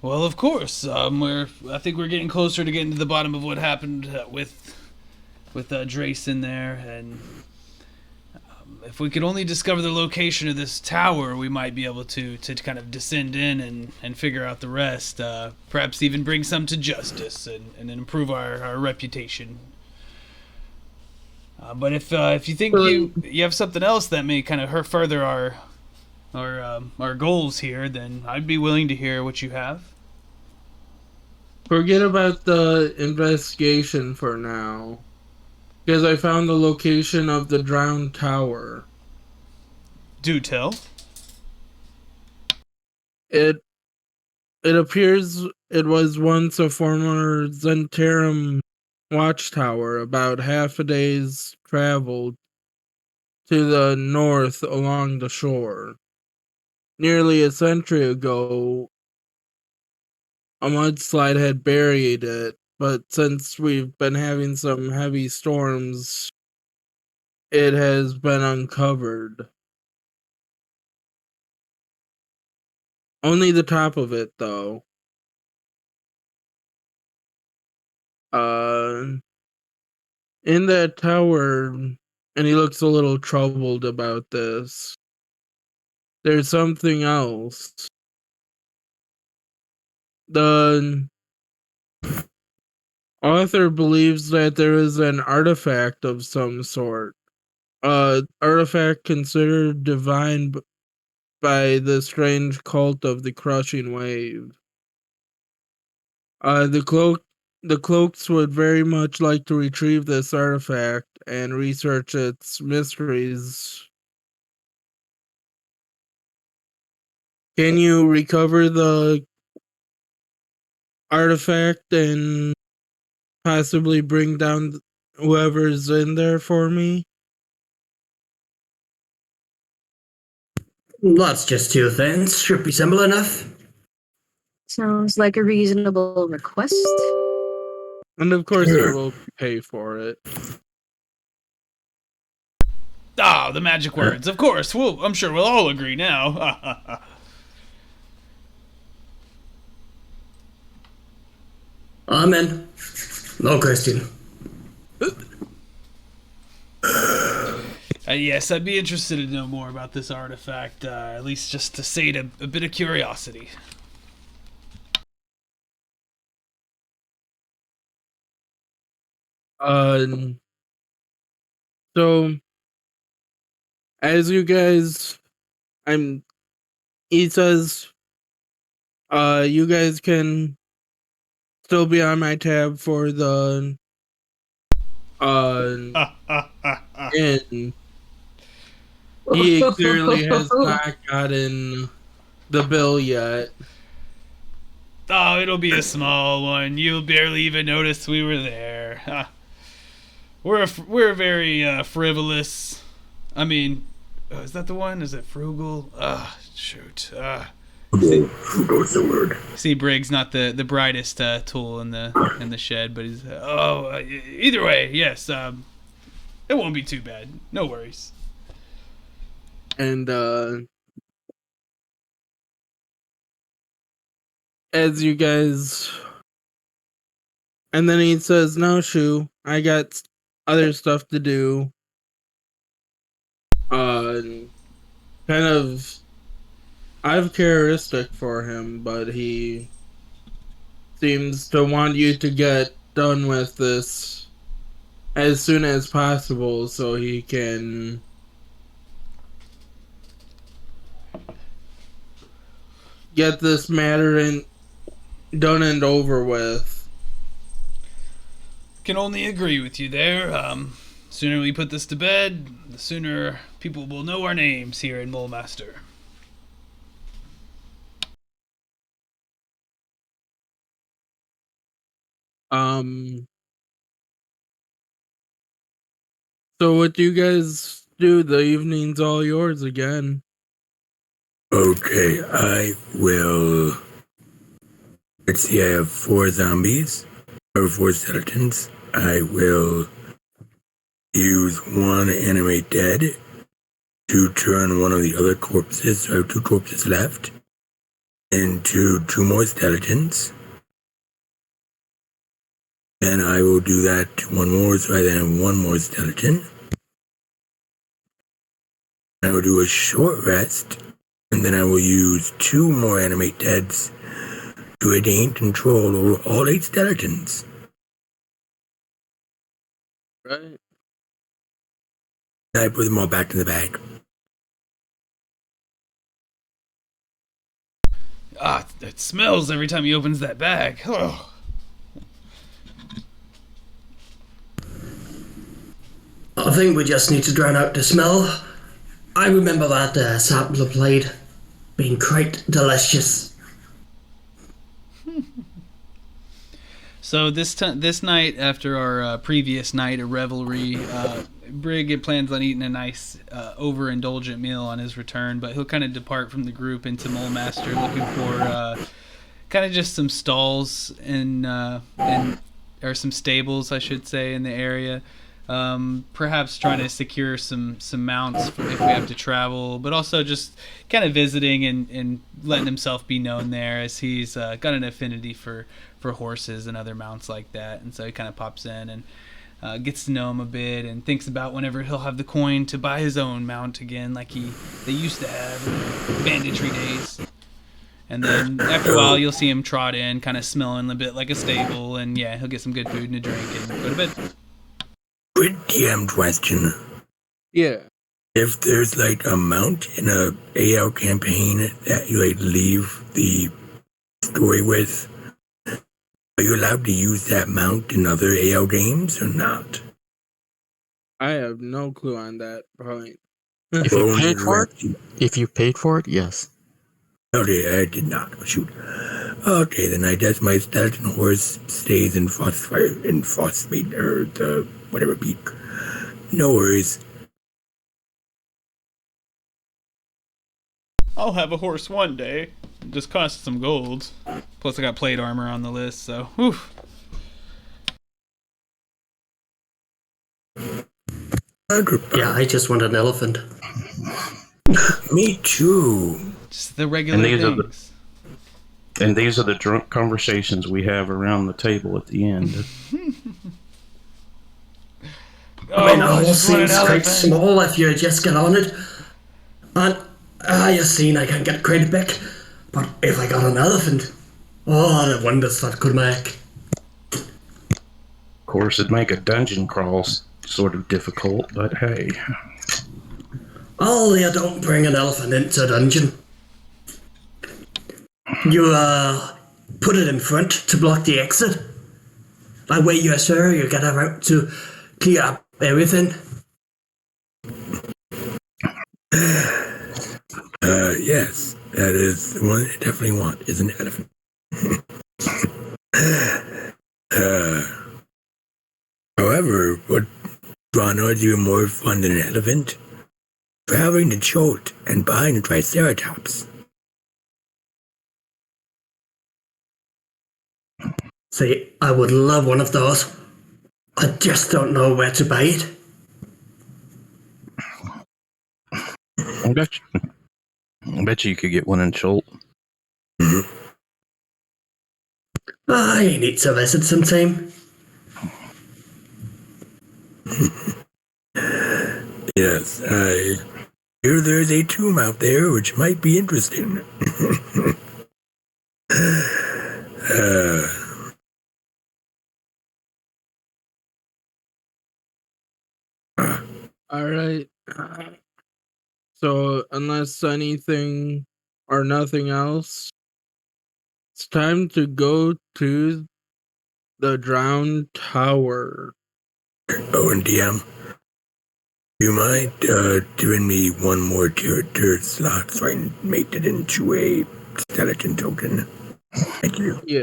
Well, of course. I think we're getting closer to getting to the bottom of what happened with Drace in there, and if we could only discover the location of this tower, we might be able to kind of descend in and figure out the rest. Perhaps even bring some to justice and improve our reputation. But if you think you have something else that may kind of further our goals here, then I'd be willing to hear what you have. Forget about the investigation for now, because I found the location of the drowned tower. Do tell. It it appears it was once a former Zentarum watchtower, about half a day's travel to the north along the shore. Nearly a century ago, a mudslide had buried it, but since we've been having some heavy storms, it has been uncovered. Only the top of it, though. Uh, in that tower, and he looks a little troubled about this. There's something else. The author believes that there is an artifact of some sort. Artifact considered divine by the strange cult of the crushing wave. Uh, the cloak the cloaks would very much like to retrieve this artifact and research its mysteries. Can you recover the artifact and possibly bring down whoever's in there for me? That's just two things. Should be simple enough. Sounds like a reasonable request. And of course, I will pay for it. Ah, the magic words. Of course. I'm sure we'll all agree now. Amen. No question. Yes, I'd be interested to know more about this artifact, at least just to sate a bit of curiosity. Uh, so as you guys, I'm. He says, you guys can still be on my tab for the inn. He clearly has not gotten the bill yet. Oh, it'll be a small one. You'll barely even notice we were there. We're very frivolous. I mean, is that the one? Is it frugal? Shoot. Frugal's the word. See, Briggs not the brightest tool in the shed, but he's either way, yes. It won't be too bad. No worries. And as you guys, and then he says, "No, Shu, I got other stuff to do." Kind of uncharacteristic for him, but he seems to want you to get done with this as soon as possible so he can get this matter done and over with. Can only agree with you there. Sooner we put this to bed, the sooner people will know our names here in Molemaster. So what do you guys do? The evening's all yours again. Okay, I will. Let's see, I have 4 zombies, or 4 skeletons. I will use 1 animate dead to turn one of the other corpses. So I have 2 corpses left. into 2 more skeletons. And I will do that to 1 more, so I then have 1 more skeleton. I will do a short rest, and then I will use 2 more animate deads to regain control over all 8 skeletons. Right. And I put them all back in the bag. Ah, it smells every time he opens that bag. Oh. I think we just need to drown out the smell. I remember that sampler plate being quite delicious. So this night, after our previous night of revelry, Brig plans on eating a nice overindulgent meal on his return, but he'll kind of depart from the group into Mole Master, looking for kind of just some stalls or some stables, I should say, in the area. Perhaps trying to secure some mounts if we have to travel, but also just kind of visiting and letting himself be known there, as he's got an affinity for horses and other mounts like that. And so he kind of pops in and gets to know him a bit and thinks about whenever he'll have the coin to buy his own mount again, like they used to have in the banditry days. And then after a while, you'll see him trot in, kind of smelling a bit like a stable, and yeah, he'll get some good food and a drink and go to bed. Quick DM question. Yeah. If there's like a mount in a AL campaign that you like leave the story with, are you allowed to use that mount in other AL games or not? I have no clue on that point. If you paid for it, yes. Okay, I did not. Oh, shoot. Okay, then I guess my skeleton horse stays in phosphate or the whatever peak. No worries. I'll have a horse one day. It just costs some gold. Plus, I got plate armor on the list, so whew. Yeah, I just want an elephant. Me too. Just the regular things. And these are the drunk conversations we have around the table at the end. I mean, a horse seems quite small if you just get on it. And you seen I can get quite big. But if I got an elephant, oh, the wonders that could make. Of course, it'd make a dungeon crawl sort of difficult, but hey. Oh, you don't bring an elephant into a dungeon. You, put it in front to block the exit. That way you're sure you get a route to clear up everything. Yes, that is the one I definitely want, is an elephant. However, what Drano is even more fun than an elephant? Traveling to Cholt and buying a Triceratops. See, I would love one of those. I just don't know where to buy it. I bet you could get one in Schult. I need to visit sometime. Yes, I hear there's a tomb out there which might be interesting. All right. So, unless anything or nothing else, it's time to go to the Drowned Tower. Oh, and DM, you mind giving me one more character slot so I can make it into a skeleton token? Thank you. Yeah.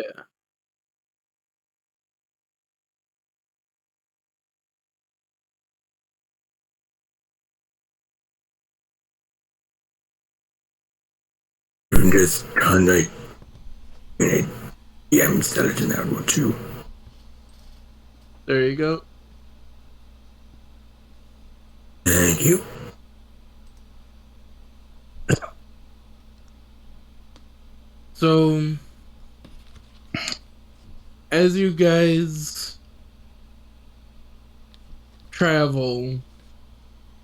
You can just kind of DM skeleton out one too. There you go. Thank you. So, as you guys travel,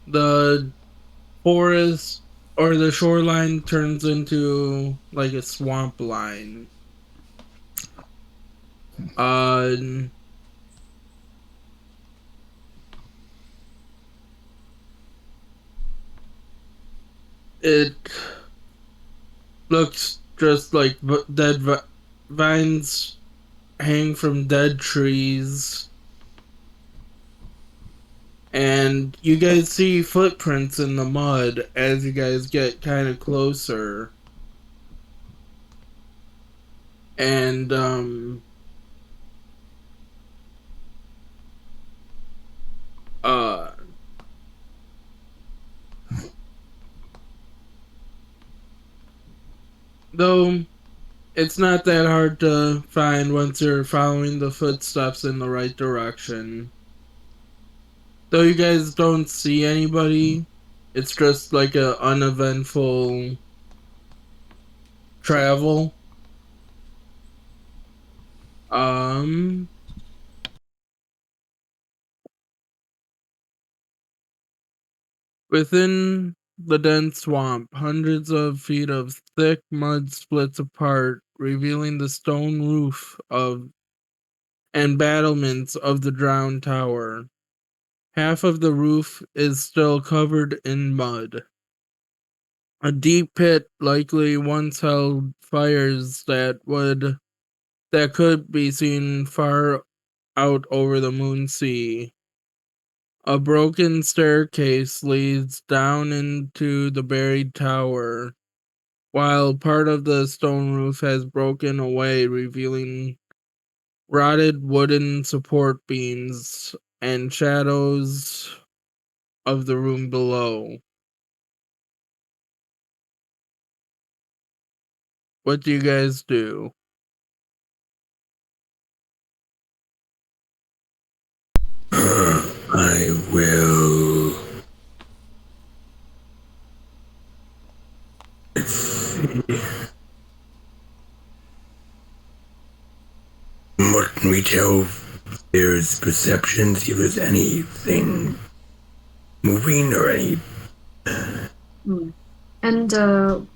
the forest or the shoreline turns into like a swamp line. Uh, it looks just like vines hang from dead trees. And you guys see footprints in the mud as you guys get kind of closer. And, though it's not that hard to find once you're following the footsteps in the right direction. Though you guys don't see anybody, it's just like a uneventful travel. Within the dense swamp, hundreds of feet of thick mud splits apart, revealing the stone roof of and battlements of the drowned tower. Half of the roof is still covered in mud. A deep pit likely once held fires that could be seen far out over the moon sea. A broken staircase leads down into the buried tower, while part of the stone roof has broken away, revealing rotted wooden support beams and shadows of the room below. What do you guys do? I will. Let's see. What can we tell? There's perception, see if there's anything moving or any. And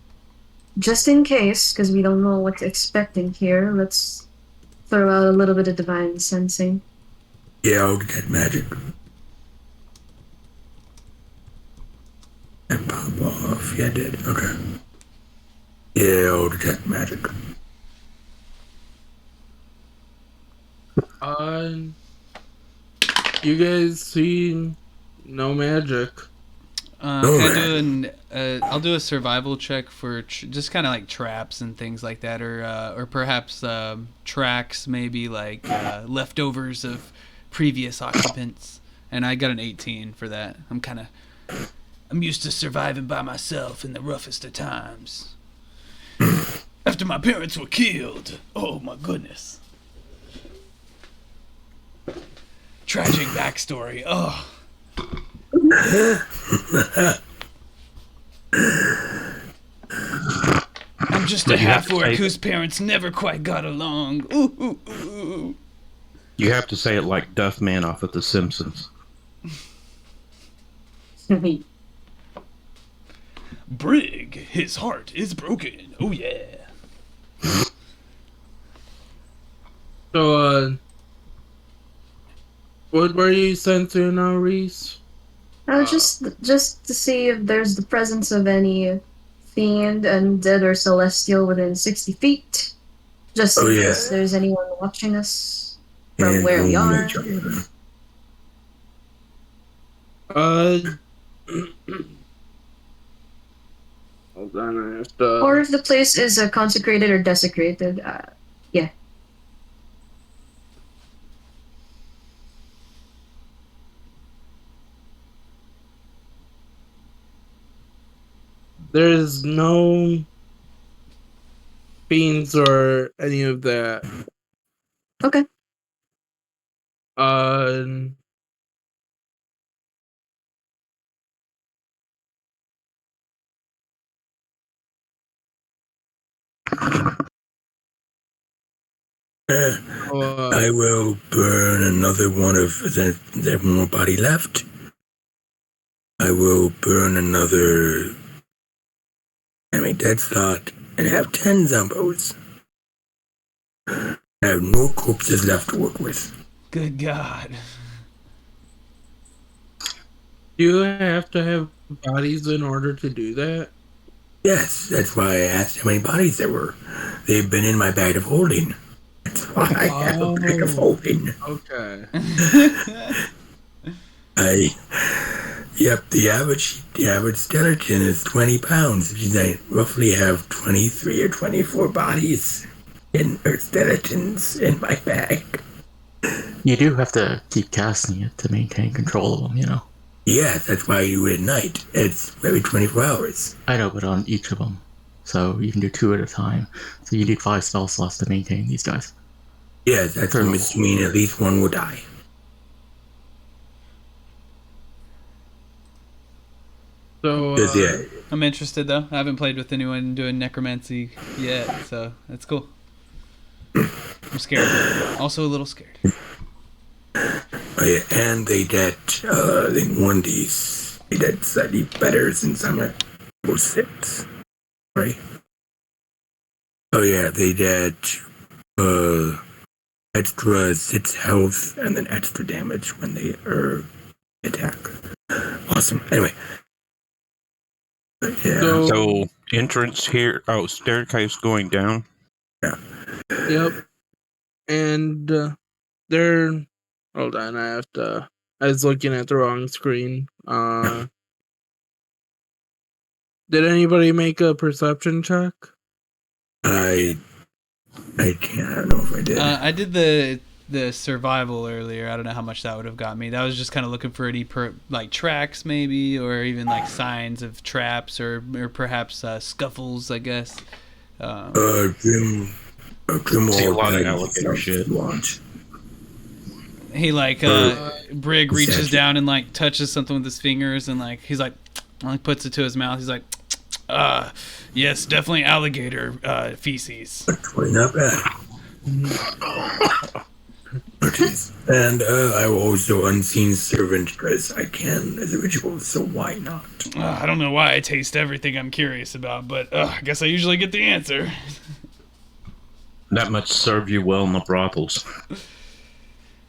just in case, because we don't know what to expect in here, let's throw out a little bit of divine sensing. Yeah, I'll detect magic. And pop off. Yeah, I did. Okay. Yeah, I'll detect magic. You guys see no magic. Can I do I'll do a survival check for just kind of like traps and things like that, or perhaps tracks, maybe like leftovers of previous occupants. And I got an 18 for that. I'm used to surviving by myself in the roughest of times. After my parents were killed. Oh my goodness. Tragic backstory. Oh. I'm just a half-orc whose parents never quite got along. Ooh, ooh, ooh. You have to say it like Duffman off of The Simpsons. Brig, his heart is broken. Oh yeah. So, what were you sent to now, Reese? Just to see if there's the presence of any fiend, undead, or celestial within 60 feet. Just in case there's anyone watching us from where we are. Hold on, I have to... Or if the place is consecrated or desecrated. Yeah. There's no fiends or any of that. Okay. I will burn another one of there's more body left. I will burn another dead slot and have 10 zombos. I have no corpses left to work with. Good God. Do you have to have bodies in order to do that? Yes, that's why I asked how many bodies there were. They've been in my bag of holding. That's why I have a bag of holding. Okay. The average skeleton is 20 pounds, which means I roughly have 23 or 24 bodies or skeletons in my bag. You do have to keep casting it to maintain control of them, you know. Yes, that's why you do it at night. It's every 24 hours. I know, but on each of them. So you can do 2 at a time. So you need 5 spell slots to maintain these guys. Yes, that's which means at least one will die. So, I'm interested though. I haven't played with anyone doing necromancy yet, so that's cool. I'm scared. Also a little scared. Oh yeah, and they did, I think one of these, they did slightly better since I'm at 6, right? Oh yeah, they did, extra 6 health and then extra damage when they attack. Awesome. Anyway. Yeah. So entrance here. Oh, staircase going down. Yeah. Yep. And they're. Hold on, I was looking at the wrong screen. Did anybody make a perception check? I can't. I don't know if I did. I did the survival earlier. I don't know how much that would have got me. That was just kind of looking for any tracks maybe, or even like signs of traps, or perhaps scuffles, I guess. Jim See a lot of alligator shit. He Brig reaches down and like touches something with his fingers, and like he's like puts it to his mouth. He's like, yes, definitely alligator feces. Not bad. And I will also unseen servant as I can as a ritual, so why not? I don't know why I taste everything I'm curious about, but I guess I usually get the answer. That must serve you well in the brothels.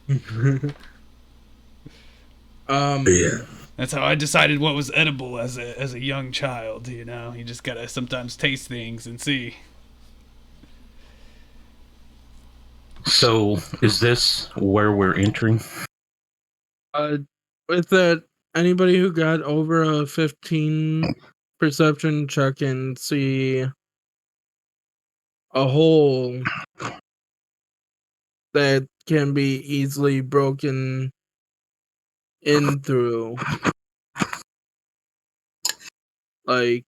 Yeah. That's how I decided what was edible as a young child, you know? You just gotta sometimes taste things and see. So, is this where we're entering? With that, anybody who got over a 15 perception check can see a hole that can be easily broken in through. Like,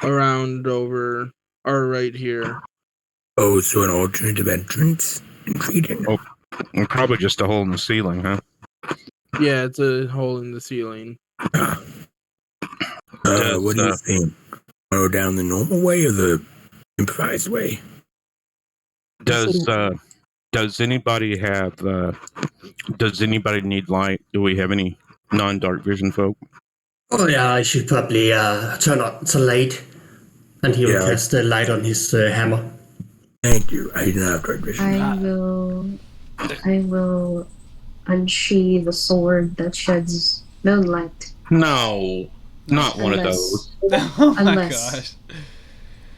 around over, or right here. Oh, so an alternative entrance? Intriguing. Oh, and probably just a hole in the ceiling, huh? Yeah, it's a hole in the ceiling. What do you think? Go down the normal way or the improvised way? Does anybody have? Does anybody need light? Do we have any non-dark vision folk? Oh yeah, I should probably turn on the light, and he will cast the light on his hammer. Thank you. I do not have dark vision. I will unsheathe the sword that sheds moonlight. No, not one of those. Oh my gosh.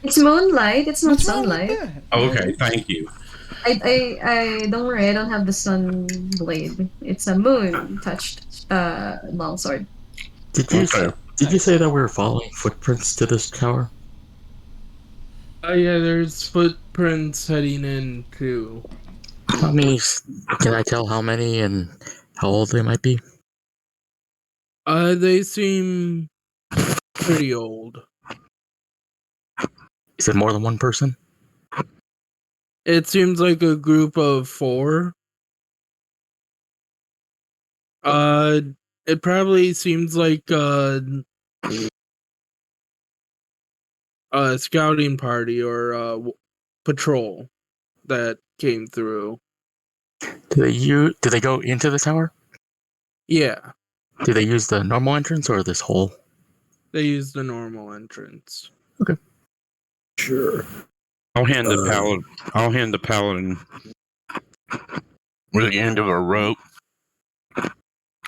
It's moonlight. It's not sunlight. Okay, thank you. I don't worry. I don't have the sun blade. It's a moon touched longsword. Did you say that we were following footprints to this tower? Yeah, there's footprints heading in too. How many? Can I tell how many and how old they might be? They seem pretty old. Is it more than one person? It seems like a group of 4. It probably seems like a scouting party or patrol that came through. Do they go into the tower? Yeah, Do they use the normal entrance or this hole? they used the normal entrance. Sure. I'll hand the paladin with the end of a rope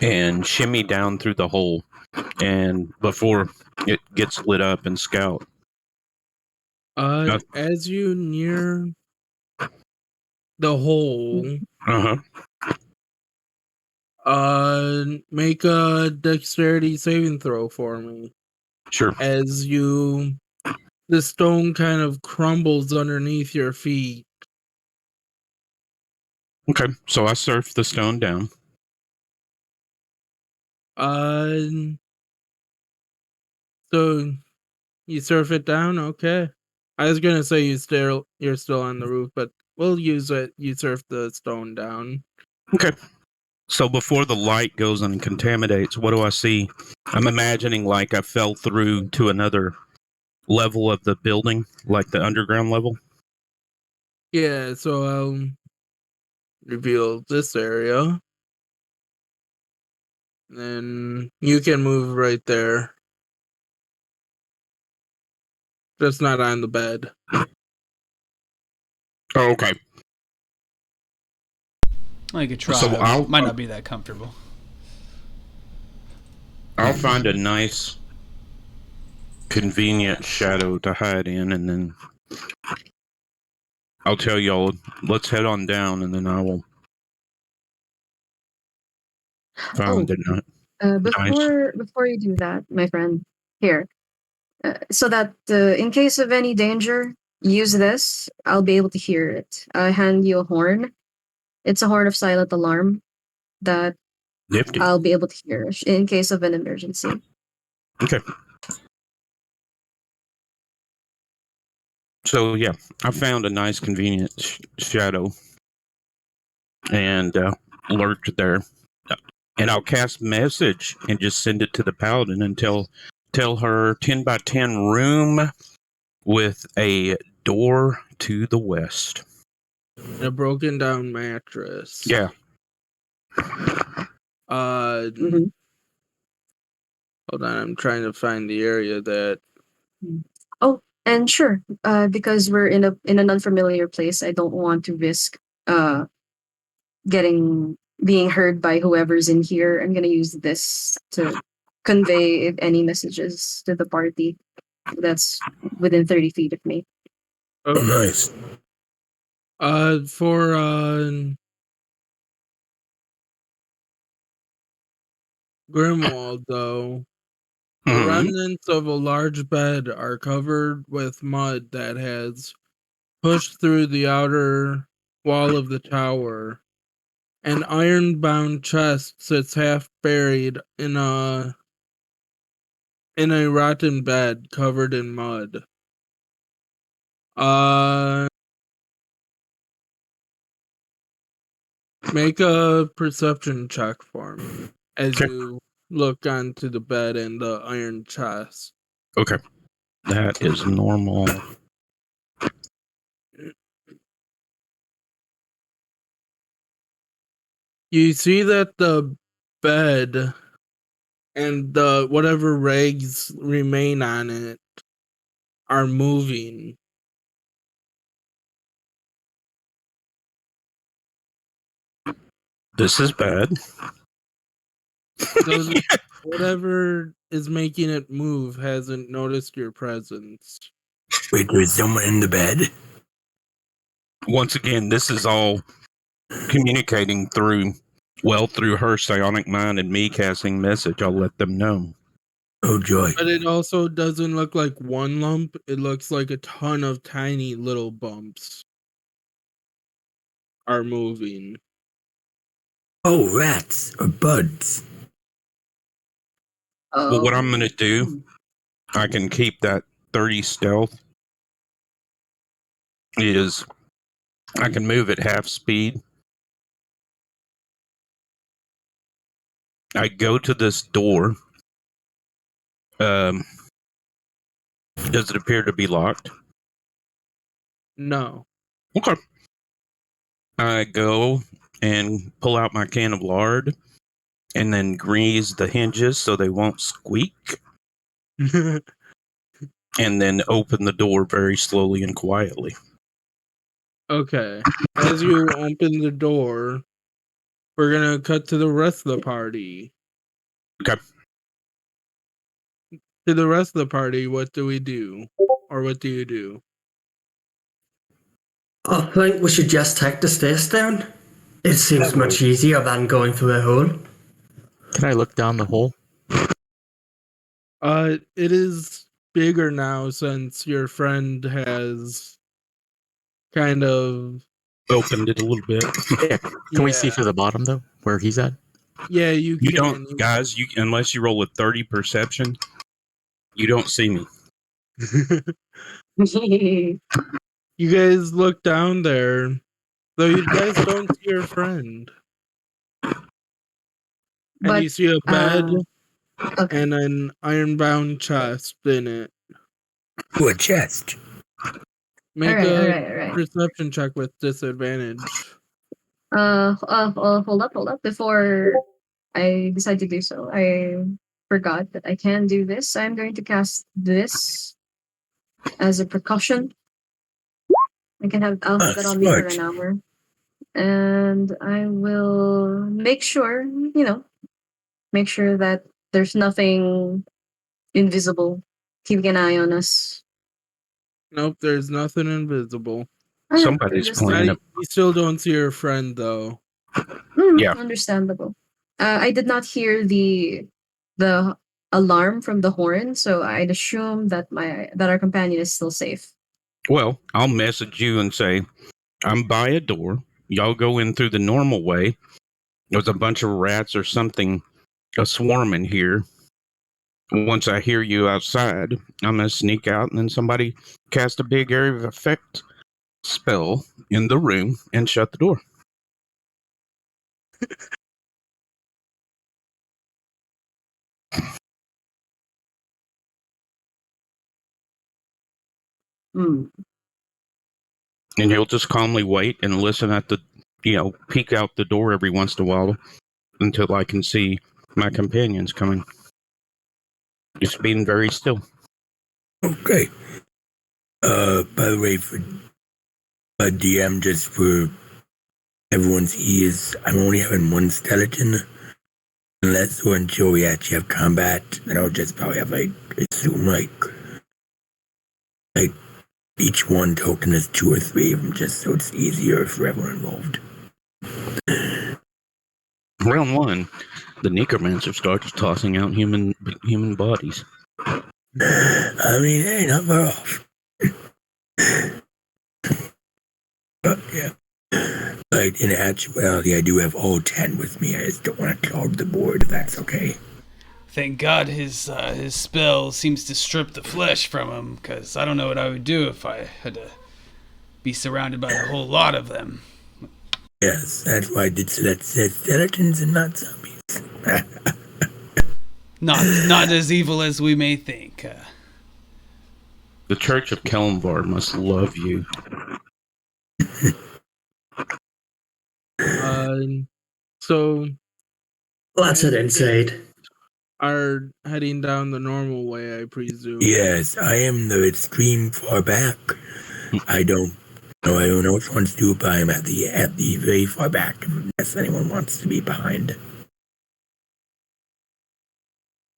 and shimmy down through the hole, and before it gets lit up and scout. As you near the hole, make a dexterity saving throw for me. Sure. As the stone kind of crumbles underneath your feet. Okay, so I surf the stone down. So you surf it down, okay. I was gonna say you're still on the roof, but we'll use it. You surf the stone down. Okay. So before the light goes and contaminates, what do I see? I'm imagining like I fell through to another level of the building, like the underground level. Yeah, so I'll reveal this area. Then you can move right there. Just not on the bed. Oh, okay. I could try. So Might not be that comfortable. I'll find a nice, convenient shadow to hide in, and then I'll tell y'all, let's head on down, and then I will find it. Before you do that, my friend, here, so that in case of any danger, use this. I'll be able to hear it. I hand you a horn. It's a horn of silent alarm that Nifty. I'll be able to hear in case of an emergency. Okay. So yeah, I found a nice, convenient shadow and lurked there. And I'll cast message and just send it to the paladin and tell her 10 by 10 room with a door to the west. A broken down mattress. Yeah. Mhm. Hold on, I'm trying to find the area that. Oh, and sure, because we're in an unfamiliar place, I don't want to risk being heard by whoever's in here. I'm gonna use this to convey any messages to the party that's within 30 feet of me. Oh, nice. For Grimwald, though, the remnants of a large bed are covered with mud that has pushed through the outer wall of the tower. An iron-bound chest sits half buried in a rotten bed covered in mud. Make a perception check for me as you look onto the bed and the iron chest. Okay. That is normal. You see that the bed and the whatever rags remain on it are moving. This is bad. Whatever is making it move hasn't noticed your presence. Wait, there's someone in the bed? Once again, this is all communicating through her psionic mind and me casting message. I'll let them know. Oh, joy. But it also doesn't look like one lump. It looks like a ton of tiny little bumps are moving. Oh, rats or buds. Well, what I'm going to do, I can keep that 30 stealth, is I can move at half speed. I go to this door. Does it appear to be locked? No. Okay. I go and pull out my can of lard and then grease the hinges so they won't squeak, and then open the door very slowly and quietly. Okay. As you open the door, we're gonna cut to the rest of the party. Okay. To the rest of the party, what do we do? Or what do you do? I think we should just take the stairs down. It seems much easier than going through a hole. Can I look down the hole? It is bigger now since your friend has kind of Opened it a little bit. Yeah. Can we see to the bottom though, where he's at? Yeah, you You can. don't, guys. You unless you roll a 30 perception, you don't see me. You guys look down there, though you guys don't see your friend. And But, you see a bed okay. and an ironbound chest in it. Ooh, a chest. Make All a right. perception check with disadvantage. Hold up. Before I decide to do so, I forgot that I can do this. I'm going to cast this as a precaution. I'll have that on me for Smart. an hour. And I will make sure, that there's nothing invisible keeping an eye on us. Nope, there's nothing invisible. Somebody's Just playing You still don't see your friend though. Yeah. understandable. I did not hear the alarm from the horn, so I'd assume that our companion is still safe. Well, I'll message you and say, I'm by a door. Y'all go in through the normal way. There's a bunch of rats or something, a swarm in here. Once I hear you outside, I'm going to sneak out and then somebody cast a big area of effect spell in the room and shut the door. Hmm. And he'll just calmly wait and listen at the, peek out the door every once in a while until I can see my companions coming. Just being very still. Okay. By the way, for DM, just for everyone's ears, I'm only having one skeleton. Unless or until we actually have combat, then I'll just probably have assume like each one token is 2 or 3 of them, just so it's easier for everyone involved. Round 1, the necromancer starts tossing out human bodies. I mean, hey, not far off. But yeah. But in actuality, I do have all 10 with me. I just don't want to clog the board, if that's okay. Thank God his spell seems to strip the flesh from him, because I don't know what I would do if I had to be surrounded by a whole lot of them. Yes, that's why I did select skeletons and not zombies. Not as evil as we may think. The Church of Kelmvar must love you. So Let's head inside. are heading down the normal way, I presume. Yes, I am the extreme far back. I don't know which one to do, but I'm at the very far back, unless anyone wants to be behind.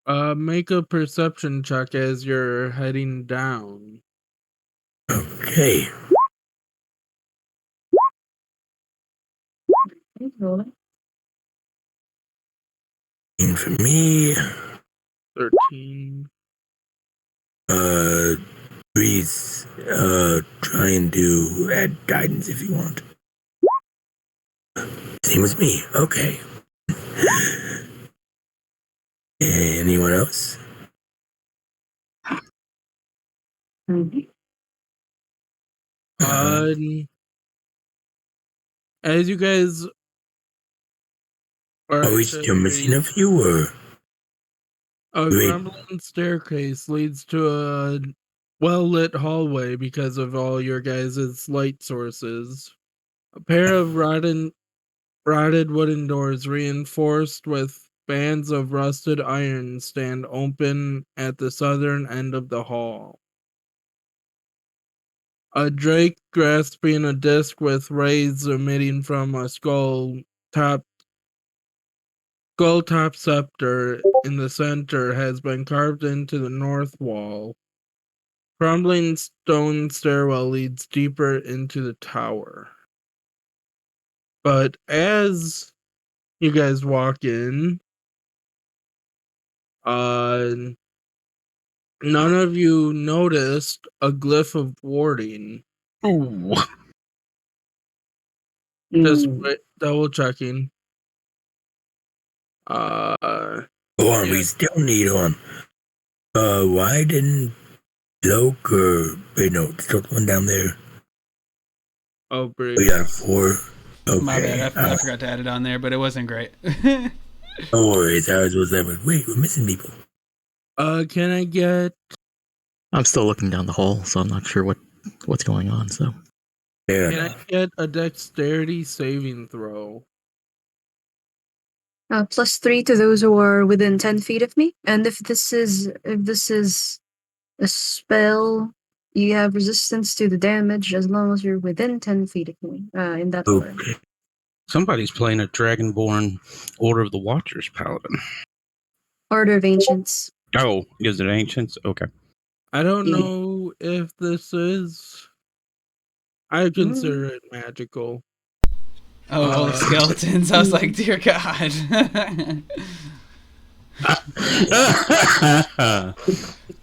Make a perception check as you're heading down. Okay. Rolling. And for me, 13. please, try and do add guidance if you want. Same with me. Okay. Anyone else? As you guys Are we still missing a few, or? a Wait. crumbling staircase leads to well-lit hallway because of all your guys' light sources. A pair of rotted wooden doors reinforced with bands of rusted iron stand open at the southern end of the hall. A drake grasping a disc with rays emitting from a skull-top scepter in the center has been carved into the north wall. Crumbling stone stairwell leads deeper into the tower. But as you guys walk in, none of you noticed a glyph of warding. Ooh. Just Mm. double checking. Hold on, Yeah. we still need one. Why didn't Loke or wait no, still one down there. Oh, We Briggs. got 4. Okay. My bad. I forgot to add it on there, but it wasn't great. No worries. I was like, wait, we're missing people. Can I get I'm still looking down the hall, so I'm not sure what's going on. So Fair can I enough. get a dexterity saving throw? +3 to those who are within 10 feet of me. And if this is a spell, you have resistance to the damage as long as you're within 10 feet of me. In that order. Okay. Somebody's playing a Dragonborn Order of the Watchers Paladin. Order of Ancients. Oh, is it Ancients? Okay. I don't Yeah. know if this is. I consider it magical. Oh, all the skeletons. I was like, dear God.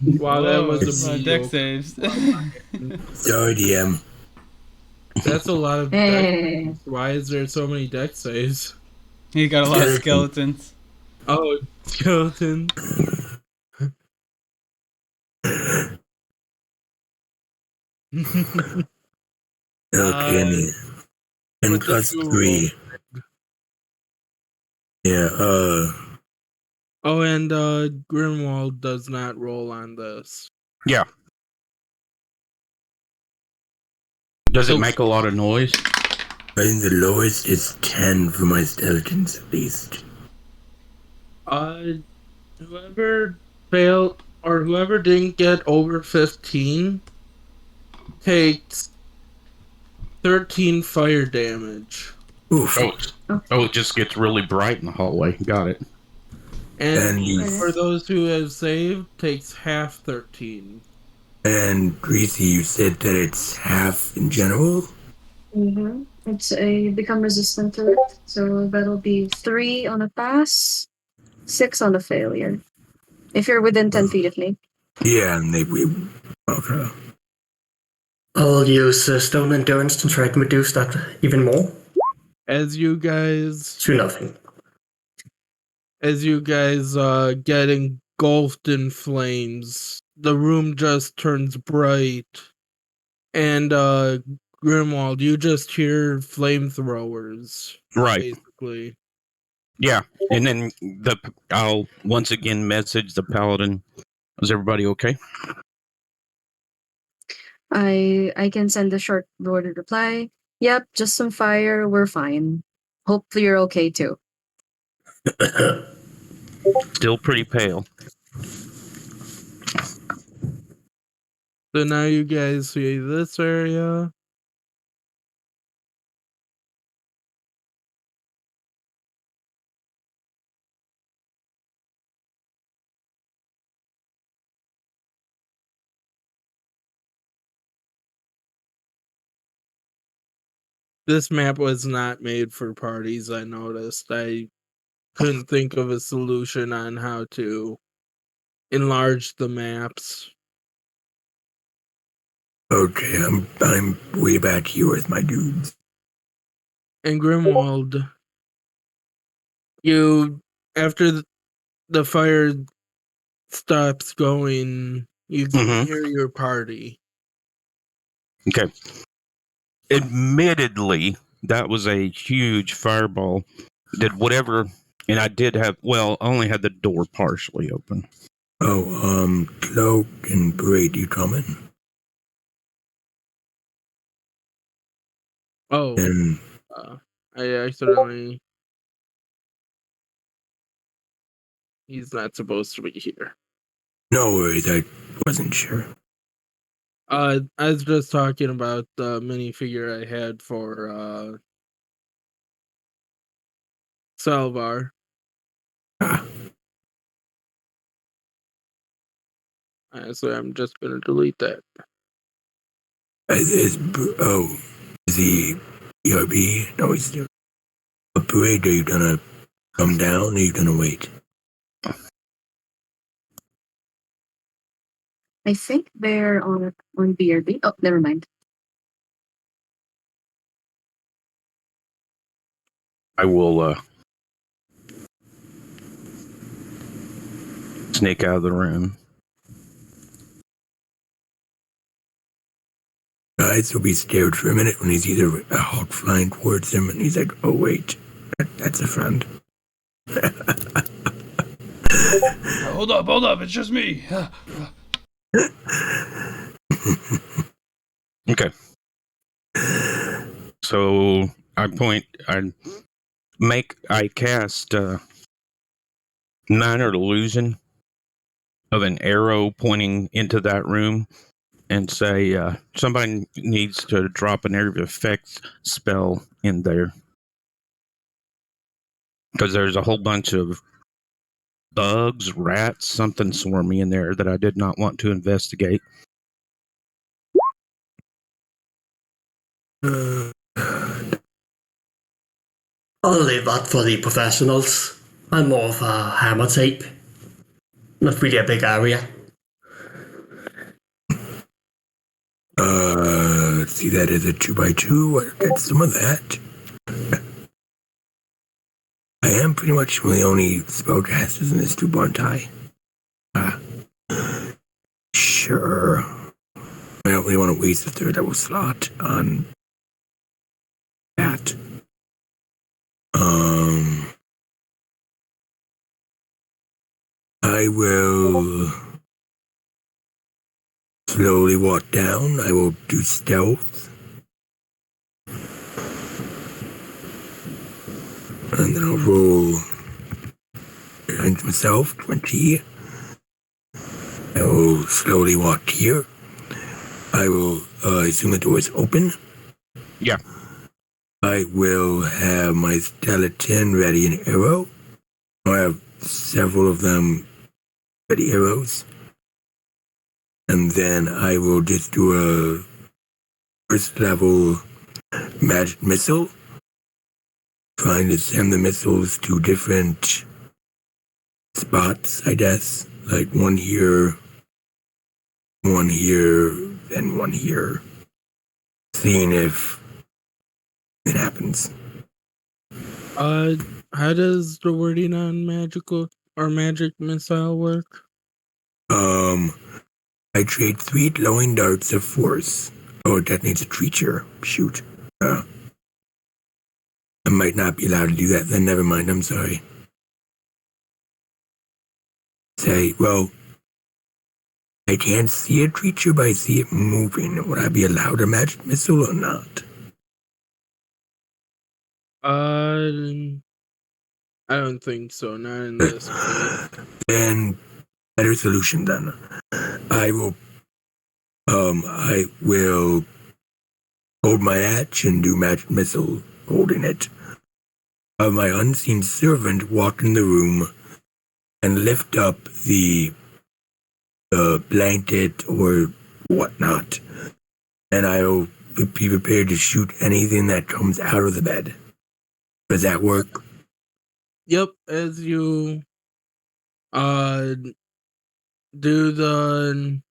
Wow, that was a deck mediocre. saves. Sorry, DM. That's a lot of Eh. dex. Why is there so many dex saves? He got a lot of skeletons. Oh, skeleton. Okay, and With the plus two 3. Yeah, Oh, and Grimwald does not roll on this. Yeah. Does it So- make a lot of noise? I think the lowest is 10 for my skeletons at least. Whoever failed or whoever didn't get over 15 takes 13 fire damage. Oof. Oh, it just gets really bright in the hallway. Got it. And And for those who have saved, takes half 13. And Greasy, you said that it's half in general? Mm-hmm. It's a become resistant to it. So that'll be 3 on a pass, 6 on a failure. If you're within 10 feet of me. Yeah, and okay. I'll use Stone Endurance to try to reduce that even more. As you guys To nothing. get engulfed in flames, the room just turns bright. And Grimwald, you just hear flamethrowers. Right. Basically. Yeah. And then I'll once again message the paladin. Is everybody okay? I can send a short worded reply. Yep, just some fire, we're fine. Hopefully you're okay too. Still pretty pale. So now you guys see this area. This map was not made for parties, I noticed. I couldn't think of a solution on how to enlarge the maps. Okay, I'm way back here with my dudes. And Grimwald, you, after the fire stops going, you can hear your party. Okay. Admittedly, that was a huge fireball. Did whatever, and I did have, I only had the door partially open. Oh, Cloak and Braid, you coming? Oh, And I accidentally. He's not supposed to be here. no worries, I wasn't sure. I was just talking about the minifigure I had for Salvar. Ah, So I'm just gonna delete that. is he ERB? No, he's still a parade. Are you gonna come down or are you gonna wait? I think they're on BRB. Oh, never mind. I will sneak out of the room. Guys will be scared for a minute when he's either a hawk flying towards him and he's like, oh wait, that's a friend. Hold up, it's just me. Okay. So I cast minor illusion of an arrow pointing into that room and say somebody needs to drop an area of effects spell in there. Because there's a whole bunch of bugs, rats, something swarmy in there that I did not want to investigate. I'll leave that for the professionals. I'm more of a hammer type. Not really a big area. See that as a 2x2. I'll get some of that. I am pretty much one of the only spellcasters in this 2-bar tie. Sure. I don't really want to waste a third level slot on that. I will slowly walk down. I will do stealth. And then I'll roll against myself, 20. I will slowly walk here. I will assume the door is open. Yeah. I will have my skeleton ready an arrow. I have several of them ready arrows. And then I will just do a first level magic missile. Trying to send the missiles to different spots, I guess. Like one here, and one here. Seeing if it happens. How does the wording on magical or magic missile work? I trade 3 glowing darts of force. Oh, that needs a creature. Shoot. I might not be allowed to do that. Then never mind. I'm sorry. Say, well, I can't see a creature, but I see it moving. Would I be allowed a magic missile or not? I don't think so. Not in this case. Then better solution then. I will hold my axe and do magic missile holding it. My unseen servant walk in the room and lift up the blanket or whatnot, and I'll be prepared to shoot anything that comes out of the bed. Does that work? Yep, as you do the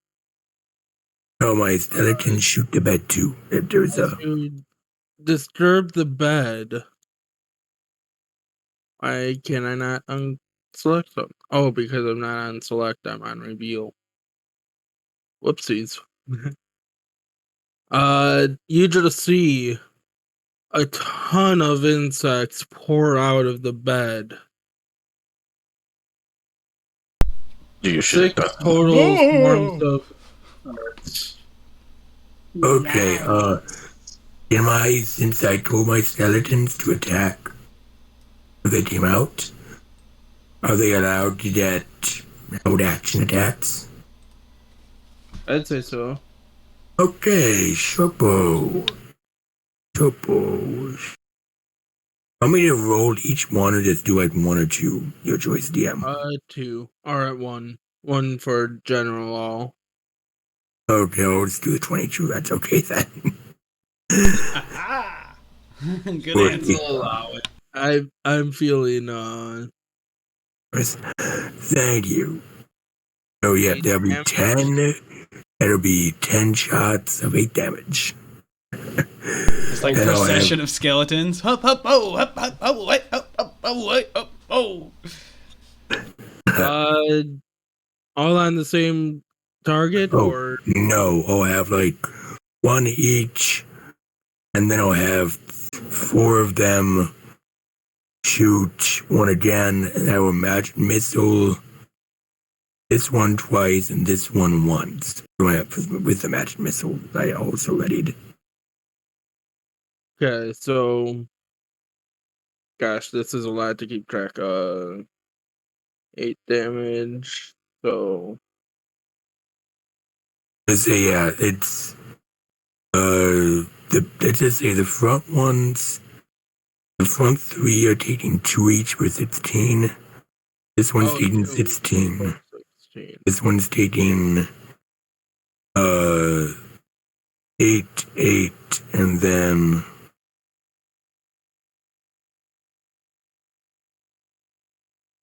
Oh, my skeleton shoot the bed too. If there's as you disturb the bed. Why can I not unselect them? Oh, because I'm not on select, I'm on reveal. Whoopsies. You just see a ton of insects pour out of the bed. You should 6 total swarms of birds. okay. Since I told my skeletons to attack if they came out, are they allowed to get held action attacks? I'd say so. Okay, Shopo. Want me to roll each one or just do like one or two? Your choice, DM. 2. Or at 1. 1 for general all. Okay, I'll just do the 22. That's okay then. Good Well, answer. We'll allow it. I'm feeling Thank you. So yeah, there'll be damage. 10. That'll be 10 shots of 8 damage. It's like And I'll have- procession of skeletons. Hup, hup, oh, hup, hup, oh, wait, up, up, oh, wait, up, oh. All on the same target, Oh. or No, I'll have like one each, and then I'll have 4 of them shoot one again, and I will match missile this one twice and this one once. With the matched missile, I also readied. okay. So, gosh, this is a lot to keep track of. 8 damage. So Let's say it's let's just say the front ones. The front 3 are taking 2 each for 16. This one's taking 2, 16. 16. This one's taking 8, and then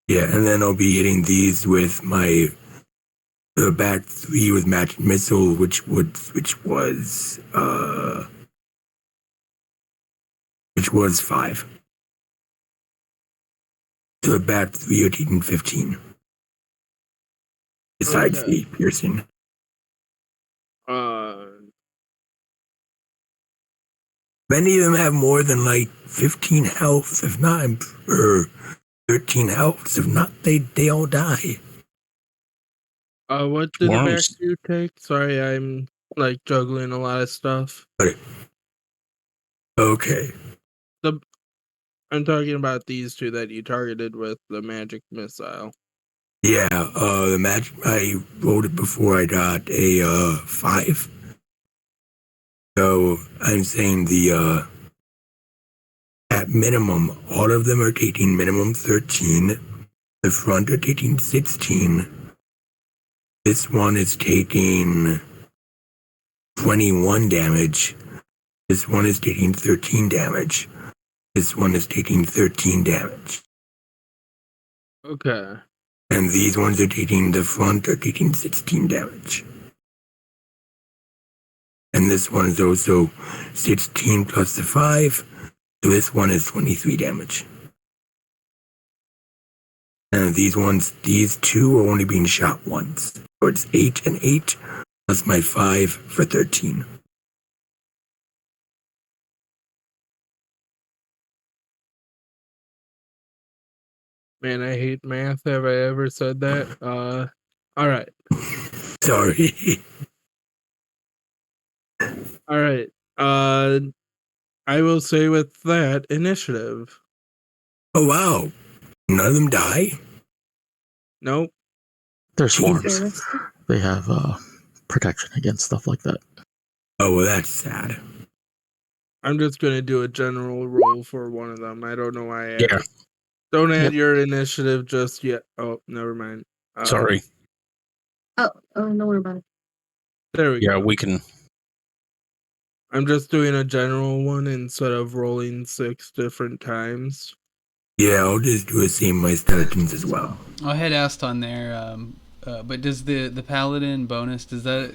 and then I'll be hitting these with my back 3 with matched missile, which was 5. So the back 3 are taking 15. Besides Okay. the piercing. Many of them have more than like 15 health, if not, or 13 health. If not, they all die. What did the back Worms. 2 take? Sorry, I'm like juggling a lot of stuff. Okay. I'm talking about these 2 that you targeted with the magic missile. Yeah, the magic, I rolled it before I got a 5. So I'm saying at minimum, all of them are taking minimum 13. The front are taking 16. This one is taking 21 damage. This one is taking 13 damage. This one is taking 13 damage. Okay. And these ones are taking, the front are taking 16 damage. And this one is also 16 plus the 5. So this one is 23 damage. And these 2 are only being shot once. So it's 8 and 8 plus my 5 for 13. Man, I hate math. Have I ever said that? All right. Sorry. All right. I will say with that, initiative. Oh, wow. None of them die? Nope. They're Okay, swarms. let's They have protection against stuff like that. Oh, well, that's sad. I'm just gonna do a general roll for one of them. I don't know why I added. Yeah. Don't add Yep. your initiative just yet. Oh, never mind. Sorry. Oh, don't worry about it. There we Yeah, go. we can. I'm just doing a general one instead of rolling 6 different times. Yeah, I'll just do the same with my skeletons as well. I had asked on there, but does the paladin bonus, does that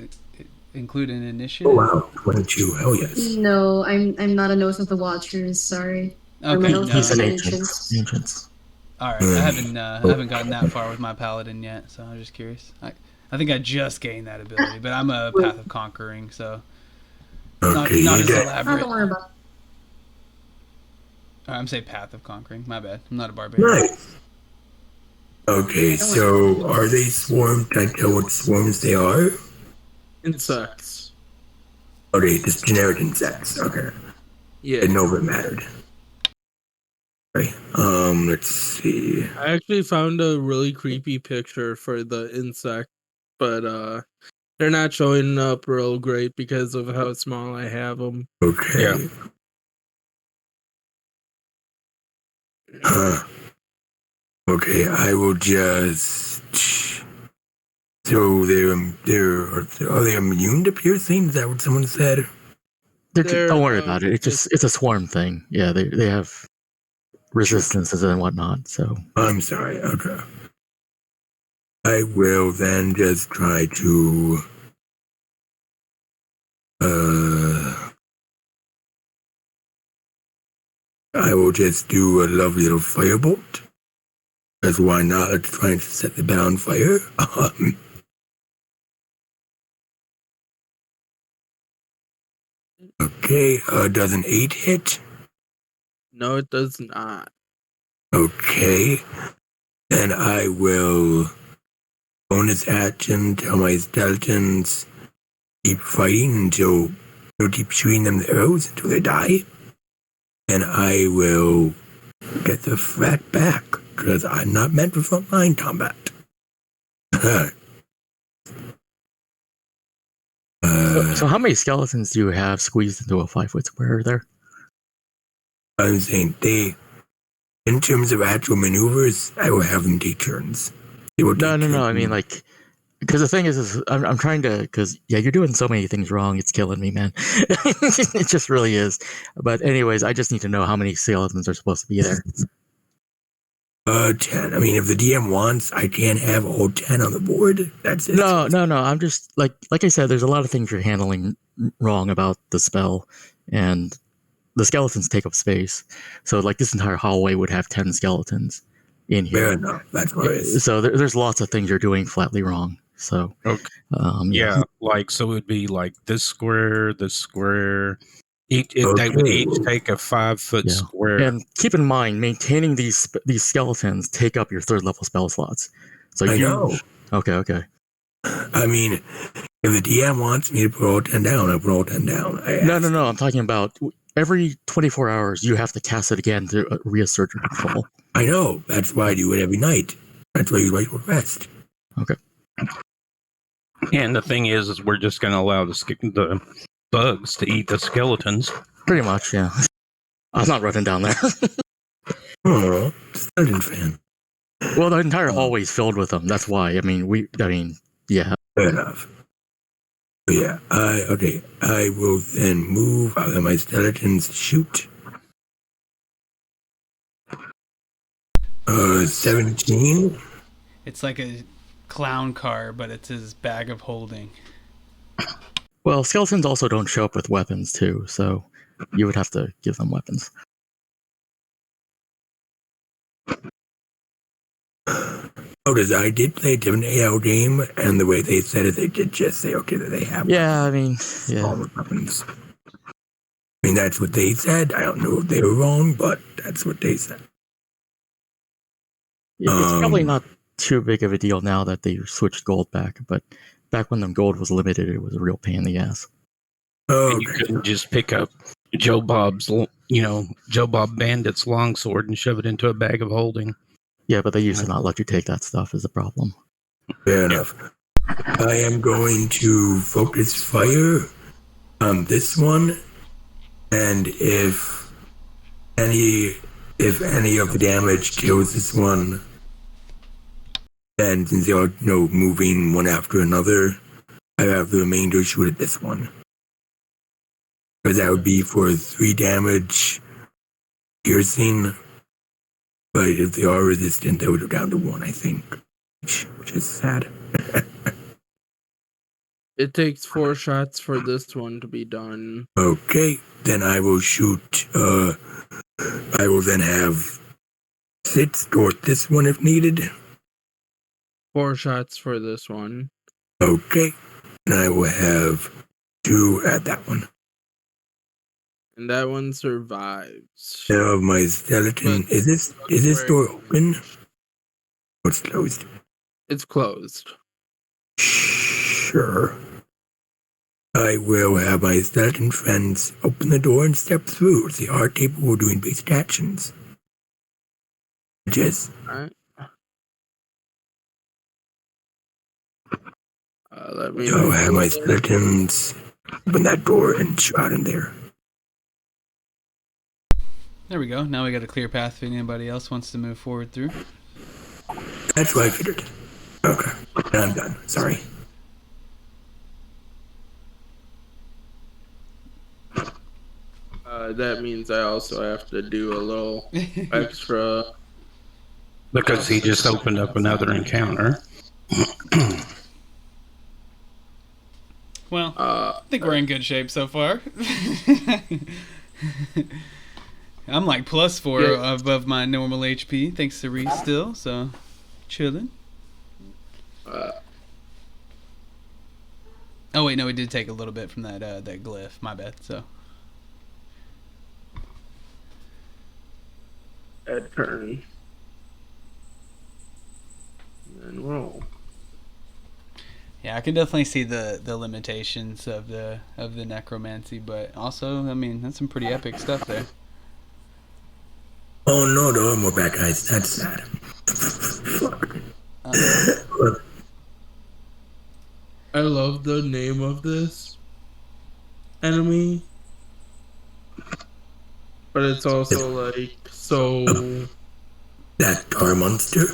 include an initiative? Oh, wow. 22. Hell yes. No, I'm not a Nose of the Watchers. Sorry. Or my Okay, Nose He's of an the agent. Ancients. Ancients. all right. I haven't gotten that far with my paladin yet, so I was just curious. I think I just gained that ability, but I'm a Path of Conquering, so Okay, not you as did. Oh, elaborate. don't worry about it. I'm saying Path of Conquering. My bad. I'm not a barbarian. Nice. Okay, so are they swarms? Can I tell what swarms they are? Insects. Okay, just generic insects. Okay. Yeah. Didn't know if it mattered. Right. Let's see. I actually found a really creepy picture for the insect, but they're not showing up real great because of how small I have them. Okay. Yeah. Okay, I will just. So are they immune to piercing? Is that what someone said? Don't worry about it. It's a swarm thing. Yeah, they have resistances and whatnot. So I'm sorry. Okay. I will then just try to. I will just do a lovely little firebolt. Because why not? Let's try and set the bed on fire. Okay, does an 8 hit? No, it does not. Okay. Then I will bonus action tell my skeletons keep fighting until they'll keep shooting them the arrows until they die. And I will get the frat back because I'm not meant for frontline combat. so how many skeletons do you have squeezed into a 5-foot square there? I'm saying in terms of actual maneuvers, I will have them take turns. No. I mean, like, because the thing is I'm trying to, because you're doing so many things wrong. It's killing me, man. It just really is. But anyways, I just need to know how many skeletons are supposed to be there. 10. I mean, if the DM wants, I can have all 10 on the board. That's it. No. I'm just like I said, there's a lot of things you're handling wrong about the spell, and the skeletons take up space. So, like, this entire hallway would have 10 skeletons in here. Fair enough. That's what it is. So there's lots of things you're doing flatly wrong. So, Okay. yeah. Like, so it would be like this square. They would each take a 5-foot square. And keep in mind, maintaining these skeletons take up your 3rd level spell slots. So I know. Okay. I mean, if the DM wants me to put all 10 down, I put all 10 down. No. I'm talking about every 24 hours, you have to cast it again to reassert your control. I know. That's why I do it every night. That's why you write for rest. Okay. And the thing is we're just going to allow the bugs to eat the skeletons. Pretty much, yeah. I'm not running down there. Oh, skeleton fan. Well, the entire hallway's filled with them. That's why. I mean, yeah. Fair enough. Yeah, okay. I will then move. I'll let my skeletons shoot. 17. It's like a clown car, but it's his bag of holding. Well, skeletons also don't show up with weapons, too, so you would have to give them weapons. Oh, because I did play a different AL game, and the way they said it, they did just say, okay, that they have all the weapons. I mean, that's what they said. I don't know if they were wrong, but that's what they said. It's probably not too big of a deal now that they switched gold back, but back when the gold was limited, it was a real pain in the ass. Oh, and you couldn't just pick up Joe Bob Bandit's longsword and shove it into a bag of holding. Yeah, but they used to not let you take that stuff is a problem. Fair enough. I am going to focus fire on this one, and if any of the damage kills this one, then since they are moving one after another, I have the remainder shoot at this one. Because that would be for 3 damage piercing. But if they are resistant, they would go down to 1, I think. Which is sad. It takes 4 shots for this one to be done. Okay, then I will shoot. I will then have 6 toward this one if needed. 4 shots for this one. Okay, and I will have 2 at that one. And that one survives. Now my skeleton. Is this door open? Oh, it's closed. It's closed. Sure. I will have my skeleton friends open the door and step through. They are capable of doing basic actions. Just Alright. Let me I'll have my move it. skeletons open that door and shot in there. There we go. Now we got a clear path if anybody else wants to move forward through. That's what I figured. Okay, and I'm done. Sorry. That means I also have to do a little extra. Because he just opened up another encounter. Well, I think we're in good shape so far. I'm like +4 above my normal HP, thanks to Reese still, so chilling. Oh wait, no, we did take a little bit from that that glyph. My bad. So Ed turn. And roll. yeah, I can definitely see the limitations of the necromancy, but also, I mean, that's some pretty epic stuff there. Oh no, there are more bad guys. That's sad. I love the name of this enemy, but it's also like so. That tar monster.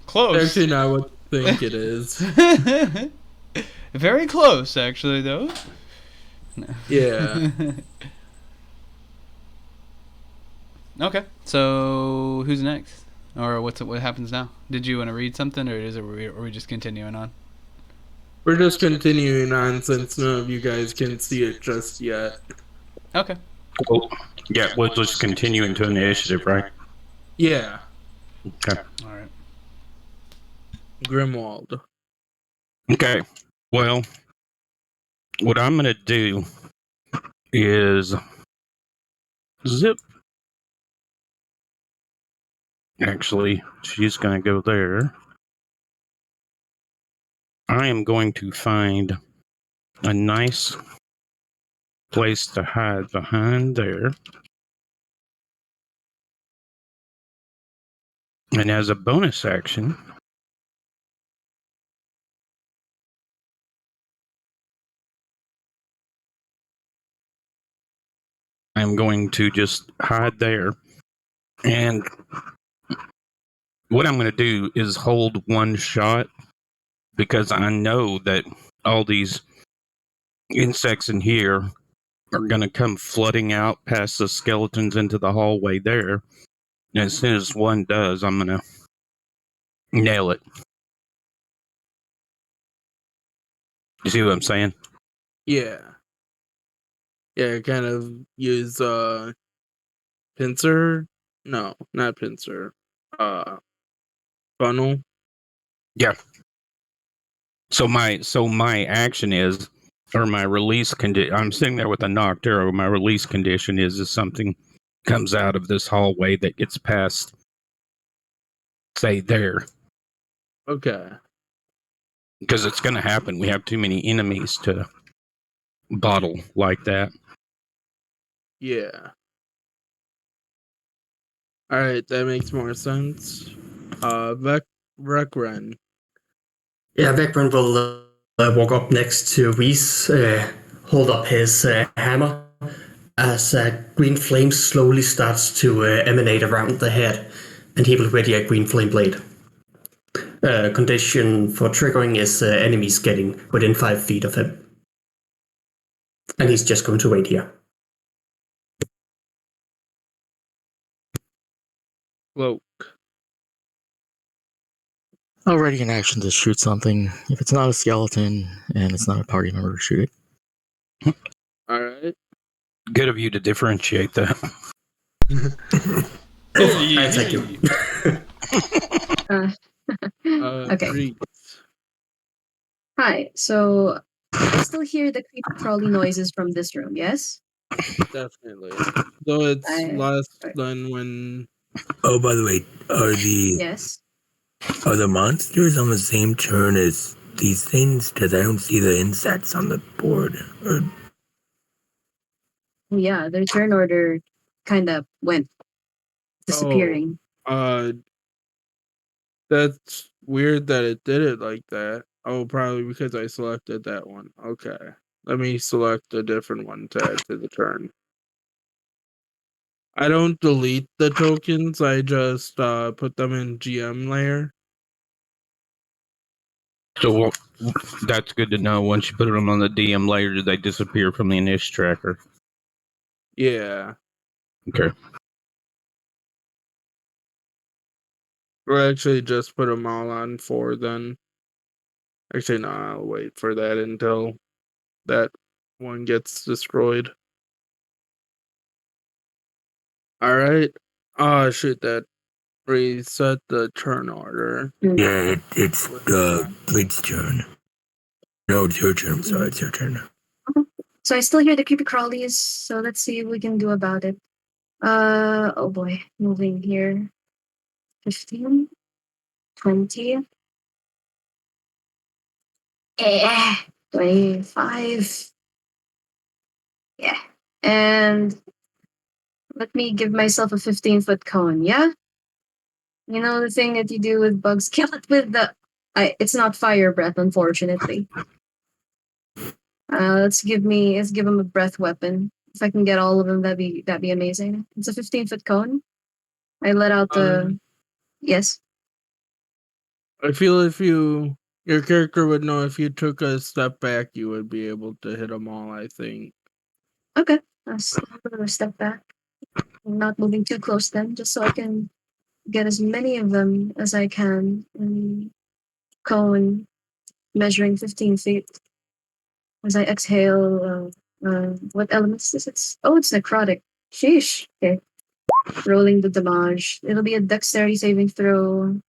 Close. Actually, not what you think it is. Very close, actually, though. Yeah. Okay, so who's next, or what happens now? Did you want to read something, or are we just continuing on? We're just continuing on since none of you guys can see it just yet. Okay. Well, yeah, we'll just continue into initiative, right? Yeah. Okay. All right. Grimwald. Okay. Well, what I'm going to do is zip. Actually, she's going to go there. I am going to find a nice place to hide behind there. And as a bonus action, I'm going to just hide there. And what I'm going to do is hold one shot because I know that all these insects in here are going to come flooding out past the skeletons into the hallway there. And as soon as one does, I'm going to nail it. You see what I'm saying? Yeah. Yeah, kind of use pincer. No, not pincer. Funnel. Yeah. So my action is, or my release condition. I'm sitting there with a knocked arrow. My release condition is something comes out of this hallway that gets past, say, there, Okay. because it's going to happen. We have too many enemies to bottle like that. Yeah. Alright, that makes more sense. Rekren. Yeah, Vecran will walk up next to Reese, hold up his hammer as green flame slowly starts to emanate around the head, and he will ready a green flame blade. Condition for triggering is enemies getting within 5 feet of him. And he's just going to wait here. Cloak. Already in action to shoot something. If it's not a skeleton and it's not a party member, shoot it. Alright. Good of you to differentiate that. Thank you. Okay. Reese. Hi. So I still hear the creepy crawly noises from this room. Yes. Definitely. Though it's less Right. than when. Oh, by the way, Yes. are the monsters on the same turn as these things? Because I don't see the insets on the board. Yeah, the return order kind of went disappearing. That's weird that it did it like that. Oh, probably because I selected that one. Okay. Let me select a different one to add to the turn. I don't delete the tokens, I just put them in GM layer. So that's good to know. Once you put them on the DM layer, do they disappear from the initial tracker? Yeah. Okay. We'll actually just put them all on 4 then. Actually, no, I'll wait for that until that one gets destroyed. Alright. Oh, shoot, that reset the turn order. Yeah, it's Blade's turn. No, it's your turn. Sorry, it's your turn. So I still hear the creepy crawlies, so let's see what we can do about it. Oh boy, moving here. 15, 20. 25. Yeah. And let me give myself a 15-foot cone, yeah? You know the thing that you do with bugs? Kill it with the... it's not fire breath, unfortunately. Let's give him a breath weapon. If I can get all of them, that'd be amazing. It's a 15-foot cone. I let out the... Yes? I feel if your character would know if you took a step back, you would be able to hit them all, I think. Okay. I'll step back. I'm not moving too close then, just so I can get as many of them as I can in cone measuring 15 feet. As I exhale, what elements is it? Oh, it's necrotic. Sheesh. Okay. Rolling the damage. It'll be a dexterity saving throw.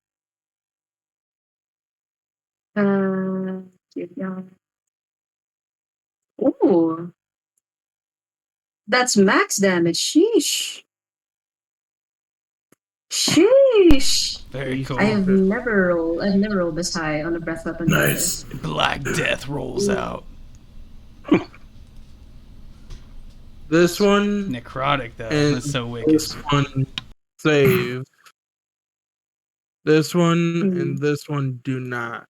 Yeah. Ooh. That's max damage. Sheesh. Sheesh. Very cool. I've never rolled this high on a breath weapon. Nice. Black Death rolls out. This one Necrotic, though. and That's so wicked. this one save. This one and this one do not.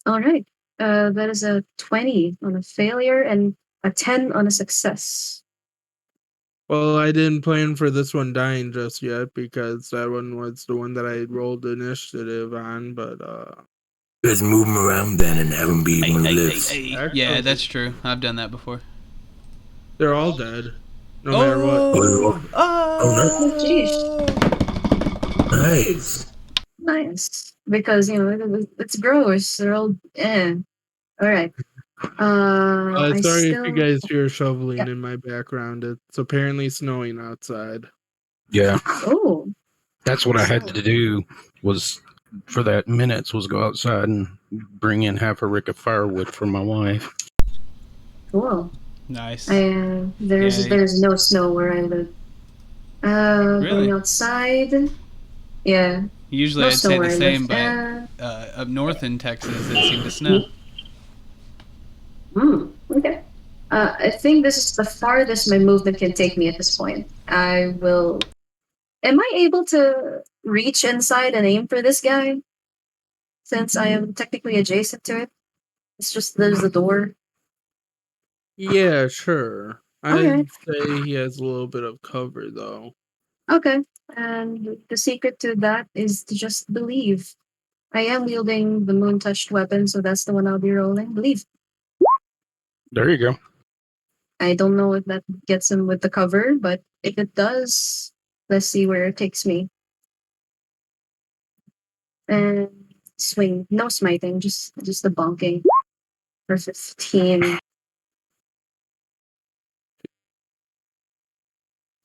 All right. That is a 20 on a failure and a 10 on a success. Well, I didn't plan for this one dying just yet because that one was the one that I rolled the initiative on, but You guys move them around then and have them be one who lives. Yeah, that's true. I've done that before. they're all dead. No matter what. Oh, Jeez. nice. Nice. Because, it's gross. They're all, All right. Sorry if you guys hear shoveling in my background. It's apparently snowing outside. Yeah. Oh. That's what I had to do was for that minutes was go outside and bring in half a rick of firewood for my wife. Cool. Nice. There's no snow where I live. Really? Going outside. Yeah. Usually No I'd say snow the where I same, live. but up north in Texas it seemed to snow. Okay. I think this is the farthest my movement can take me at this point. I will... Am I able to reach inside and aim for this guy? Since I am technically adjacent to it? It's just there's the door. Yeah, sure. I'd Alright. say he has a little bit of cover, though. Okay. And the secret to that is to just believe. I am wielding the moon-touched weapon, so that's the one I'll be rolling. Believe. There you go. I don't know if that gets him with the cover, but if it does, let's see where it takes me. And swing. No smiting, just the bonking. For 15.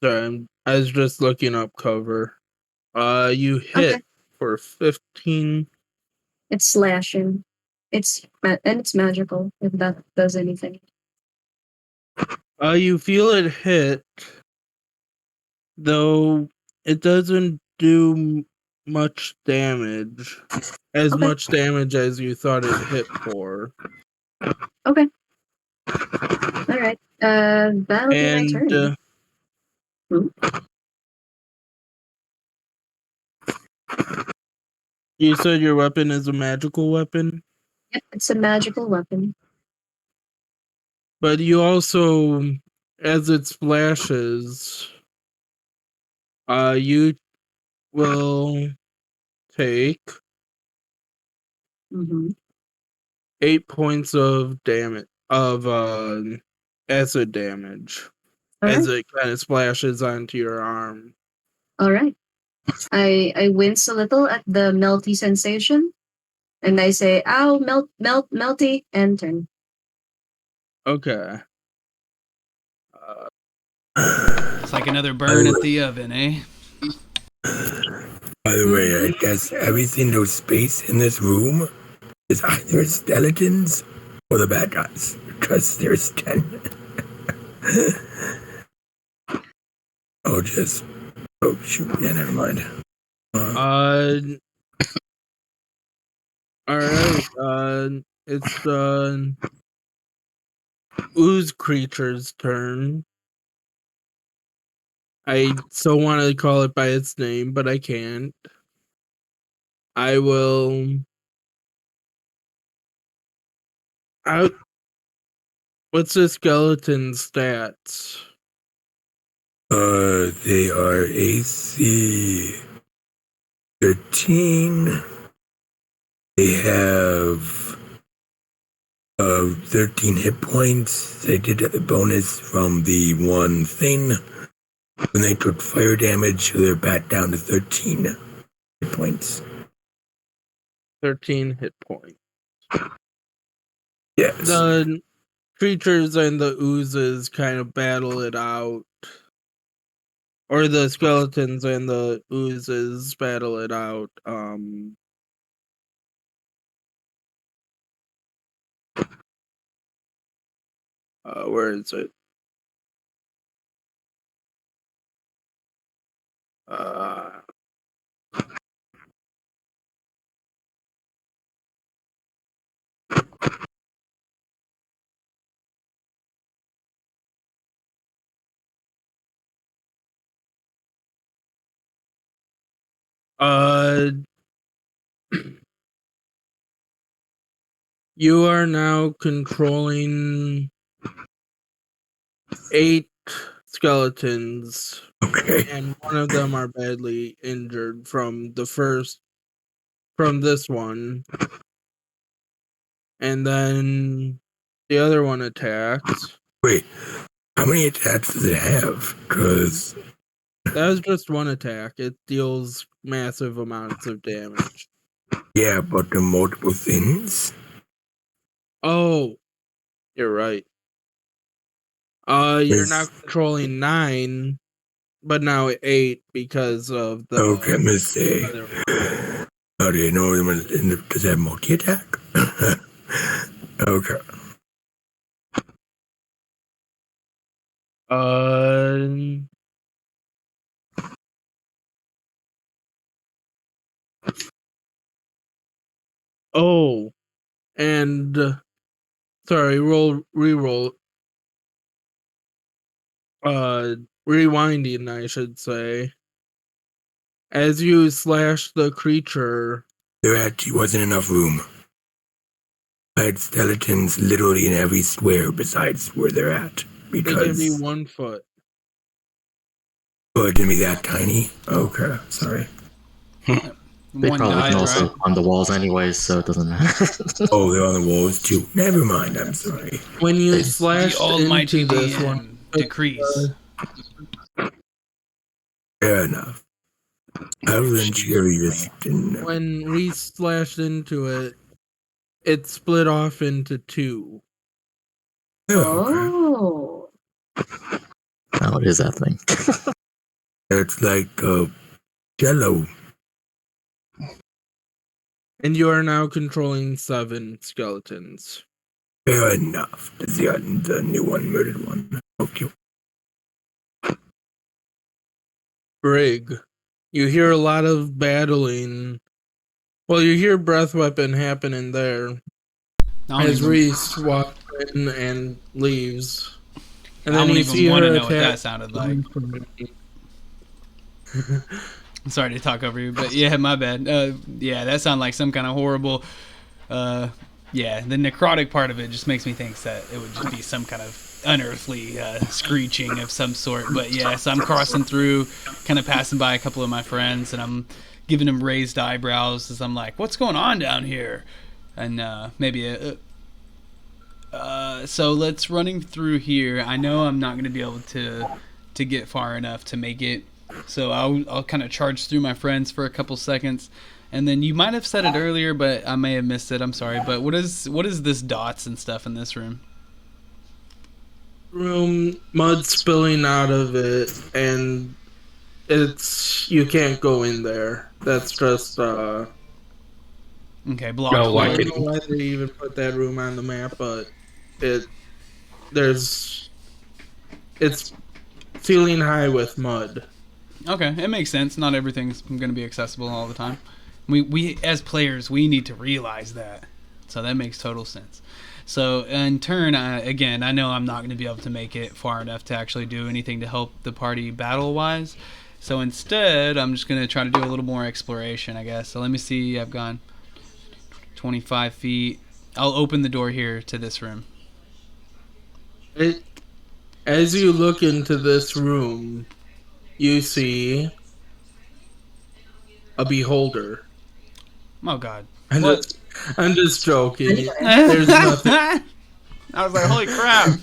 Sorry, I was just looking up cover. You hit for 15. It's slashing. It's magical, if that does anything. You feel it hit, though it doesn't do much damage. As Okay. much damage as you thought it hit for. Okay. Alright. That'll be my And turn. you said your weapon is a magical weapon? Yep, it's a magical weapon. But you also, as it splashes, you will take Mm-hmm. 8 points of damage of acid damage as Alright. it kind of splashes onto your arm. Alright. I wince a little at the melty sensation, and I say, "Ow, melty," and turn. Okay. It's like another burn at the oven, eh? By the way, I guess everything no space in this room is either skeletons or the bad guys, because there's 10. Oh shoot, yeah, never mind. Alright, it's the ooze creature's turn. I so want to call it by its name, but I can't. I will. What's the skeleton stats? They are AC 13. They have 13 hit points. They did get the bonus from the one thing. When they took fire damage, they're back down to 13 hit points. 13 hit points. Yes. The creatures and the oozes kind of battle it out. Or the skeletons and the oozes battle it out. Where is it? You are now controlling 8 skeletons. Okay. And one of them are badly injured from this one. And then the other one attacks. Wait, how many attacks does it have? Because That was just one attack. It deals massive amounts of damage. yeah, but the multiple things. Oh, you're right. You're now controlling 9, but now 8 because of the. Okay, let me see. Oh, do you know does it have multi attack? Okay. Oh, and sorry, reroll. Rewinding, I should say. As you slash the creature, There actually wasn't enough room. I had skeletons literally in every square besides where they're at. they Because give you 1 foot. oh, it didn't be that tiny? Okay, sorry. They One probably died, can also right? on the walls anyways, so it doesn't matter. Oh, they're on the walls too. Never mind, I'm sorry. When you The slash almighty into this DM one, decrease. Fair enough. I wasn't sure you just didn't. when we slashed into it, it split off into 2. Oh, okay. Oh. Oh, what is that thing? It's like jello. And you are now controlling 7 skeletons. Fair enough. The new one, murdered one. Okay. Brig, You hear a lot of battling. Well, you hear breath weapon happening there I don't as even, Reese walks in and leaves. And I then don't you even see want to her know what attack. that sounded like. I'm sorry to talk over you, but yeah, my bad. Yeah, that sounded like some kind of horrible. Yeah, the necrotic part of it just makes me think that it would just be some kind of unearthly screeching of some sort. But yeah, so I'm crossing through, kind of passing by a couple of my friends, and I'm giving them raised eyebrows as I'm like, "What's going on down here?" And maybe so let's running through here. I know I'm not going to be able to get far enough to make it, so I'll kind of charge through my friends for a couple seconds, and then you might have said it earlier, but I may have missed it. I'm sorry, but what is this dots and stuff in this room? Room, mud spilling out of it, and you can't go in there. That's just Okay, blocked. Oh, I like don't it. know why they even put that room on the map, but it there's it's ceiling high with mud. Okay, it makes sense. Not everything's going to be accessible all the time. We as players, we need to realize that. So that makes total sense. So in turn, again, I know I'm not going to be able to make it far enough to actually do anything to help the party battle-wise. So instead, I'm just going to try to do a little more exploration, I guess. So let me see. I've gone 25 feet. I'll open the door here to this room. As you look into this room, you see a beholder. Oh, God. I'm What? I'm just joking. There's nothing. I was like, holy crap.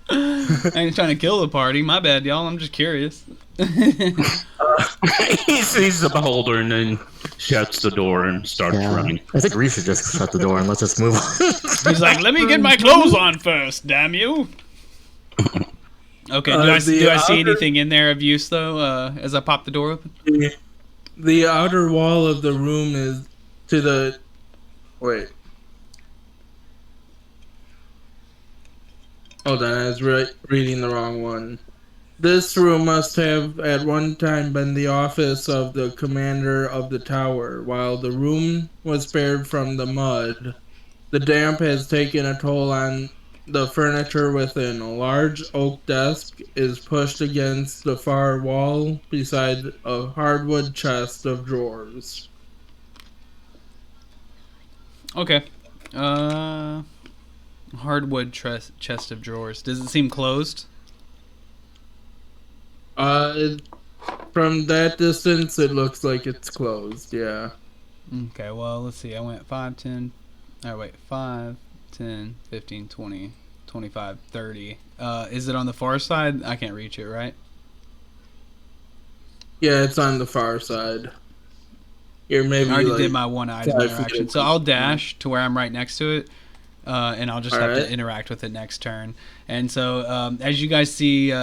I ain't trying to kill the party. My bad, y'all. I'm just curious. He sees the beholder and then shuts the door and starts running. I think Reese should just shut the door and let's just move on. He's like, let me get my clothes on first, damn you. Okay, do I see anything in there of use, though, as I pop the door open? The outer wall of the room is to the... Wait. Hold on, I was reading the wrong one. This room must have at one time been the office of the commander of the tower. While the room was spared from the mud, the damp has taken a toll on the furniture within. A large oak desk is pushed against the far wall beside a hardwood chest of drawers. Okay. Hardwood chest of drawers. Does it seem closed? From that distance, it looks like it's closed, yeah. Okay, well, let's see. I went 5, 10... Oh, wait. 5, 10, 15, 20, 25, 30. Is it on the far side? I can't reach it, right? Yeah, it's on the far side. You're maybe I already like did my one item 5 interaction. feet So I'll dash to where I'm right next to it, and I'll just have Alright. to interact with it next turn. And so, as you guys see,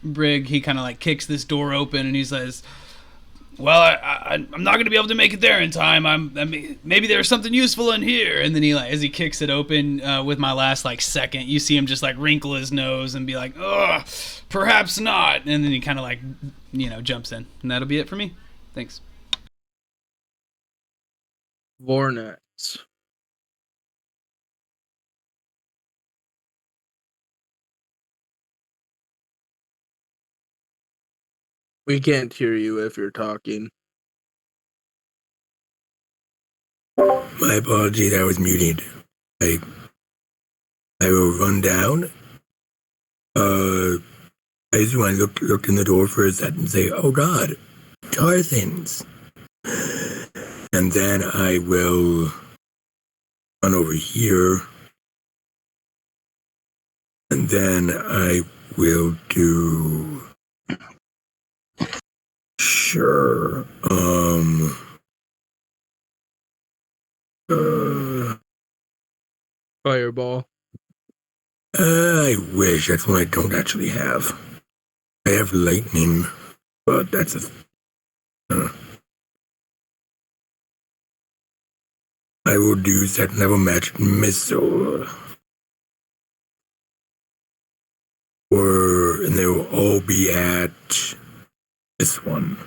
Brig, he kind of like kicks this door open and he says, well, I'm not going to be able to make it there in time. Maybe there's something useful in here. And then he, like, as he kicks it open with my last, like, second, you see him just, like, wrinkle his nose and be like, ugh, perhaps not. And then he kind of, like, jumps in. And that'll be it for me. Thanks. Vornex. We can't hear you if you're talking. My apologies, I was muted. I will run down. I just want to look in the door for a second and say, oh God, Tarzans. And then I will run over here. And then I will do... Sure. Fireball. I wish. That's one I don't actually have. I have lightning, but that's I will do second level magic missile. And they will all be at this one.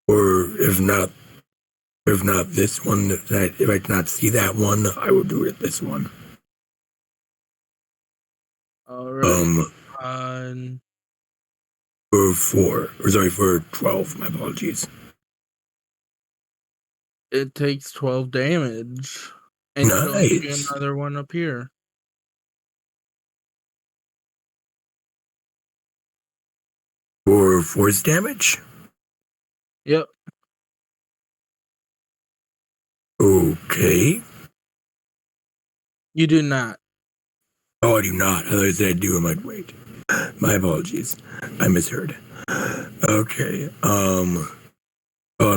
Or if not this one, if I cannot see that one, I will do it this one. All right. For 12. My apologies. It takes 12 damage. And you don't see Nice. another one appear. For force damage? Yep. Okay. You do not. Oh, I do not. I thought you said I do. I might wait. My apologies. I misheard. Okay.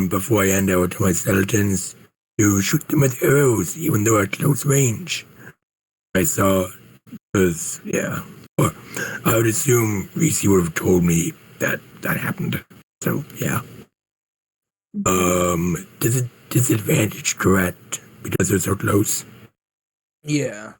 Before I end, I will tell my skeletons to shoot them with arrows, even though at close range. I saw, because, yeah. Or I would assume Reese would have told me that happened. So, yeah. Disadvantage, correct? Because they're so close? Yeah.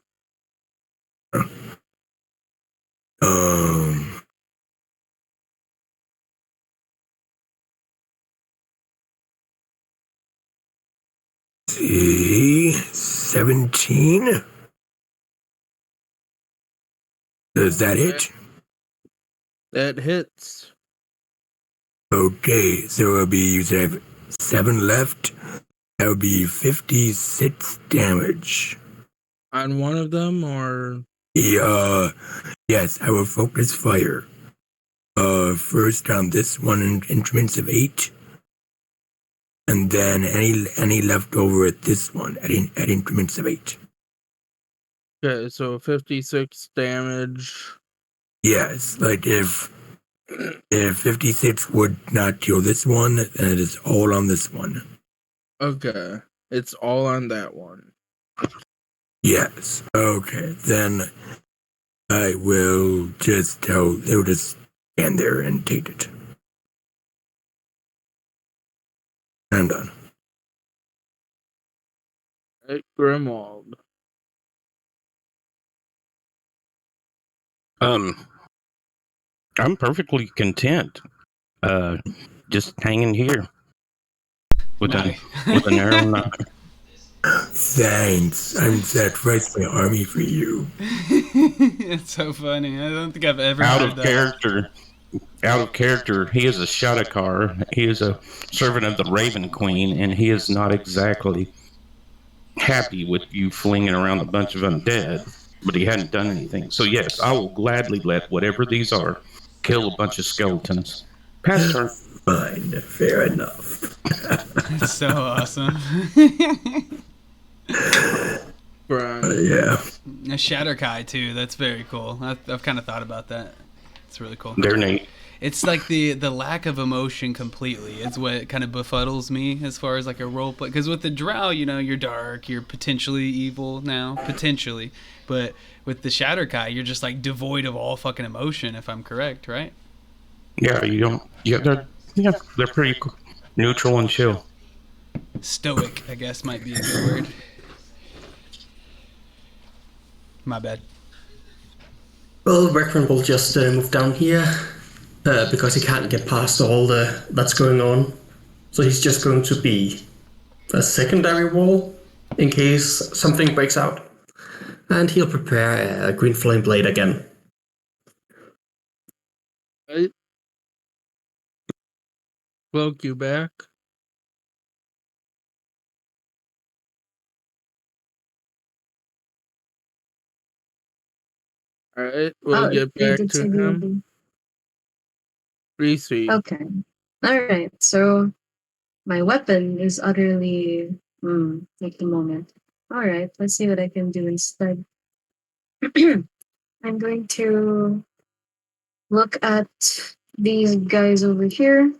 See, 17. Does that hit? That hits. Okay, so it'll be, you said I have 7 left. That would be 56 damage. On one of them, or? Yes, I will focus fire. First on this one in increments of 8. And then any left over at this one at increments of 8. Okay, so 56 damage. Yes, like if 56 would not kill this one, then it is all on this one. Okay. It's all on that one. Yes. Okay, then I will just they'll just stand there and take it. I'm done. Right, Grimwald. I'm perfectly content. Just hanging here with an arrow knife. Thanks. I'm sacrificing my army for you. It's so funny. I don't think I've ever Out heard of that. character. He is a Shadakar. He is a servant of the Raven Queen, and he is not exactly happy with you flinging around a bunch of undead. But he hadn't done anything. So yes, I will gladly let whatever these are kill a bunch of skeletons. Pass turn. Fine, fair enough. It's so awesome. Brian. Yeah. A Shatterkai too. That's very cool. I've kind of thought about that. It's really cool. They're neat. It's like the lack of emotion completely. It's what kind of befuddles me as far as like a role play. Because with the Drow, you're dark, you're potentially evil now, potentially. But with the Shatterkai, you're just like devoid of all fucking emotion. If I'm correct, right? Yeah, you don't. Yeah, they're pretty neutral and chill. Stoic, I guess, might be a good word. My bad. Well, Reckman will just move down here because he can't get past all that's going on. So he's just going to be a secondary wall in case something breaks out. And he'll prepare a green flame blade again. Right. Cloak, you back? Alright, we'll get back to him. Reese. Okay. Alright, so my weapon is utterly... take a moment. Alright, let's see what I can do instead. I'm going to look at these guys over here.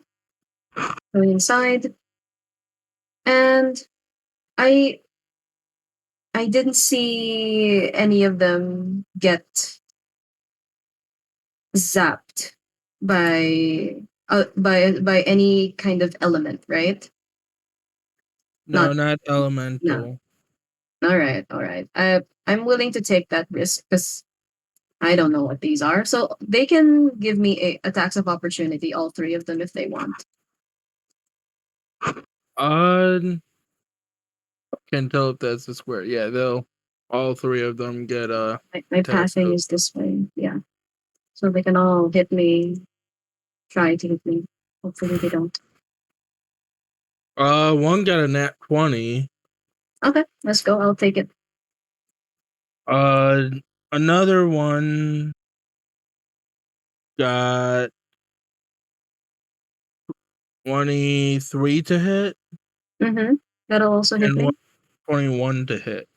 Go inside. And I didn't see any of them get zapped by any kind of element, right? No, not elemental. No. All right. I'm willing to take that risk because I don't know what these are. So they can give me attacks of opportunity, all three of them, if they want. Can't tell if that's the square. Yeah, they'll all three of them get My pathing is this way. Yeah. So they can all hit me. Try to hit me. Hopefully they don't. One got a nat 20. Okay, let's go. I'll take it. Another one got 23 to hit. Mm-hmm. That'll also hit and me. 21 to hit.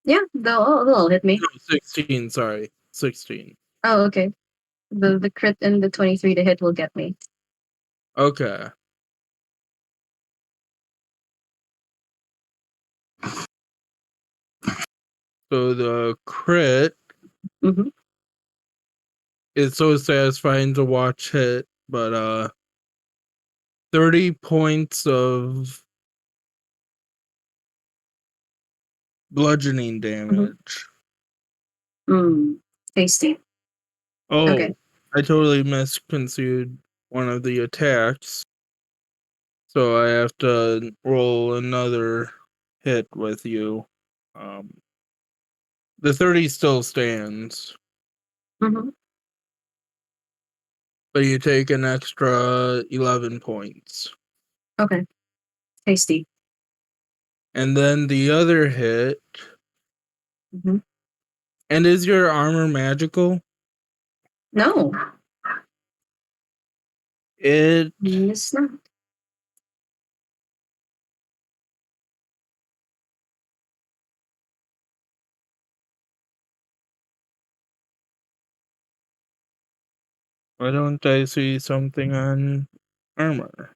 Yeah, they'll all hit me. No, 16, sorry. 16. Oh, okay. The crit and the 23 to hit will get me. Okay. So the crit Mm-hmm. is so satisfying to watch hit, but 30 points of bludgeoning damage. Tasty. Oh, Okay. I totally misconceived one of the attacks. So I have to roll another hit with you. The 30 still stands, Mm-hmm. but you take an extra 11 points. Okay. Tasty. And then the other hit. Mm-hmm. And is your armor magical? No, It it's not. why don't I see something on armor?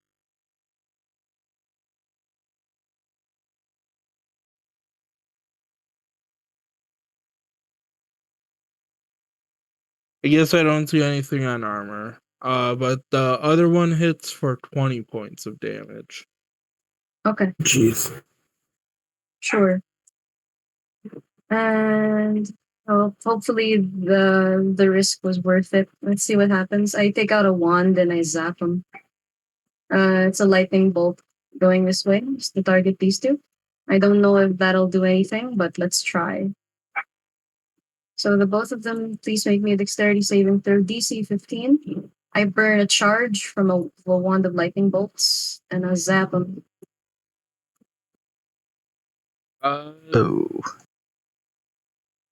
I guess I don't see anything on armor. But the other one hits for 20 points of damage. Okay, Jeez. sure. And hopefully the risk was worth it. Let's see what happens. I take out a wand and I zap him. It's a lightning bolt going this way, just to target these two. I don't know if that'll do anything, but let's try. So the both of them, please make me a dexterity saving throw DC 15. I burn a charge from a wand of lightning bolts and I zap them. Oh.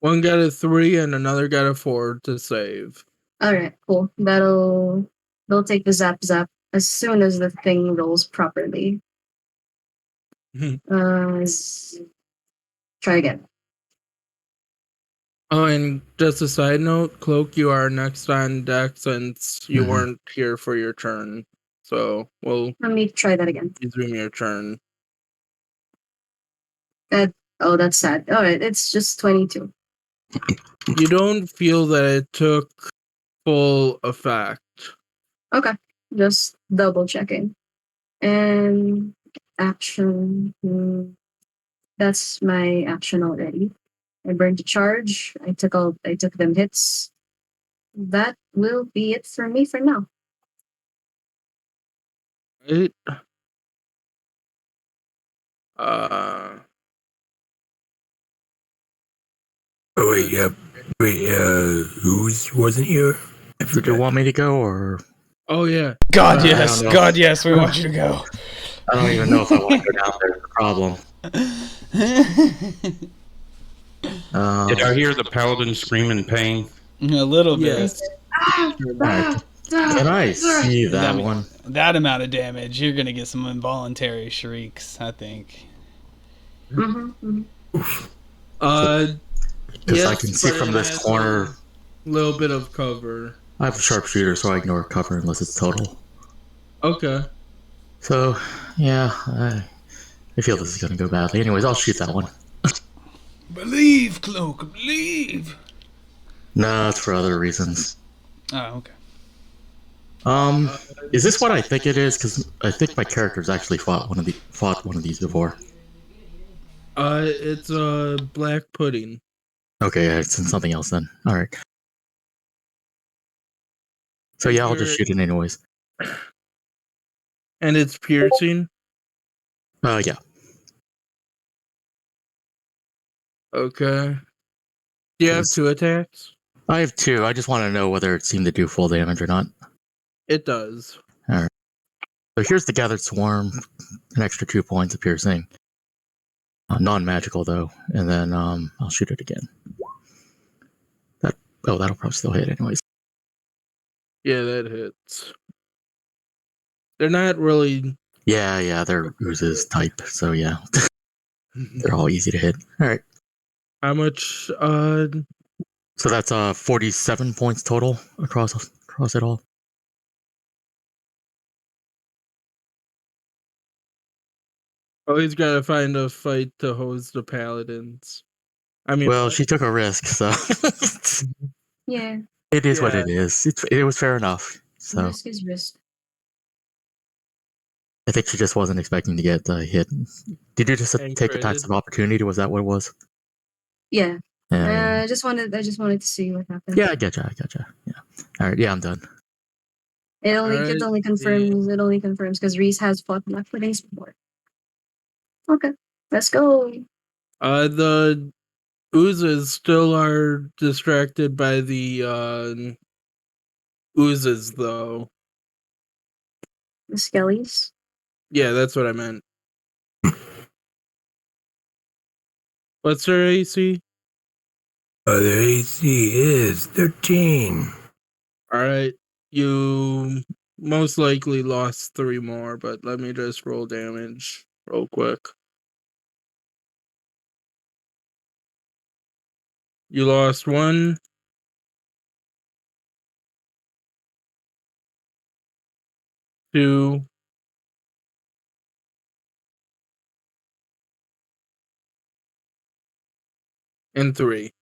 One got a 3 and another got a 4 to save. Alright, cool. They'll take the zap as soon as the thing rolls properly. Try again. Oh, and just a side note, Cloak, you are next on deck since you weren't here for your turn. So we'll Let me try that again. resume your turn. That's sad. Alright, it's just 22. You don't feel that it took full effect. Okay, just double checking. And action. That's my action already. I burned the charge. I took them hits. That will be it for me for now. Right? Oh wait, yeah. Wait, who's wasn't here? I Did you forgot. want me to go, or Oh yeah. God I yes, don't know. God yes, we want you to go. I don't even know if I want to go down there. The problem. Did I hear the paladin scream in pain? A little bit. Yes. Alright. Can I see that one? That amount of damage, you're gonna get some involuntary shrieks, I think. Mm-hmm. Because I can see from this corner. Little bit of cover. I have a sharpshooter, so I ignore cover unless it's total. Okay. So, yeah, I feel this is going to go badly. Anyways, I'll shoot that one. Believe, Cloak, believe. No, it's for other reasons. Oh, okay. Is this what I think it is? Because I think my character's actually fought one of these before. It's a black pudding. Okay, yeah, it's in something else then. All right. So yeah, I'll just shoot it anyways. And it's piercing? Yeah. Okay. Do you have 2 attacks? I have 2. I just want to know whether it seemed to do full damage or not. It does. All right. So here's the Gathered Swarm, an extra 2 points of piercing. Non-magical though, and then I'll shoot it again. That'll probably still hit anyways. Yeah, that hits. They're not really. Yeah, they're oozes type, so yeah, they're all easy to hit. All right. How much? So that's 47 points total across it all. Always gotta find a fight to hose the paladins. I mean, Well, she took a risk, so Yeah, it is what Yeah. it is. It was fair enough. So risk is risk. I think she just wasn't expecting to get hit. Did you just And take attacks critted. of opportunity? Was that what it was? Yeah. Yeah, I just wanted to see what happened. yeah, I gotcha. Yeah. All right. Yeah, I'm done. It Alright, only confirms because Reese has fought Black Widows before. Okay, let's go. The oozes still are distracted by the oozes, though. The Skellies. Yeah, that's what I meant. What's their AC? Their AC is 13. Alright, you most likely lost 3 more, but let me just roll damage real quick. You lost 1. 2. And 3.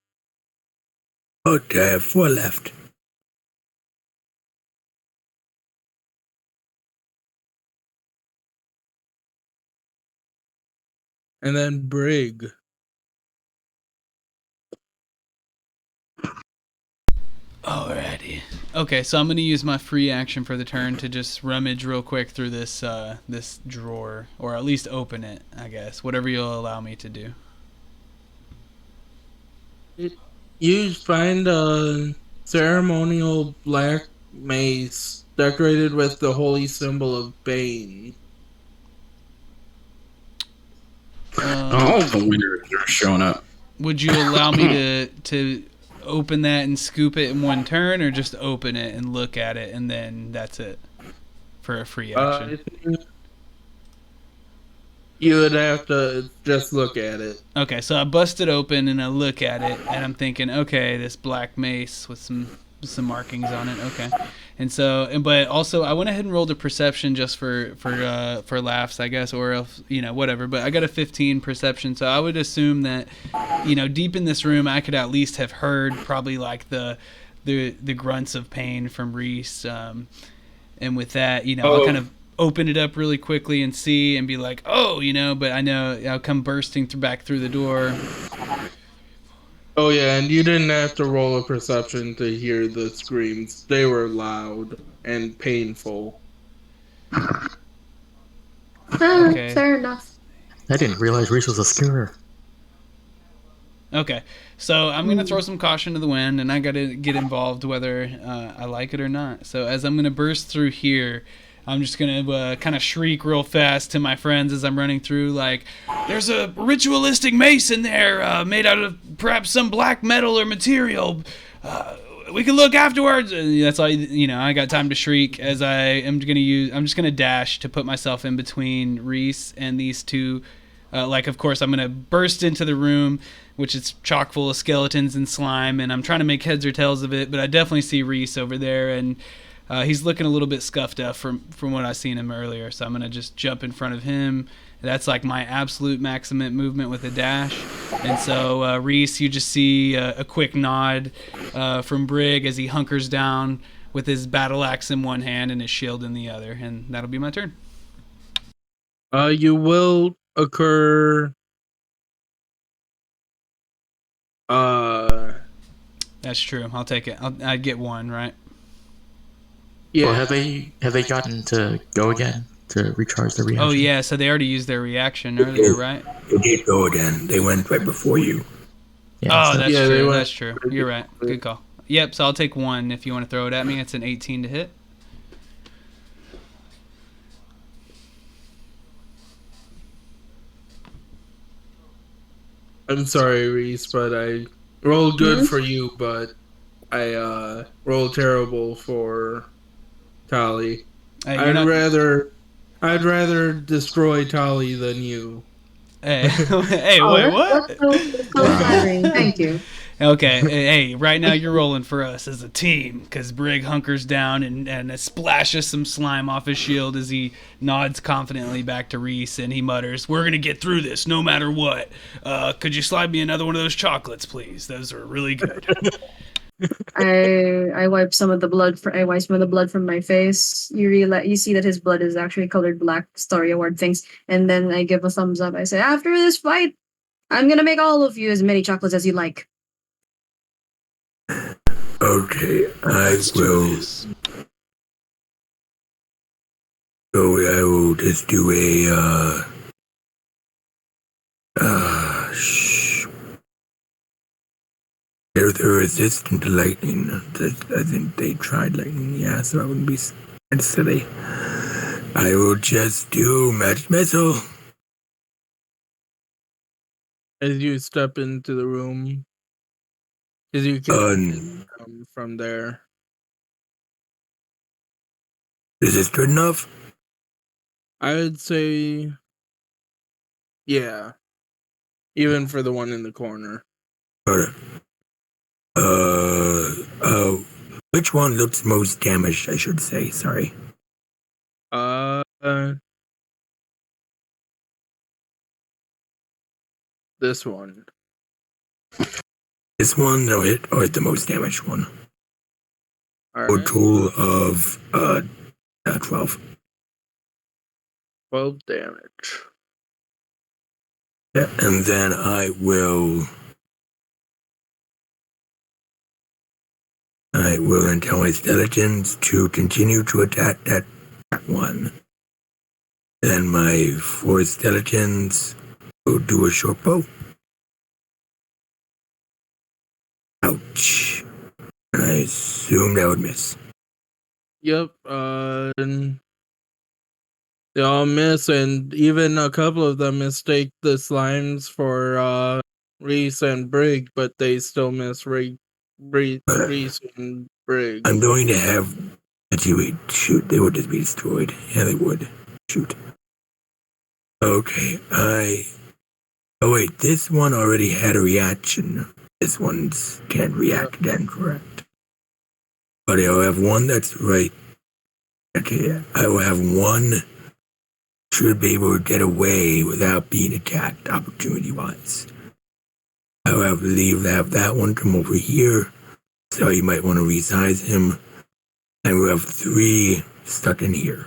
Okay, I have 4 left. And then Brig. Alrighty. Okay, so I'm gonna use my free action for the turn to just rummage real quick through this this drawer, or at least open it, I guess. Whatever you'll allow me to do. You find a ceremonial black mace decorated with the holy symbol of Bane. All the winners are showing up. Would you allow me to open that and scoop it in one turn, or just open it and look at it and then that's it for a free action? I think you would have to just look at it. Okay, so I bust it open and I look at it and I'm thinking, okay, this black mace with some markings on it. Okay, and so, but also I went ahead and rolled a perception just for laughs, I guess, or else, whatever. But I got a 15 perception, so I would assume that, deep in this room, I could at least have heard probably like the grunts of pain from Reese, and with that, I'll kind of open it up really quickly and see and be like, oh, but I know I'll come bursting back through the door. Oh yeah, and you didn't have to roll a perception to hear the screams. They were loud and painful. Okay. Fair enough. I didn't realize Reese was a scarer. Okay, so I'm gonna throw some caution to the wind, and I gotta get involved whether I like it or not. So as I'm gonna burst through here, I'm just gonna kind of shriek real fast to my friends as I'm running through, like, "There's a ritualistic mace in there, made out of perhaps some black metal or material. We can look afterwards." And that's all. I got time to shriek as I'm just gonna dash to put myself in between Reese and these two. Of course, I'm gonna burst into the room, which is chock full of skeletons and slime, and I'm trying to make heads or tails of it. But I definitely see Reese over there, and he's looking a little bit scuffed up from what I seen him earlier. So I'm gonna just jump in front of him. That's like my absolute maximum movement with a dash. And so Reese, you just see a quick nod from Brig as he hunkers down with his battle axe in one hand and his shield in the other, and that'll be my turn. You will occur. That's true. I'll take it. I'd get one, right? Yeah. Well, have they gotten to go again? to recharge their reaction. Oh yeah, so they already used their reaction earlier, right? They did go again. They went right before you. Yeah, Oh, so- that's Yeah, they true. went- That's true. You're right. Good call. Yep. So I'll take 1 if you want to throw it at me. It's an 18 to hit. I'm sorry, Reese, but I rolled good for you, but I rolled terrible for Tali. Hey, you're not. I'd rather destroy Tali than you. Hey, hey, Oh, wait, what? that's so flattering. Thank you. Okay, hey, right now you're rolling for us as a team, because Brig hunkers down and splashes some slime off his shield as he nods confidently back to Reese, and he mutters, "We're gonna get through this, no matter what. Could you slide me another one of those chocolates, please? Those are really good." I wipe some of the blood. I wipe some of the blood from my face. You see that his blood is actually colored black. Story award things, and then I give a thumbs up. I say, after this fight, I'm gonna make all of you as many chocolates as you like. Okay, I will. So I will just do a. They're resistant to lightning. I think they tried lightning, yeah, so I wouldn't be silly. I will just do magic missile. As you step into the room, as you can from there. Is this good enough? I would say, yeah, even for the one in the corner. Which one looks most damaged, I should say, sorry. This one. This one, no hit, or the most damaged one. Alright. Total of 12. 12 damage. Yeah, and then I will tell my skeletons to continue to attack that one. Then my 4 skeletons will do a short bow. Ouch. And I assume that would miss. Yep, and they all miss, and even a couple of them mistake the slimes for Reese and Brig, but they still miss Reese and Brig. I'm going to have actually shoot, they would just be destroyed. Yeah, they would. Shoot. Okay, oh wait, this one already had a reaction. This one's can't react again, correct? But I'll have one that's right. Okay, I will have one should be able to get away without being attacked opportunity-wise. I will have that one come over here, so you might want to resize him. And we'll have 3 stuck in here.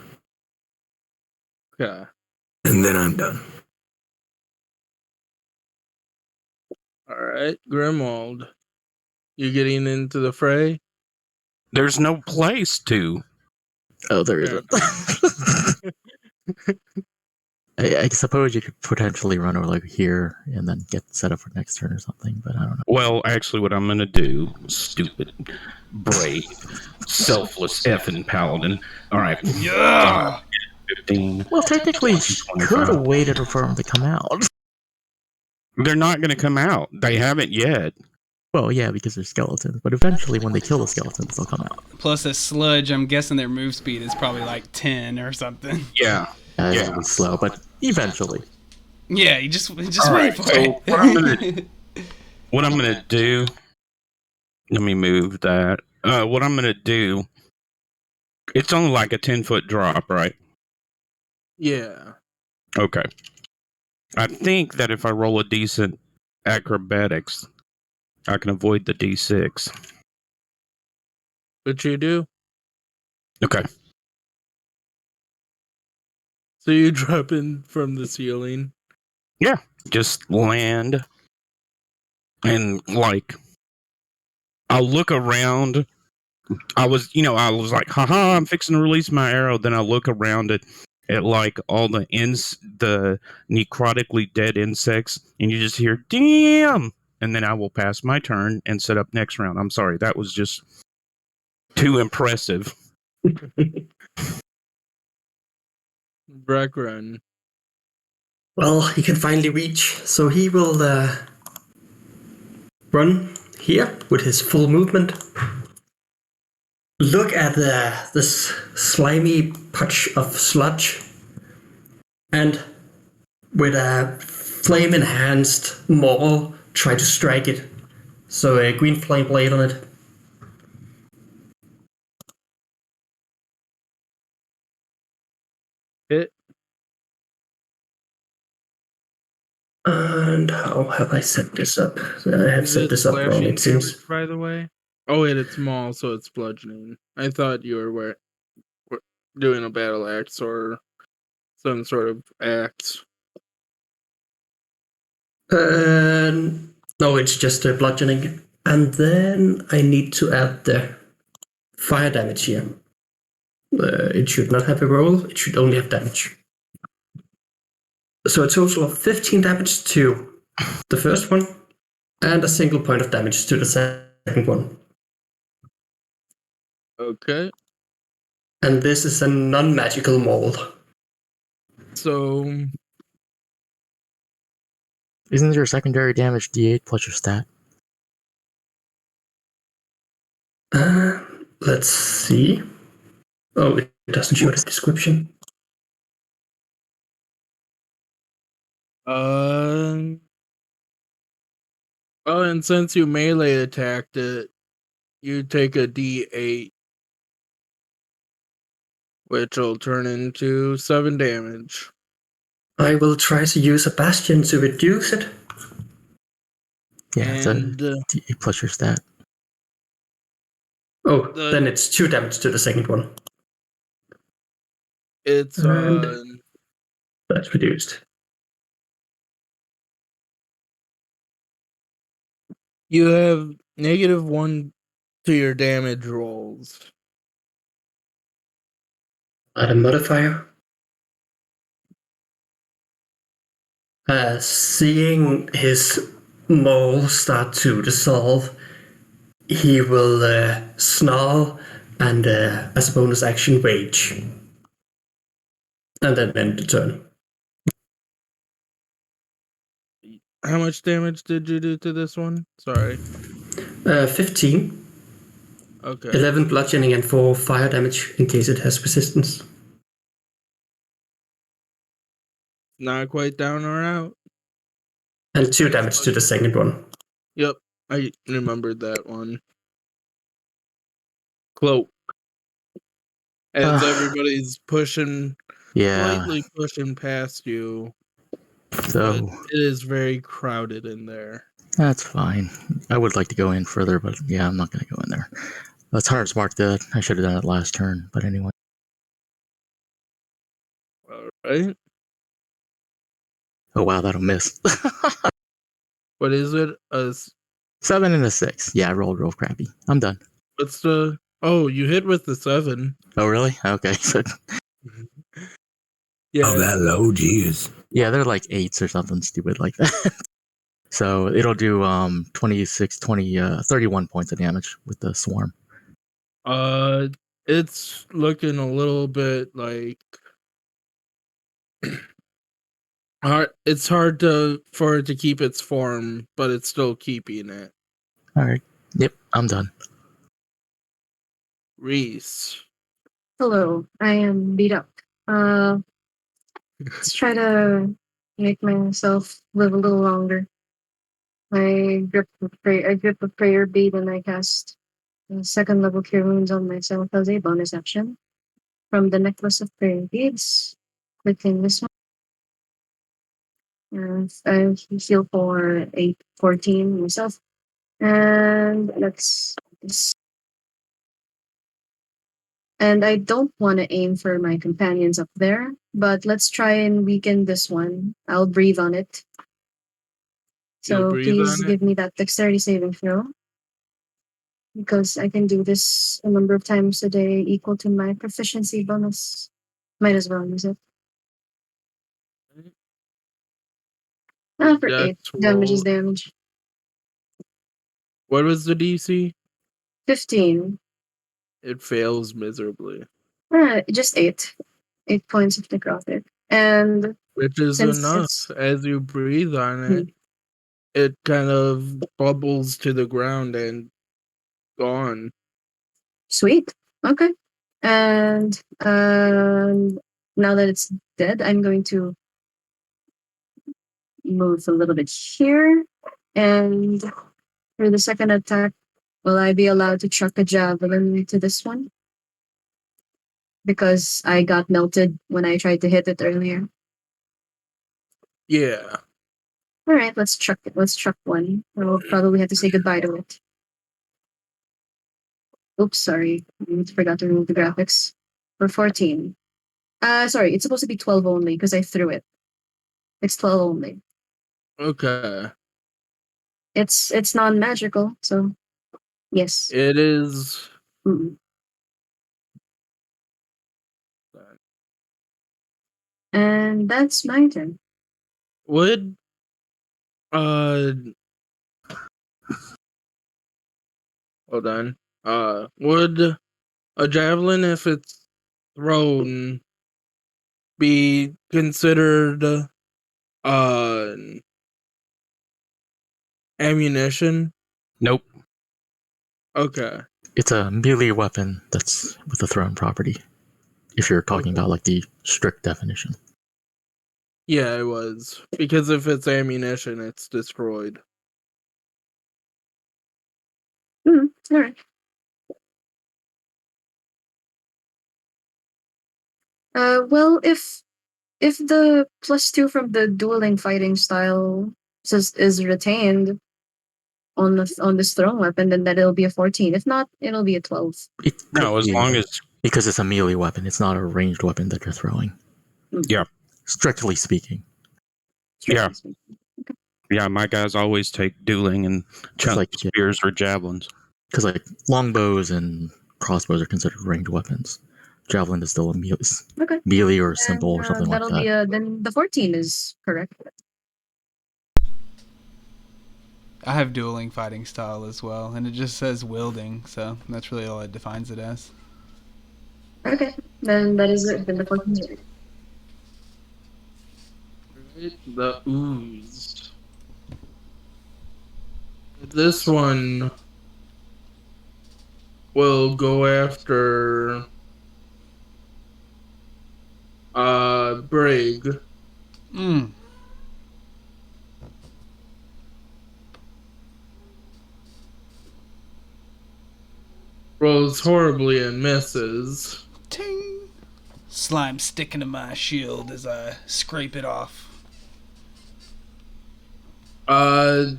Okay. And then I'm done. Alright, Grimwald. You getting into the fray? There's no place to. Oh, there isn't. I suppose you could potentially run over like here and then get set up for next turn or something, but I don't know. Well, actually, what I'm going to do, stupid, brave, selfless effing paladin. All right. Yeah. 15. Well, technically, you could have waited for them to come out. They're not going to come out. They haven't yet. Well, yeah, because they're skeletons, but eventually when they kill the skeletons, they'll come out. Plus a sludge, I'm guessing their move speed is probably like 10 or something. Yeah. It's gonna be slow, but eventually. Yeah, you just wait right, for so it. What I'm gonna do, let me move that. What I'm gonna do, it's only like a 10-foot drop, right? Yeah. Okay. I think that if I roll a decent acrobatics, I can avoid the D6. What you do? Okay. So you drop in from the ceiling? Yeah. Just land. And, like, I'll look around. I was like, haha, I'm fixing to release my arrow. Then I look around it at like all the the necrotically dead insects, and you just hear "damn," and then I will pass my turn and set up next round. I'm sorry, that was just too impressive. Breckrun. Well, he can finally reach, so he will run here with his full movement. Look at this slimy patch of sludge, and with a flame-enhanced maul, try to strike it. So a green flame blade on it. Hit. And how have I set this up? I have Is set it this up wrong, slashing it seems. damage, by the way? Oh wait, it's small, so it's bludgeoning. I thought you were doing a battle axe or some sort of axe. No, it's just bludgeoning. And then I need to add the fire damage here. It should not have a roll, it should only have damage. So a total of 15 damage to the first one, and a single point of damage to the second one. Okay. And this is a non-magical mold. So Isn't your secondary damage D8 plus your stat? Let's see. Oh, it doesn't show the description. oh, and since you melee attacked it, you take a D8, which will turn into 7 damage. I will try to use a bastion to reduce it. Yeah, it's a And D8 plus your stat. Oh, then it's 2 damage to the second one. it's And that's reduced. you have -1 to your damage rolls. Add a modifier. Seeing his mole start to dissolve, he will snarl and, as a bonus action, rage. And then end the turn. How much damage did you do to this one? Sorry. 15. Okay. 11 bludgeoning and 4 fire damage in case it has resistance. Not quite down or out. And 2 damage to the second one. Yep, I remembered that one. Cloak. As everybody's pushing, slightly pushing past you. So it is very crowded in there. that's fine. I would like to go in further, but yeah, I'm not going to go in there. That's Hunter's Mark that I should have done it last turn, but anyway. All right. Oh wow, that'll miss. What is it? 7 and a 6. Yeah, I rolled real crappy. I'm done. What's the? Oh, you hit with the 7. Oh really? Okay. So Yeah. Oh, that low, jeez. yeah, they're like 8s or something stupid like that. So it'll do 26, 20, 31 points of damage with the swarm. It's looking a little bit like hard. It's hard for it to keep its form, but it's still keeping it. All right. Yep, I'm done. Reese. Hello, I am beat up. Let's try to make myself live a little longer. I grip of prayer bead and I cast second level cure wounds on myself as a bonus action from the necklace of prayer beads. Clicking this one. I heal for 14 myself. And let's. And I don't want to aim for my companions up there, but let's try and weaken this one. I'll breathe on it. So please give me that dexterity saving throw. Because I can do this a number of times a day equal to my proficiency bonus. Might as well use it. For 8. Dex Damage is roll. damage. What was the DC? 15. It fails miserably, Just 8. 8 points of necrotic. And which is since enough. it's As you breathe on it, it kind of bubbles to the ground and gone. sweet. Okay. And now that it's dead, I'm going to move a little bit here. And for the second attack, will I be allowed to chuck a javelin to this one? Because I got melted when I tried to hit it earlier. Yeah. Alright, let's chuck it. Let's chuck one. I'll probably have to say goodbye to it. Oops, sorry. I forgot to remove the graphics. For 14. Sorry, it's supposed to be 12 only because I threw it. It's 12 only. Okay. It's non-magical, so yes. It is. Mm-mm. And that's my turn. Would hold on. Would a javelin, if it's thrown, be considered ammunition? Nope. Okay. It's a melee weapon that's with a thrown property. If you're talking about like the strict definition. Yeah, it was. Because if it's ammunition, it's destroyed. Alright. Well, if the +2 from the dueling fighting style is retained on this thrown weapon, then that'll be a 14. If not, it'll be a 12. No, as long as because it's a melee weapon, it's not a ranged weapon that you're throwing. Yeah. Strictly speaking. Yeah. Yeah, my guys always take dueling and chunk like spears or javelins. Because like longbows and crossbows are considered ranged weapons. Javelin is still a melee or simple or something like that. That'll be then the 14 is correct. I have dueling fighting style as well, and it just says wielding, so that's really all it defines it as. Okay, then that is it. Then the 14 is it. The ooze. This one will go after Brig. Rolls horribly and misses. Ting! Slime sticking to my shield as I scrape it off.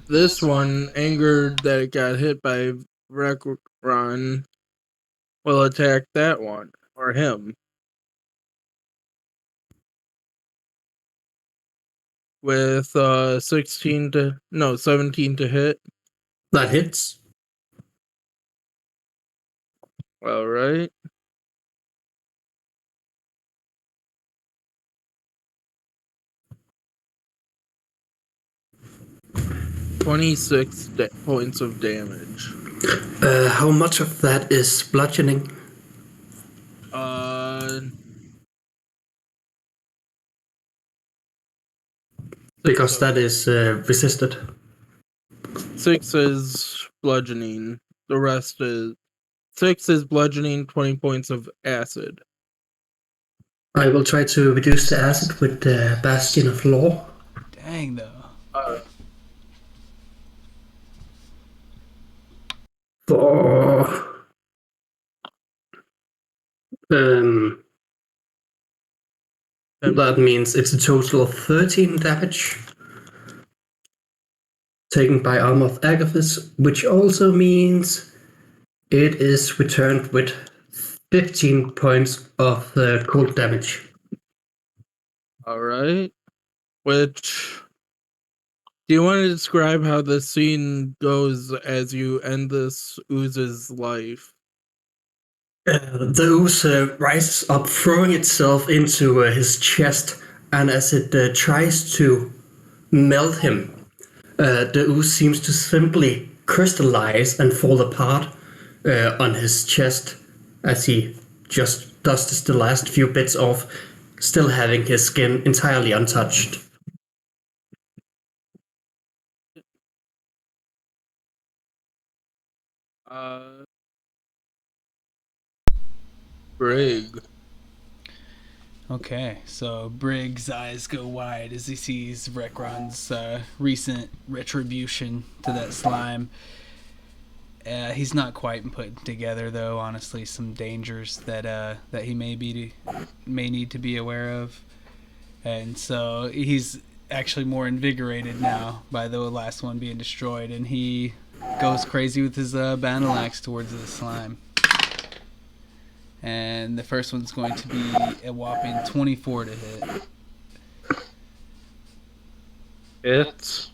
This one, angered that it got hit by Rekron, will attack that one, or him. With 17 to hit. That hits. All right. Points of damage. How much of that is bludgeoning? Because that is resisted. 6 is bludgeoning. The rest is 6 is bludgeoning, 20 points of acid. I will try to reduce the acid with the Bastion of Law. Dang, though. That means it's a total of 13 damage taken by Arm of Agathis, which also means it is returned with 15 points of cold damage. All right. Which, do you want to describe how the scene goes as you end this ooze's life? The ooze rises up, throwing itself into his chest, and as it tries to melt him. The ooze seems to simply crystallize and fall apart on his chest as he just dusts the last few bits off, still having his skin entirely untouched. Brig. Okay, so Briggs' eyes go wide as he sees Rekron's recent retribution to that slime. He's not quite put together, though. Honestly, some dangers that he may need to be aware of, and so he's actually more invigorated now by the last one being destroyed, and he goes crazy with his battle axe towards the slime. And the first one's going to be a whopping 24 to hit. It's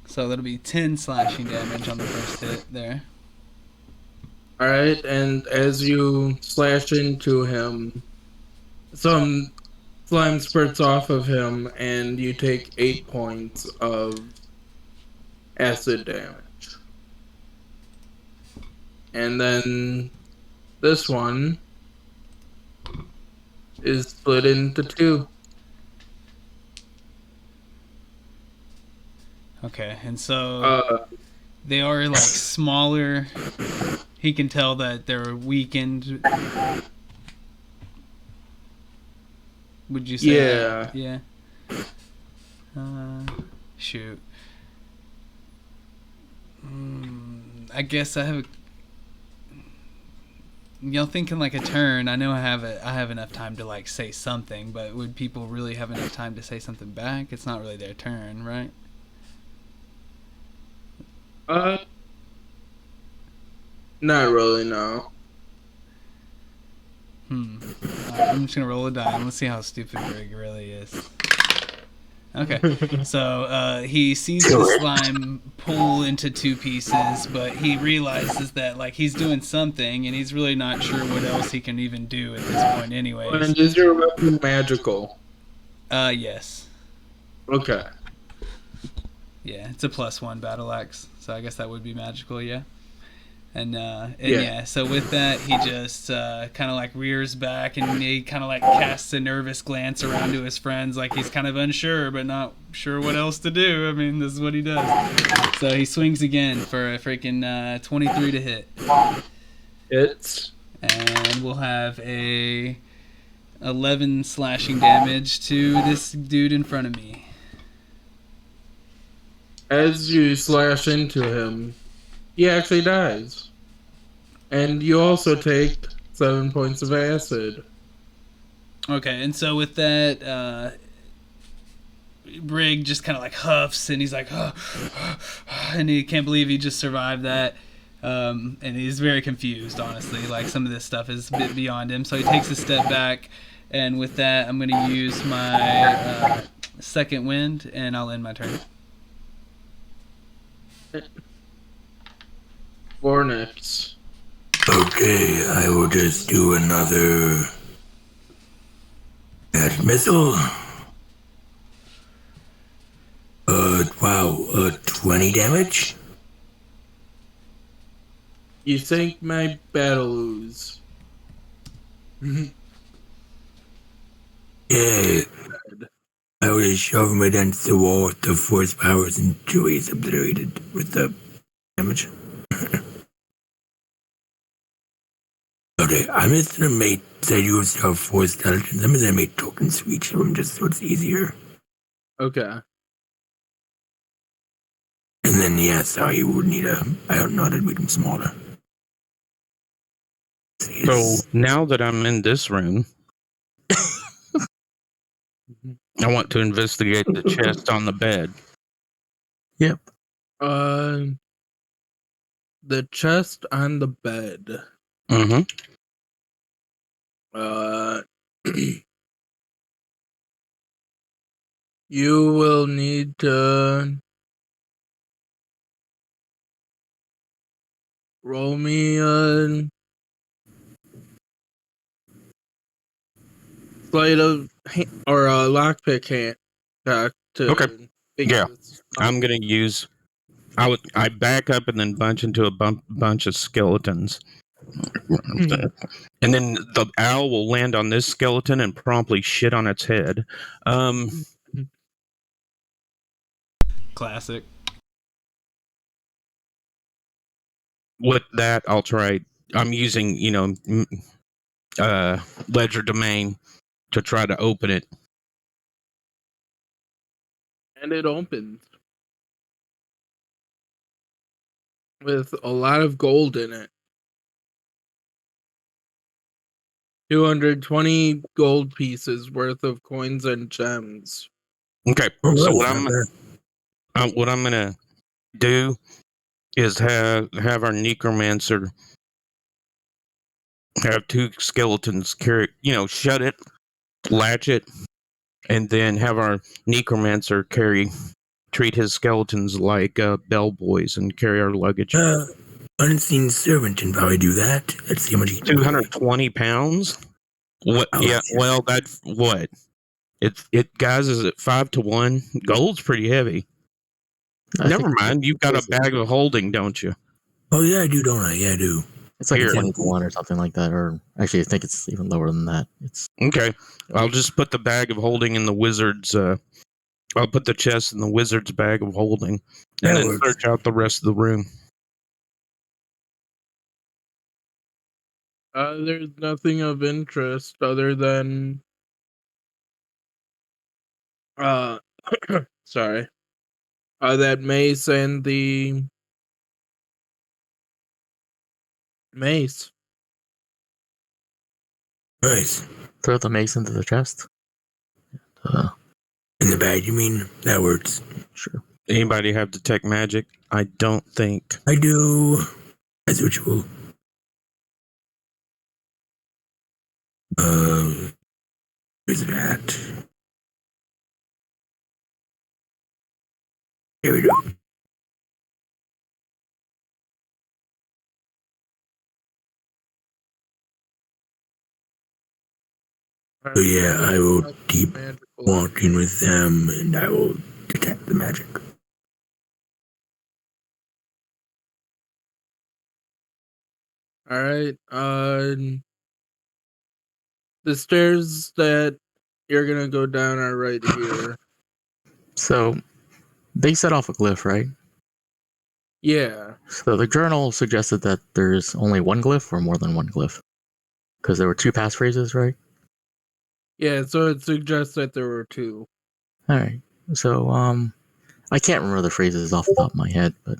So that'll be 10 slashing damage on the first hit there. alright, and as you slash into him, some slime spurts off of him, and you take 8 points of acid damage. And then this one is split into 2. Okay, and so they are like smaller. He can tell that they're weakened. Would you say? Yeah. Yeah. Shoot. I guess I have. Thinking like a turn. I know I have enough time to like say something, but would people really have enough time to say something back? It's not really their turn, right? Not really, no. Alright, I'm just gonna roll a die. Let's see how stupid Brig really is. Okay, so he sees the slime pull into 2 pieces, but he realizes that like he's doing something, and he's really not sure what else he can even do at this point, anyways. And is your weapon magical? Yes. Okay. Yeah, it's a +1 battle axe, so I guess that would be magical, yeah. And yeah, so with that, he just kind of like rears back, and he kind of like casts a nervous glance around to his friends, like he's kind of unsure, but not sure what else to do. I mean, this is what he does. So he swings again for a freaking 23 to hit. Hits. And we'll have a 11 slashing damage to this dude in front of me. As you slash into him, he actually dies. And you also take 7 points of acid. Okay, and so with that, Brig just kind of like huffs, and he's like, and he can't believe he just survived that. And he's very confused, honestly. Like, some of this stuff is a bit beyond him. So he takes a step back, and with that, I'm going to use my second wind, and I'll end my turn. Vornix. Okay, I will just do another missile. 20 damage? You sank my battle ooze. Yeah. I will just shove him against the wall with the force powers until he's obliterated with the damage. Okay, I'm just gonna make, say you have 4 skeletons, I'm just gonna make tokens for each of them just so it's easier. Okay. And then, yeah, sorry, you would need I don't know how to make them smaller. So now that I'm in this room, I want to investigate the chest on the bed. Yep. The chest on the bed. Mm-hmm. You will need to roll me a sleight of or a lockpick hand to Okay. figure Yeah. this I'm out. gonna use. I back up and then bunch into a bunch of skeletons, and then the owl will land on this skeleton and promptly shit on its head. Classic. With that, I'll try. I'm using ledger domain to try to open it. And it opens with a lot of gold in it. 220 gold pieces worth of coins and gems. Okay, Oh, so nice, what I'm gonna do is have our necromancer have two skeletons carry, shut it, latch it, and then have our necromancer treat his skeletons like bellboys and carry our luggage. Unseen servant can probably do that. Let's see how much he can 220 pounds. What? Oh, Yeah. yeah. Well, that's what it guys is at 5-1. Gold's pretty heavy. I Never think mind. You've got a bag of holding, don't you? Oh, yeah, I do, don't I? Yeah, I do. it's like Here. 20-1 or something like that. Or actually, I think it's even lower than that. It's Okay. I'll just put the bag of holding in the wizard's. I'll put the chest in the wizard's bag of holding, That and then works. search out the rest of the room. There's nothing of interest other than sorry. That mace and the mace. Nice. throw the mace into the chest. In the bag, you mean? That works. Sure. Anybody have detect magic? I don't think. I do. As usual. Where's it at? Here we go. So yeah, I will keep Magical. walking with them, and I will detect the magic. All right. The stairs that you're gonna go down are right here. So they set off a glyph, right? Yeah. So the journal suggested that there's only one glyph or more than one glyph, because there were two passphrases, right? Yeah, so it suggests that there were two. All right. So I can't remember the phrases off the top of my head, but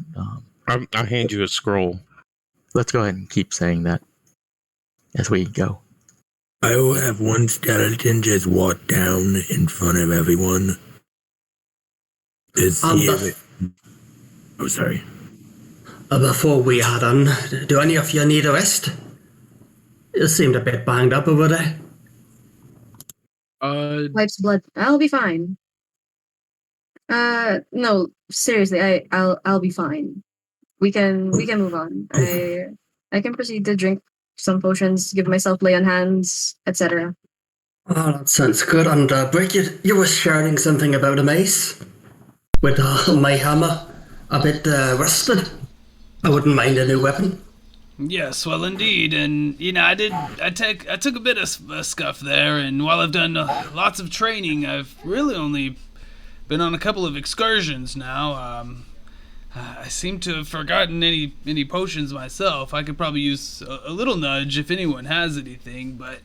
I'll hand you a scroll. let's go ahead and keep saying that as we go. I will have one skeleton just walk down in front of everyone. To see if it... Oh, sorry. Before we head on, do any of you need a rest? You seemed a bit banged up over there. Wipes blood. I'll be fine. No, seriously, I'll be fine. We can move on. I can proceed to drink some potions, give myself lay on hands, etc. Oh, that sounds good. And Bridget, you were sharing something about a mace with my hammer a bit rusted. I wouldn't mind a new weapon. Yes, well, indeed, and I took a bit of a scuff there, and while I've done lots of training, I've really only been on a couple of excursions now. I seem to have forgotten any potions myself. I could probably use a little nudge if anyone has anything, but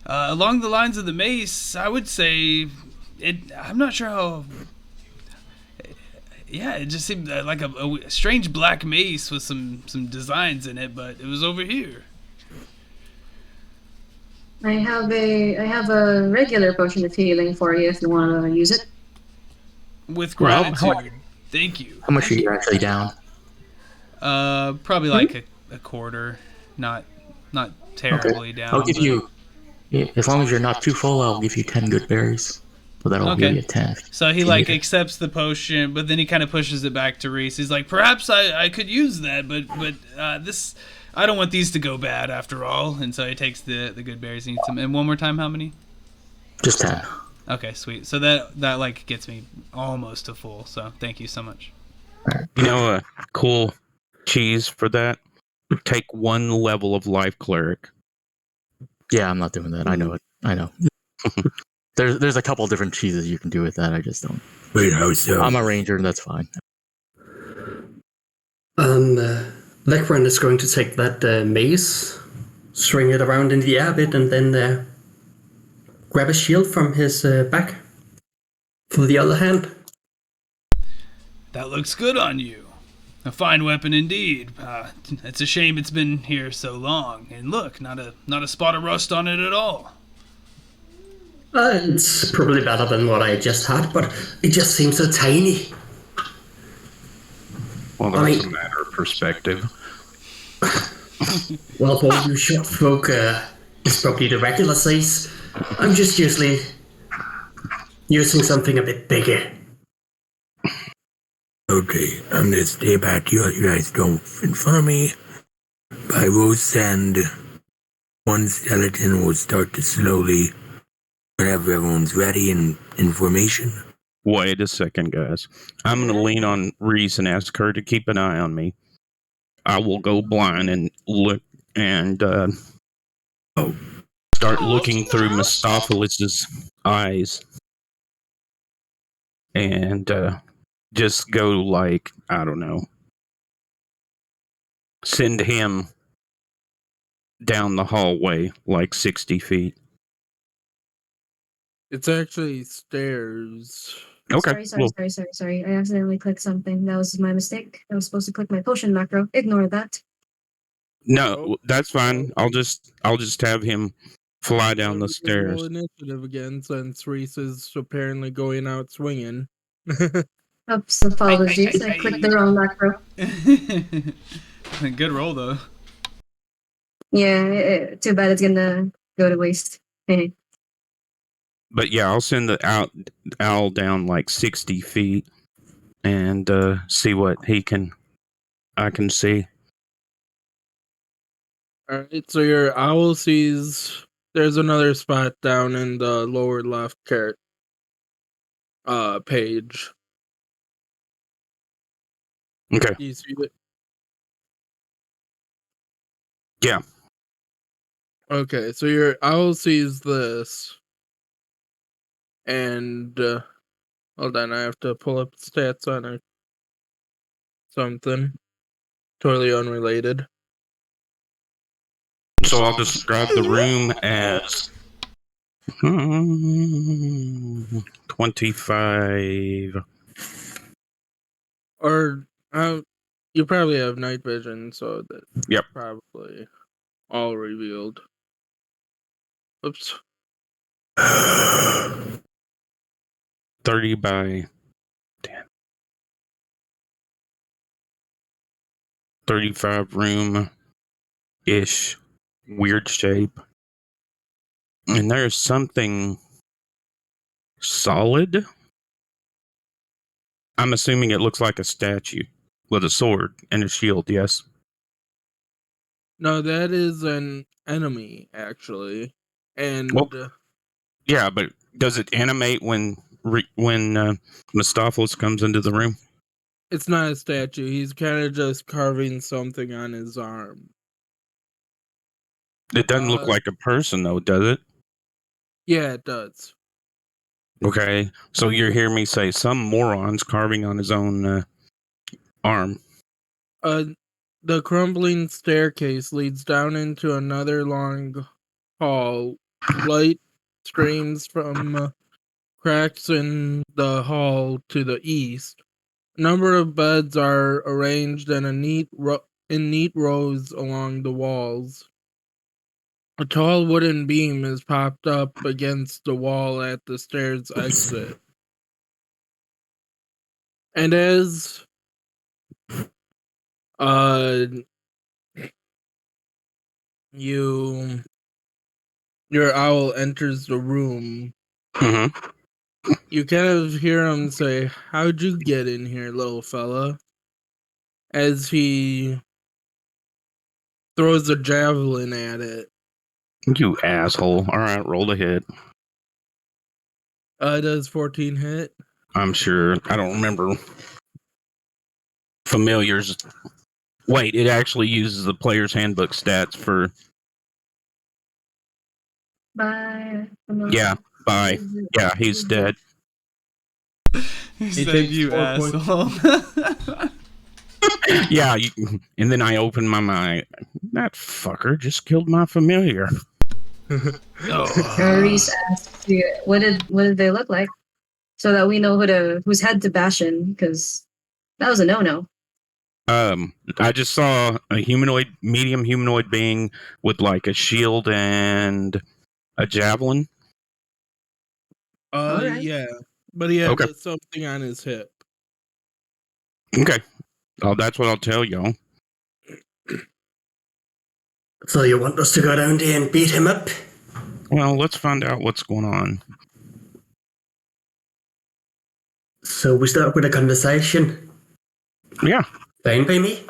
along the lines of the mace, I would say I'm not sure how. Yeah, it just seemed like a strange black mace with some designs in it, but it was over here. I have a regular potion of healing for you if you want to use it. With Well, gratitude. Thank you. How much are you actually down? Probably like a quarter, not terribly down. I'll give you, as long as you're not too full, I'll give you 10 good berries. but that'll Okay. heal you 10. So he like accepts the potion, but then he kind of pushes it back to Reese. He's like, perhaps I could use that, but this, I don't want these to go bad after all. And so he takes the good berries and eats them. And one more time, how many? Just 10. Okay, sweet. So that like gets me almost to full. So thank you so much. You know a cool cheese for that? Take 1 level of life cleric. Yeah, I'm not doing that. I know it. I know. There's a couple different cheeses you can do with that. I just don't. Wait, how so? I'm a ranger, and that's fine. Lekran is going to take that mace, swing it around in the air a bit, and then grab a shield from his back for the other hand. That looks good on you. A fine weapon indeed. It's a shame it's been here so long. And look, not a spot of rust on it at all. It's probably better than what I just had, but it just seems so tiny. Well, that's a matter of perspective. Well, for all you short folk, it's probably the regular size. I'm just usually using something a bit bigger. Okay, I'm gonna stay back here. You guys don't in front of me. I will send one skeleton. Will start to slowly, whenever everyone's ready and in formation. Wait a second, guys. I'm going to lean on Reese and ask her to keep an eye on me. I will go blind and look and start looking through Mistopheles' eyes. And just go like, I don't know, send him down the hallway like 60 feet. It's actually stairs. Okay. Sorry. I accidentally clicked something. That was my mistake. I was supposed to click my potion macro. Ignore that. No, that's fine. I'll just have him fly down the stairs. Roll initiative again, since Reese is apparently going out swinging. Oops, apologies. I clicked the wrong macro. Good roll though. Yeah, too bad it's gonna go to waste. But yeah, I'll send the owl down like 60 feet and see what I can see. Alright, so your owl sees there's another spot down in the lower left page. Okay. Do you see it? Yeah. Okay, so your owl sees this. And hold on, I have to pull up stats on it. Something totally unrelated. So I'll describe the room as 25. Or you probably have night vision, so that Yep. probably all revealed. Oops. 30 by 10. 35 room ish, weird shape. And there's something solid. I'm assuming it looks like a statue with a sword and a shield, yes? No, that is an enemy, actually. And Well, yeah, but does it animate when Mistopheles comes into the room? it's not a statue. He's kind of just carving something on his arm. It doesn't look like a person, though, does it? Yeah, it does. Okay, so you hear me say some moron's carving on his own arm. The crumbling staircase leads down into another long hall. Light streams from cracks in the hall to the east. A number of beds are arranged in neat rows along the walls. A tall wooden beam is popped up against the wall at the stairs exit. And as your owl enters the room, Mm-hmm. you kind of hear him say, "How'd you get in here, little fella?" As he throws a javelin at it. You asshole. All right, roll to hit. Does 14 hit? I'm sure. I don't remember. Familiars. Wait, it actually uses the player's handbook stats for. Bye. Yeah, bye. Yeah, he's dead. He He said, takes "You 4 points. asshole." Yeah, and then I opened my mind. That fucker just killed my familiar. Maurice asked you, what did they look like? So that we know whose head to bash in, because that was a no-no. I just saw a medium humanoid being with like a shield and a javelin. Alright. Yeah. But he had Okay. something on his hip. Okay. Oh, that's what I'll tell y'all. So you want us to go down there and beat him up? Well, let's find out what's going on. So we start with a conversation. Yeah. Fine by me.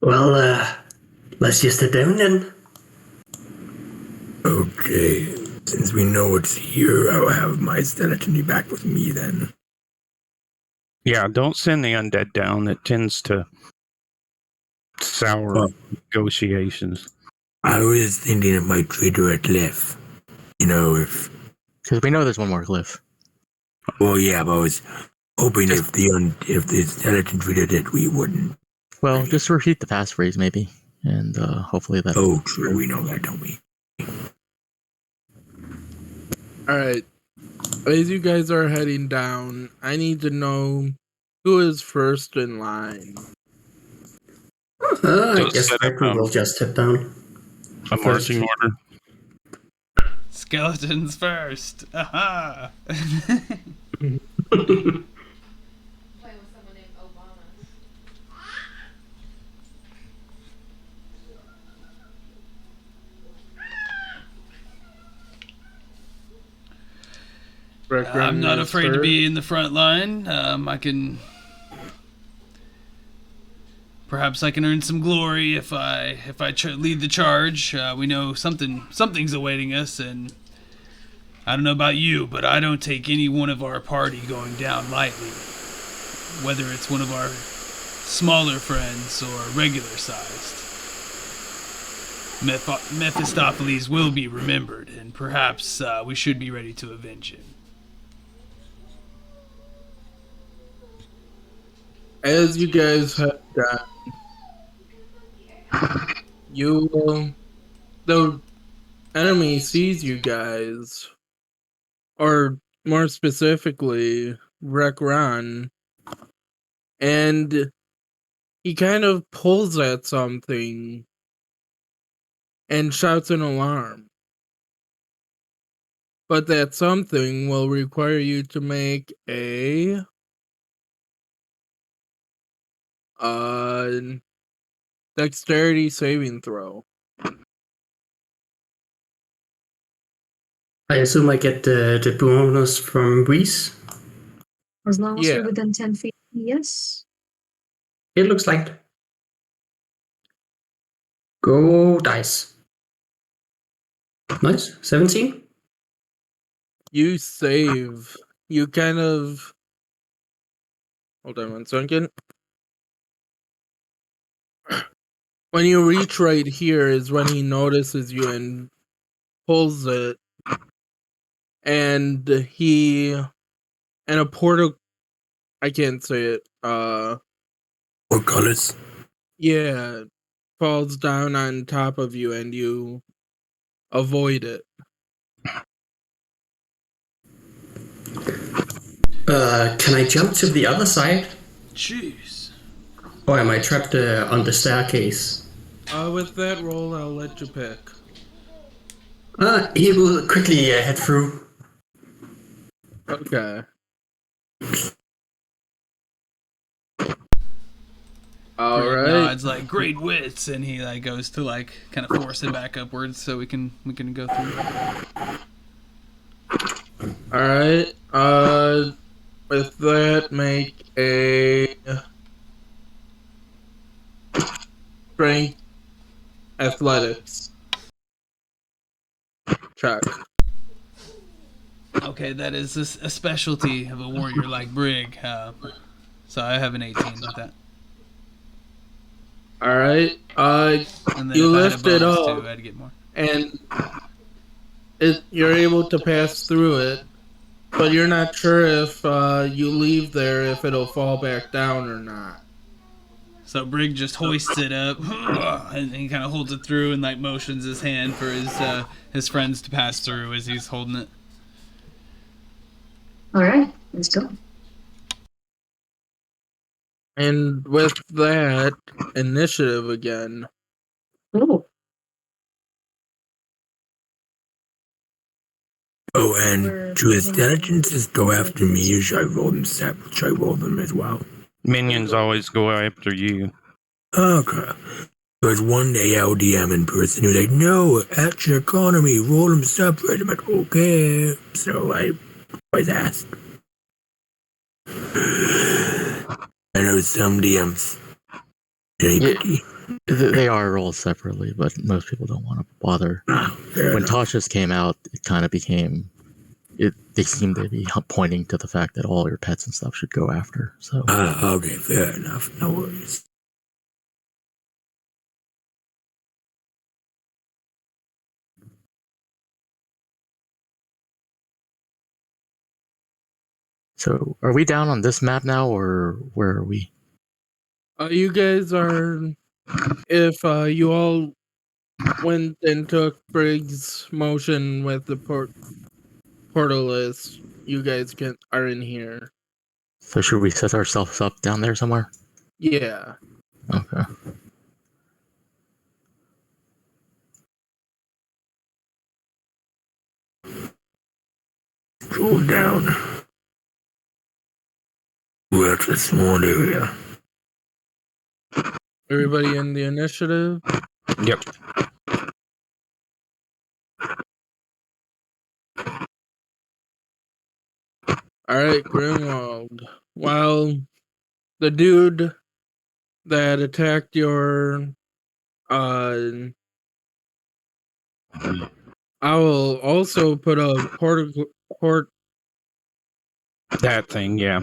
Well, let's just sit down then. Okay, since we know it's here, I'll have my skeleton be back with me then. Yeah, don't send the undead down. It tends to sour negotiations. I was thinking it might trigger a cliff. You know, if... Because we know there's one more cliff. Well, yeah, but I was hoping if the skeleton triggered it, we wouldn't. Well, just repeat the passphrase, maybe. And hopefully that... Oh, true, we know that, don't we? Alright. As you guys are heading down, I need to know who is first in line. I guess Franklin will just sit down. A marching order. Skeletons first. Aha. Playing with someone named Obama. I'm not afraid to be in the front line. Perhaps I can earn some glory if I lead the charge. We know something's awaiting us, and I don't know about you, but I don't take any one of our party going down lightly. Whether it's one of our smaller friends or regular-sized. Mephistopheles will be remembered, and perhaps we should be ready to avenge him. As you guys head down, the enemy sees you guys, or more specifically, Rekran, and he kind of pulls at something and shouts an alarm. But that something will require you to make a dexterity saving throw. I assume I get the bonus from Reese. As long as Yeah. you're within 10 feet, yes. It looks like it. Go dice. Nice. 17. You save. You kind of... Hold on 1 second. When you reach right here is when he notices you and pulls it. And a portal... I can't say it. What colors? Yeah. Falls down on top of you and you avoid it. Can I jump to the other side? Jeez. Or am I trapped on the staircase? With that roll, I'll let you pick. He will quickly head through. Okay. All Brig right. nods like great wits, and he like goes to like kind of force it back upwards so we can go through. All right. With that, make a strength athletics check. Okay, that is a specialty of a warrior like Brig. So I have an 18 with that. All right. And then You if I had a lift it bonus up, too, I'd get more. and you're able to pass through it, but you're not sure if you leave there if it'll fall back down or not. So Brig just hoists it up, and he kind of holds it through and like motions his hand for his friends to pass through as he's holding it. All right, let's go. And with that, initiative again. Ooh. Oh, and do his diligences go after me, or should I roll them separate? Should I roll them as well? Minions always go after you. Okay. There's one ALDM in person who's like, no, action economy, roll them separate. I'm like, okay. So I always ask. I know some DMs. Anybody? They are rolled separately, but most people don't want to bother. When Tasha's came out, it kind of became. They seem to be pointing to the fact that all your pets and stuff should go after. So. Okay, fair enough. No worries. So, are we down on this map now, or where are we? You guys are. If you all went and took Briggs' motion with the portal list, you guys are in here. So, should we set ourselves up down there somewhere? Yeah. Okay. Scroll down. We're at a small area. Everybody in the initiative? Yep. Alright, Grimwald. While the dude that attacked your owl also put a port That thing, yeah.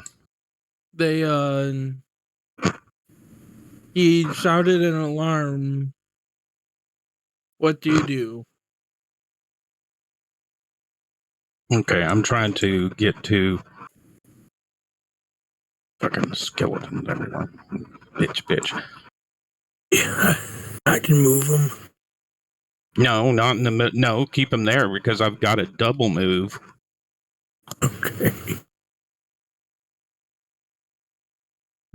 they he shouted an alarm. What do you do? Okay, I'm trying to get to fucking skeleton everyone. Bitch. Yeah, I can move them. No, not in the no, keep them there because I've got a double move. Okay.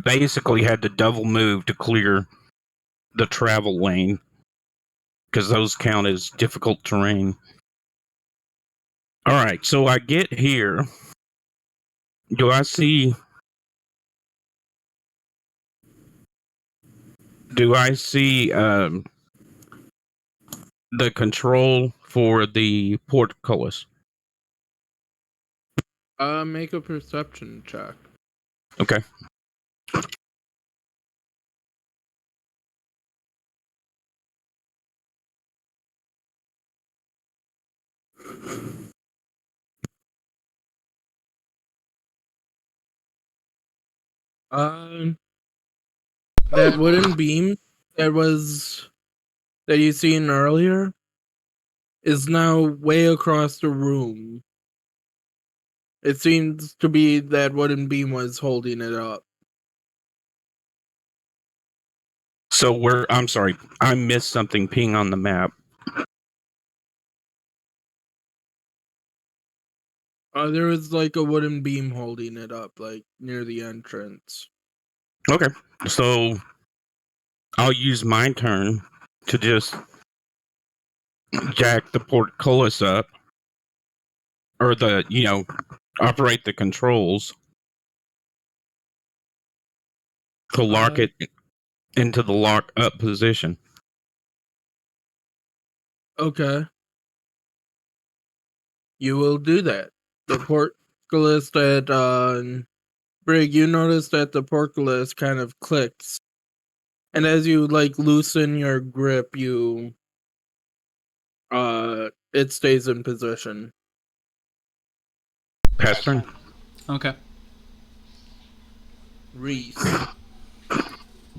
Basically had to double move to clear the travel lane because those count as difficult terrain. All right, so I get here. Do I see the control for the portcullis? Make a perception check. Okay. That wooden beam that you seen earlier is now way across the room. It seems to be that wooden beam was holding it up. So I'm sorry, I missed something peeing on the map. There was like a wooden beam holding it up, like near the entrance. Okay. So I'll use my turn to just jack the portcullis up. Or operate the controls to lock it into the lock up position. Okay. You will do that. The portcullis that Brig, you notice that the portcullis kind of clicks. And as you like loosen your grip, it stays in position. Pass turn. Okay. Reese.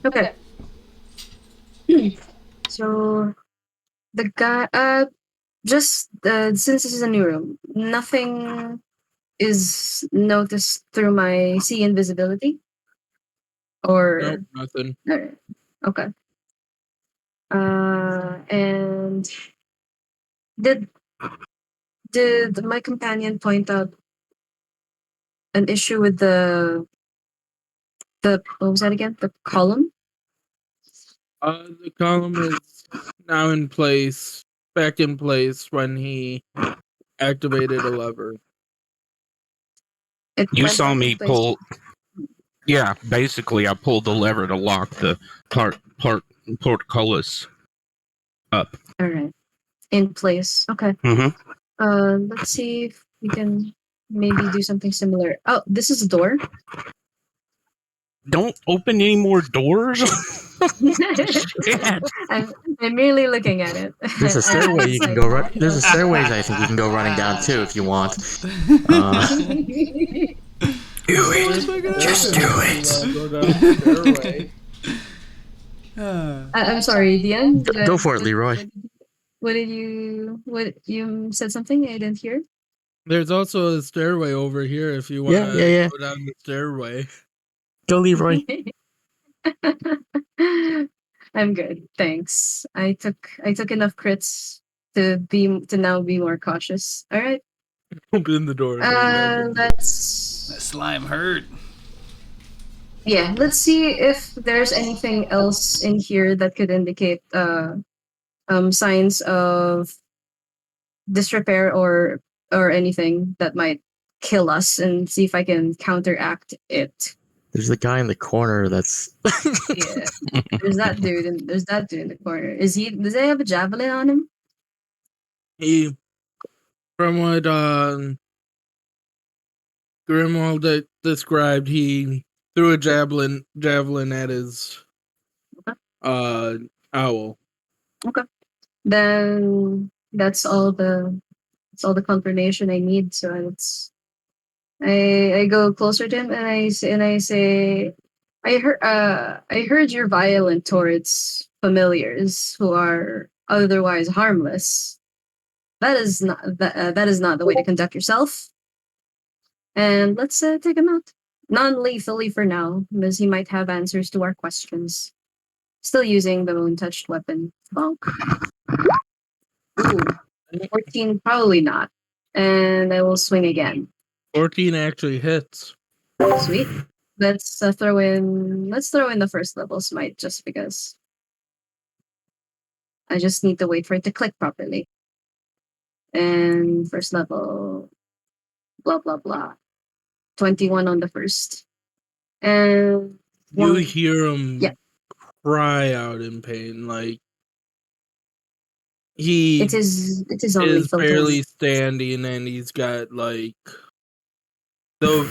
Okay. So the guy, just since this is a new room, nothing is noticed through my see invisibility, or Nope, nothing. alright. Okay. And did my companion point out an issue with the what was that again? The column? The column is now in place, back in place when he activated a lever. It You went saw back in me place. pull. Yeah, basically, I pulled the lever to lock the portcullis up. All right, in place. Okay. Let's see if we can maybe do something similar. Oh, this is a door. Don't open any more doors. I'm merely looking at it. There's a stairway you can go run. There's a stairways I think you can go running down too if you want. Do it. Just do it. Go down the stairway. I'm sorry, Dian. Go for it, Leroy. What you said something I didn't hear? There's also a stairway over here if you want to Yeah. go down the stairway. Go, Leroy. I'm good, thanks. I took enough crits to now be more cautious. All right. Open the door. Let's That slime hurt. let's see if there's anything else in here that could indicate signs of disrepair or anything that might kill us, and see if I can counteract it. There's the guy in the corner that's. Yeah, there's that dude in the corner. Does he have a javelin on him? From what Grimwald described, he threw a javelin at his owl. Okay. Then that's all the confirmation I need. So I go closer to him and I say I heard you're violent towards familiars who are otherwise harmless. That is not the way to conduct yourself. And let's take him out non-lethally for now, because he might have answers to our questions. Still using the untouched weapon. Bonk. Ooh, 14, probably not. And I will swing again. 14 actually hits. Sweet. Let's throw in the first level smite, just because. I just need to wait for it to click properly. And first level, blah blah blah. 21 on the first. And You hear him Yeah. cry out in pain, like he it is is non-lethal. barely standing, and he's got like though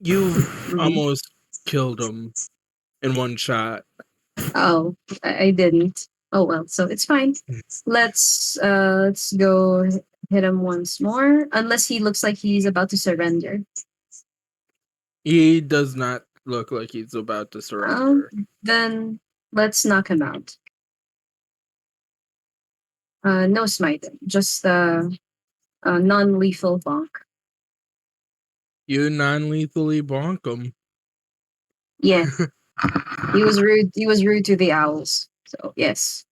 you almost killed him in one shot. Oh, I didn't. Oh well, so it's fine. Let's go hit him once more. Unless he looks like he's about to surrender. He does not look like he's about to surrender. Then let's knock him out. No smiting, just non-lethal bonk. You non-lethally bonk him. Yeah, he was rude. He was rude to the owls. So yes,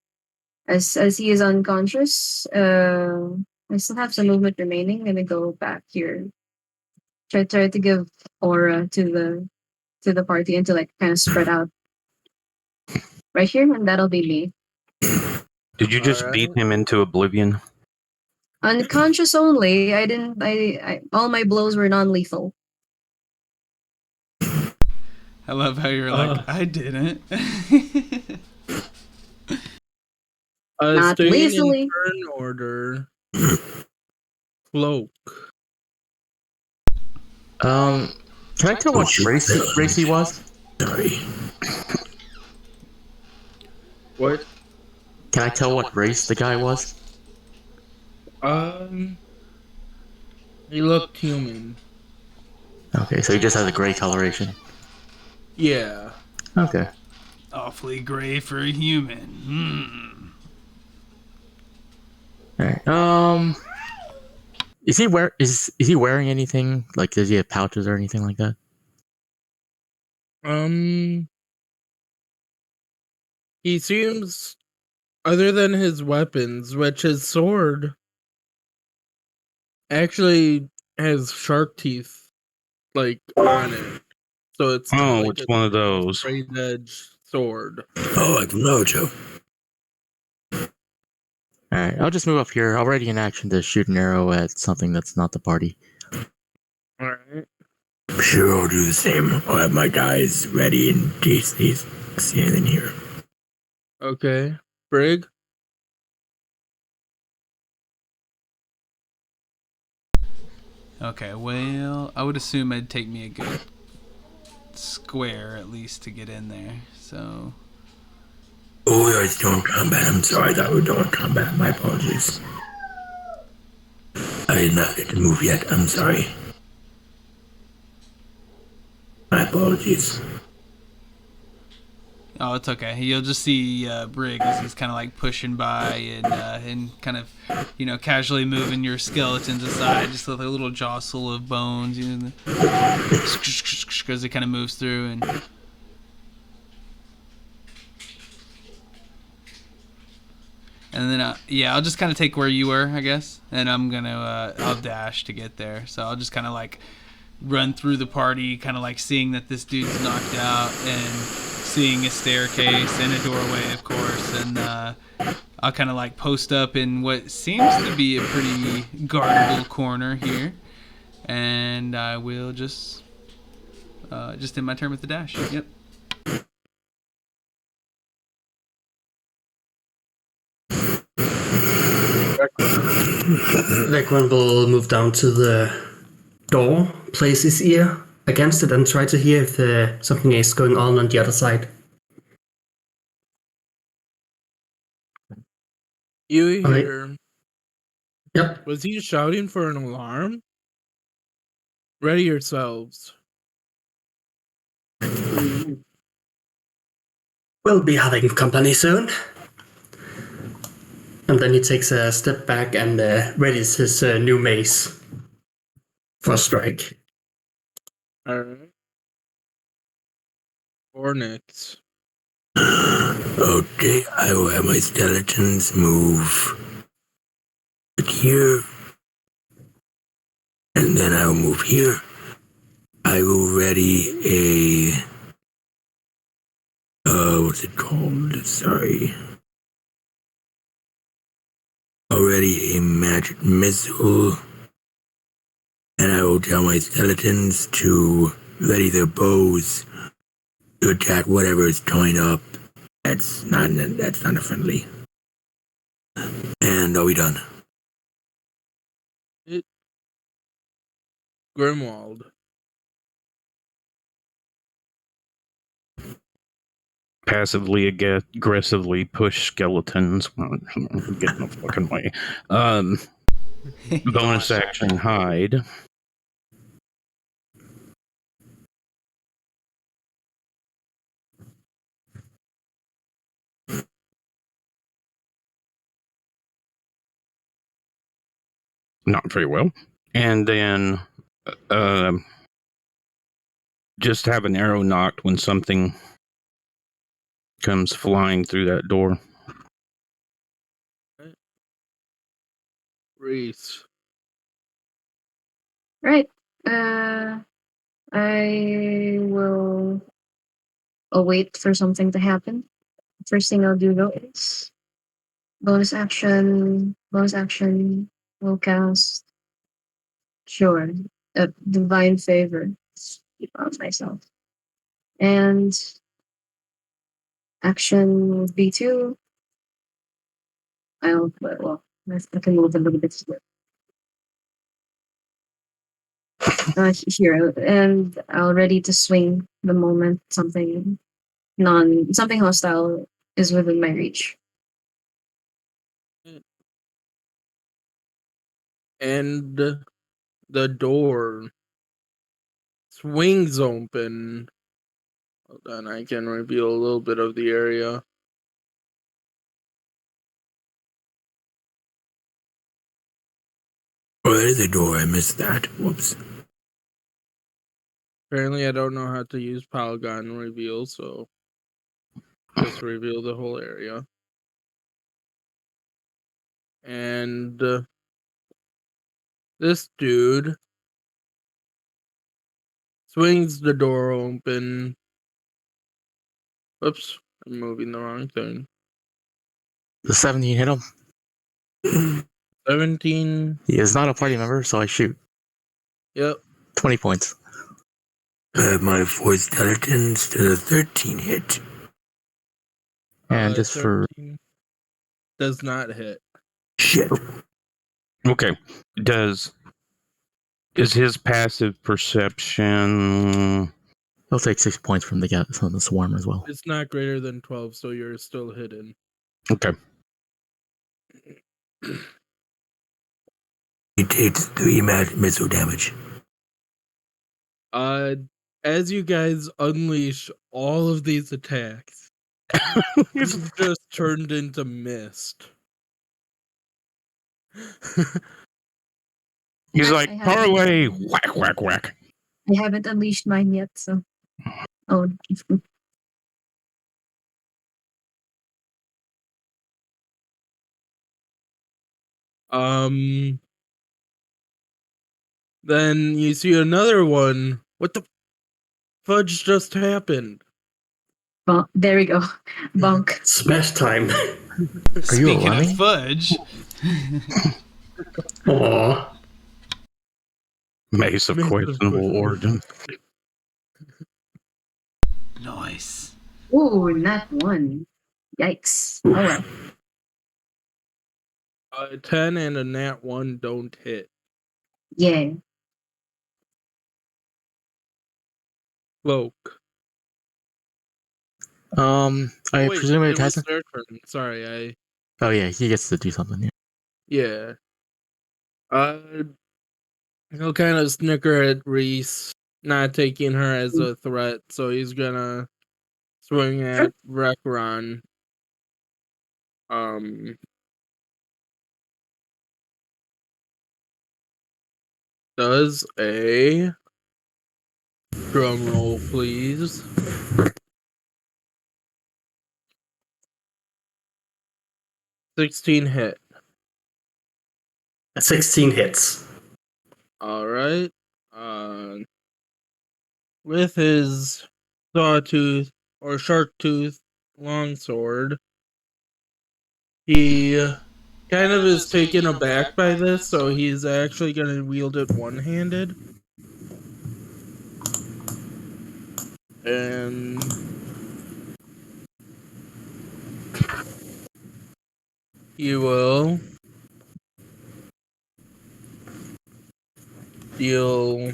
as he is unconscious, I still have some movement remaining. I'm gonna go back here. Try to give aura to the party and to like kind of spread out right here, and that'll be me. Did you just beat him into oblivion? Unconscious only. I didn't. I all my blows were non-lethal. I love how you're like, I didn't. Not Staying lazily. in turn order. Cloak. Can I tell what race he was? Sorry. What? Can I tell what race the guy was? He looked human. Okay, so he just has a gray coloration. Yeah. Okay. Awfully gray for a human. Alright. Is he wearing anything? Like, does he have pouches or anything like that? He seems, other than his weapons, which his sword actually has shark teeth, like, on it. So it's not like it's one of those. straight edge sword. Oh, like Mojo. Alright, I'll just move up here. I'll ready in action to shoot an arrow at something that's not the party. Alright. I'm sure I'll do the same. I'll have my guys ready in case they see anything here. Okay. Brig? Okay, well, I would assume it'd take me a good square at least to get in there. So. Oh, we are still in combat. I'm sorry, I thought we were doing combat. My apologies. I did not get to move yet. I'm sorry. My apologies. Oh, it's okay. You'll just see Brig as he's kind of like pushing by and kind of, casually moving your skeletons aside, just with a little jostle of bones, as he kind of moves through and. And then, I'll just kind of take where you were, I guess, and I'm gonna, I'll dash to get there. So I'll just kind of like run through the party, kind of like seeing that this dude's knocked out and seeing a staircase and a doorway, of course, and I'll kind of like post up in what seems to be a pretty guardable corner here, and I will just end my turn with the dash. Yep. Vegran will move down to the door, place his ear against it, and try to hear if something is going on the other side. You Okay. hear. Yep. Was he shouting for an alarm? Ready yourselves. We'll be having company soon. And then he takes a step back and readies his new mace for a strike. Alright. Hornets. Okay, I will have my skeletons move here. And then I will move here. I will ready a... what's it called? Sorry. Already a magic missile. And I will tell my skeletons to ready their bows to attack whatever is coming up. That's not friendly. And are we done? Grimwald. Reese. Right. I will await for something to happen. First thing I'll do though is bonus action, will cast Sure. A divine favor on myself. And action B2. Well, I can move a little bit here. Here, and I'll ready to swing the moment something hostile is within my reach. And the door swings open. Hold on, I can reveal a little bit of the area. Oh, there's a door. I missed that. Whoops. Apparently, I don't know how to use polygon reveal, so just reveal the whole area. And this dude swings the door open. Whoops, I'm moving the wrong thing. The 17 hit him. 17. He is not a party member, so I shoot. Yep. 20 points. My 4 skeletons to the 13 hit. And just for 13 does not hit. Shit. Okay. Is his passive perception? he'll take 6 points from the swarm as well. It's not greater than 12, so you're still hidden. Okay. He takes 3 missile damage. As you guys unleash all of these attacks, it's just turned into mist. He's I like, haven't- parlay, whack, whack, whack. I haven't unleashed mine yet, so. Oh. Then you see another one. What the fudge just happened? There we go. Bonk. Smash time. Speaking running? of fudge, Aww. Mace of questionable origin. nice. Ooh, not one. Yikes. Oh well. 10 and a nat 1 don't hit. Yeah. Cloak. I Wait, presume it was hasn't. their turn. Sorry, Oh yeah, he gets to do something. Yeah. yeah. He'll kind of snicker at Reese, not taking her as a threat, so he's gonna swing at Rekron. Does a drum roll, please? 16 hit. 16 hits. All right. With his sawtooth or shark tooth longsword, he kind of is taken aback by this, so he's actually going to wield it one-handed. And he will deal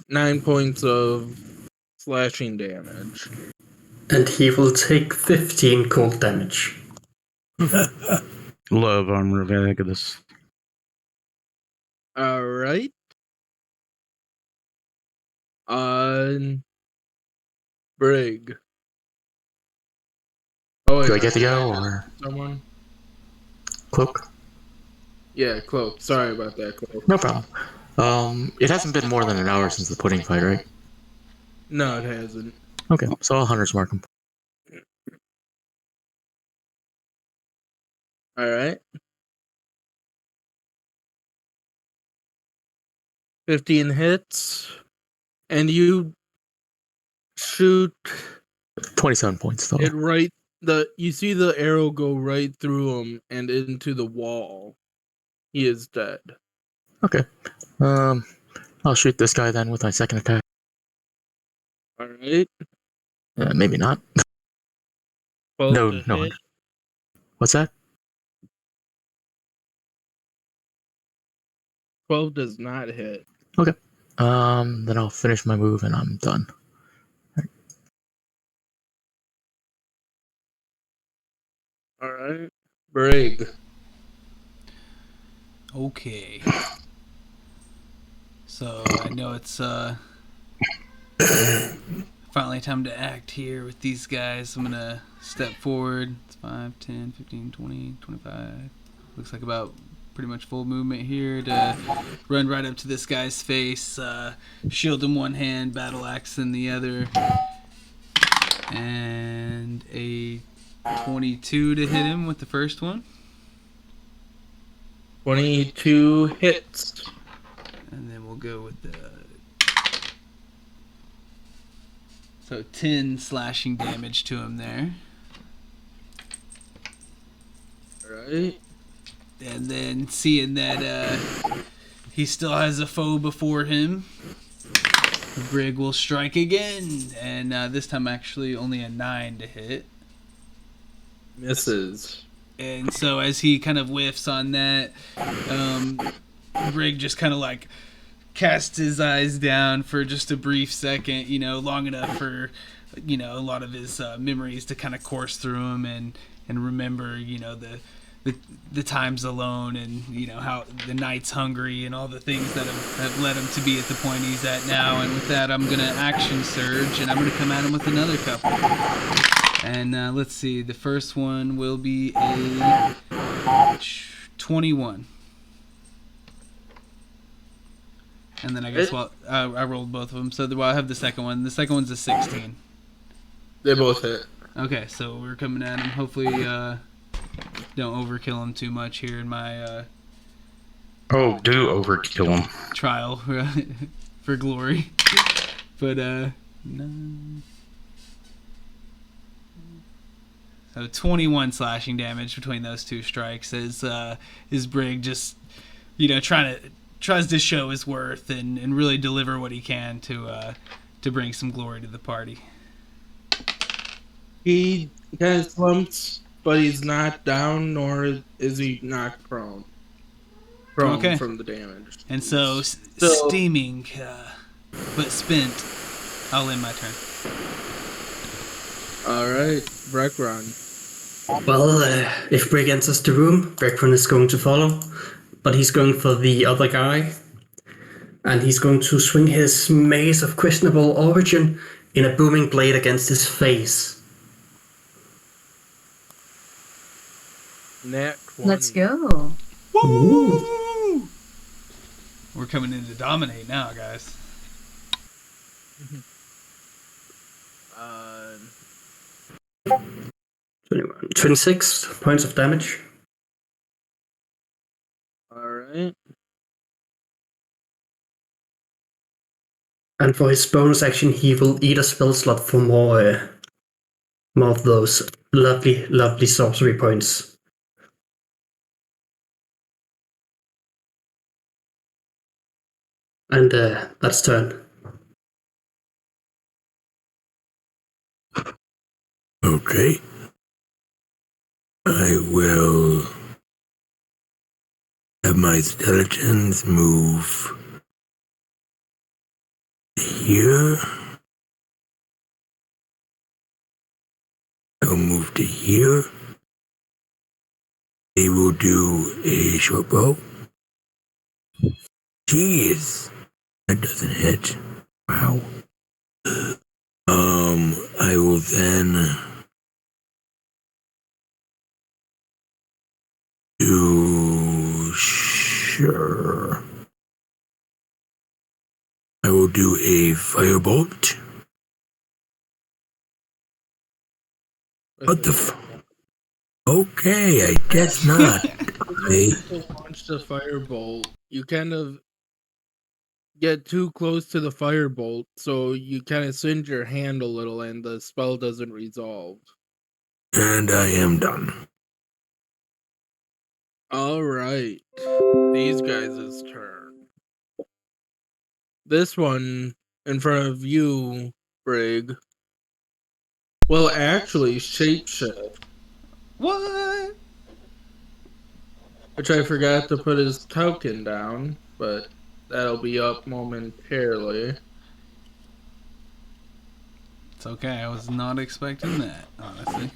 9 points of slashing damage. And he will take 15 cold damage. Love armor of Agnes. All right. Brig. Oh, wait, Do I get to go or someone? cloak? Yeah, Cloak. Sorry about that, Cloak. No problem. It hasn't been more than an hour since the pudding fight, right? No, it hasn't. Okay, so I'll Hunter's Mark him. All right. 15 hits, and you shoot 27 points total. it right. You see the arrow go right through him and into the wall. He is dead. Okay. I'll shoot this guy then with my second attack. All right. Maybe not. 12 No, to no. hit. What's that? 12 does not hit. Okay. Then I'll finish my move and I'm done. All right. Brig. Okay. So I know it's finally time to act here with these guys. I'm gonna step forward. It's 5, 10, 15, 20, 25. Looks like about pretty much full movement here to run right up to this guy's face. Shield in one hand, battle axe in the other. And a 22 to hit him with the first one. 22 hits. And then we'll go with the... So 10 slashing damage to him there. Right. And then seeing that he still has a foe before him, Brig will strike again. And this time actually only a 9 to hit. Misses. And so as he kind of whiffs on that, Brig just kind of like casts his eyes down for just a brief second, you know, long enough for, you know, a lot of his memories to kind of course through him and remember, you know, the times alone and, you know, how the night's hungry and all the things that have led him to be at the point he's at now. And with that, I'm going to action surge and I'm going to come at him with another couple. And let's see, the first one will be a 21. And then I guess I rolled both of them. So I have the second one. The second one's a 16. They both hit. Okay, so we're coming at him. Hopefully, don't overkill him too much here in my Oh, do overkill him. trial for glory. But no. So 21 slashing damage between those two strikes as his Brig just, you know, tries to show his worth and really deliver what he can to bring some glory to the party. He kind of slumps, but he's not down, nor is he knocked prone. Okay. From the damage. And so steaming, but spent, I'll end my turn. Alright, Brekron. Well, if Brig enters the room, Brekron is going to follow, but he's going for the other guy, and he's going to swing his mace of questionable origin in a booming blade against his face. Nat 20. Let's go. Woo! We're coming in to dominate now, guys. 26 points of damage. Alright. And for his bonus action, he will eat a spell slot for more of those lovely sorcery points. And that's turn. Okay. I will have my skeletons move here. I'll move to here. They will do a short bow. Jeez, that doesn't hit. Wow. I will then do sure. I will do a firebolt. What the Okay, I guess not. To launch the firebolt, you kind of get too close to the firebolt, so you kind of singe your hand a little and the spell doesn't resolve. And I am done. Alright. These guys' turn. This one in front of you Brig will actually shapeshift. What? Which I forgot to put his token down, but that'll be up momentarily. It's okay. I was not expecting that, honestly.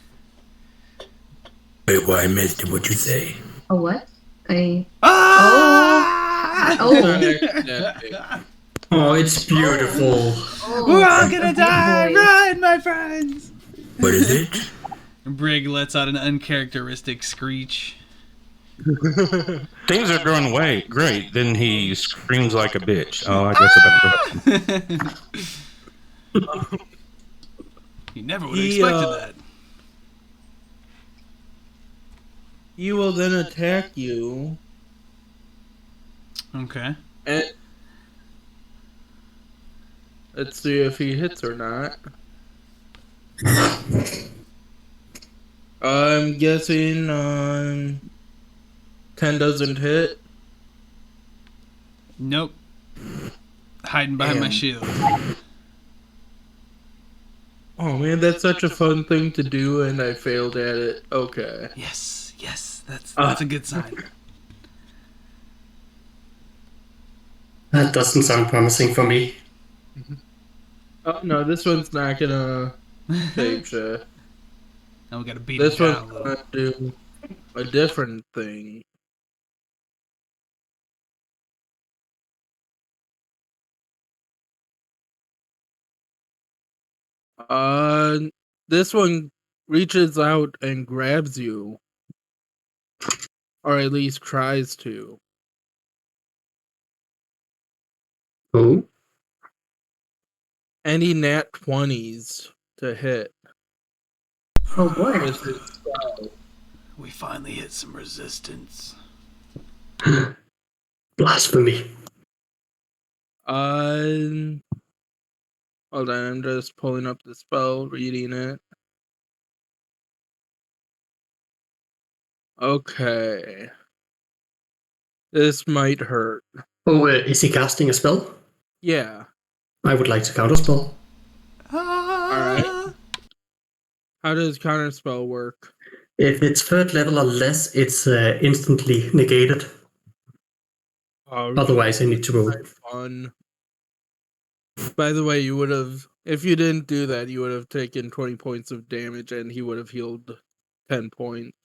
Wait, well, I missed it. What'd you say? Oh, what? I. Ah! Oh. Oh, it's beautiful. Oh, We're all a gonna big die! boy. Run, my friends! What is it? Brig lets out an uncharacteristic screech. Things are going way great. Then he screams like a bitch. Oh, I guess I better go. You never would have expected that. He will then attack you. Okay. And let's see if he hits or not. I'm guessing 10 doesn't hit. Nope. Hiding behind my Damn. shield. Oh man, that's such a fun thing to do, and I failed at it. Okay. Yes, that's a good sign. That doesn't sound promising for me. Oh no, this one's not gonna shapeshift. Now we gotta beat This him one's down a little. gonna do a different thing. This one reaches out and grabs you, or at least tries to. Oh? Any nat 20s to hit. Oh boy. With his spell. We finally hit some resistance. Blasphemy. Hold on, I'm just pulling up the spell, reading it. Okay. This might hurt. Oh, is he casting a spell? Yeah. I would like to counterspell. Alright. How does counterspell work? If it's third level or less, it's instantly negated. Otherwise, I need to roll. Fun. By the way, you would have, if you didn't do that, you would have taken 20 points of damage and he would have healed 10 points.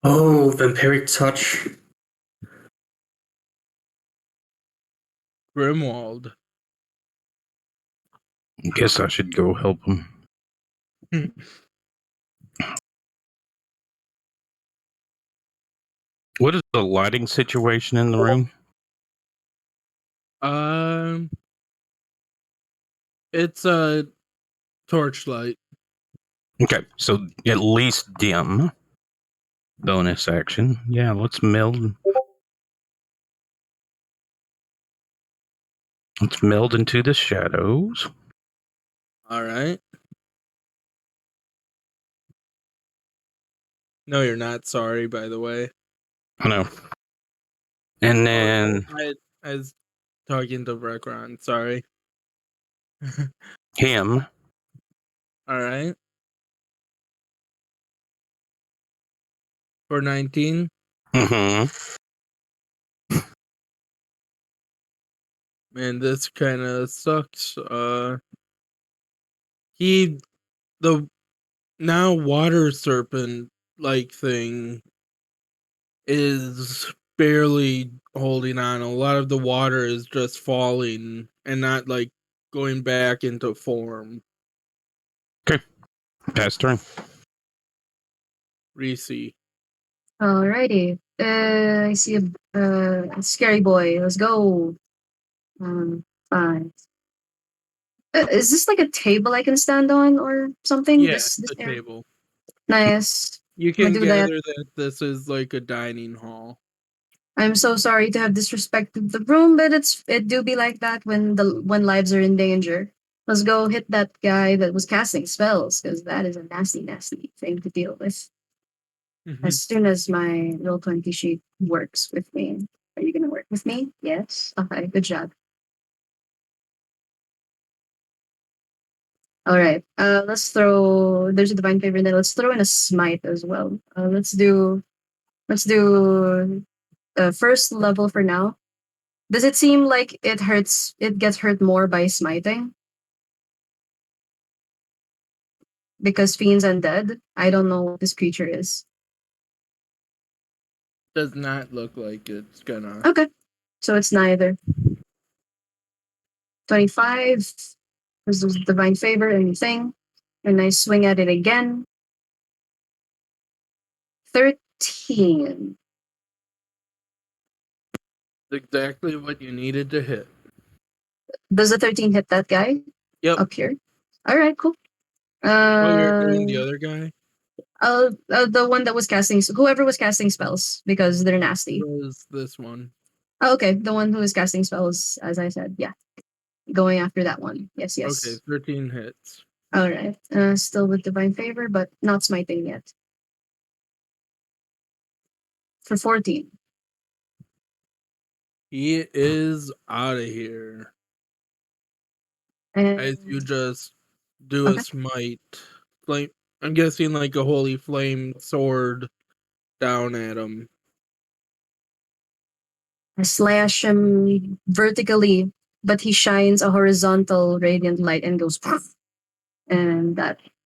Oh, vampiric touch. Grimwald. Guess I should go help him. What is the lighting situation in the room? It's a torchlight. Okay, so at least dim. Bonus action. Yeah, let's meld. Let's meld into the shadows. Alright. No, you're not sorry, by the way. I know. And then I was talking to Brekron, sorry. him. Alright. For 19. Mm-hmm. Man, this kind of sucks. The now water serpent like thing is barely holding on. A lot of the water is just falling and not like going back into form. Okay. Pass turn. Reese. Alrighty. I see a scary boy. Let's go. 5. Is this like a table I can stand on or something? Yeah, This the area? table. Nice. You I'll can do gather that this is like a dining hall. I'm so sorry to have disrespected the room, but it do be like that when lives are in danger. Let's go hit that guy that was casting spells, because that is a nasty, nasty thing to deal with. As soon as my Roll20 sheet works with me. Are you gonna work with me? Yes? Okay, good job. All right. Let's throw. There's a divine favor, and then let's throw in a smite as well. Let's do first level for now. Does it seem like it hurts? It gets hurt more by smiting because fiend's undead. I don't know what this creature is. Does not look like it's gonna. Okay, so it's neither. 25. This is divine favor. Anything, and I swing at it again. 13. Exactly what you needed to hit. Does the 13 hit that guy? Yep. Up here. All right, cool. Oh, you're doing the other guy? The one that was casting, whoever was casting spells because they're nasty. Was this one? Oh, okay, the one who is casting spells, as I said, yeah, going after that one. Yes, yes. Okay, 13 hits. All right. Still with divine favor, but not smiting yet. For 14. He is out of here. And As you just do a smite. Flame. I'm guessing like a holy flame sword down at him. I slash him vertically, but he shines a horizontal radiant light and goes poof. And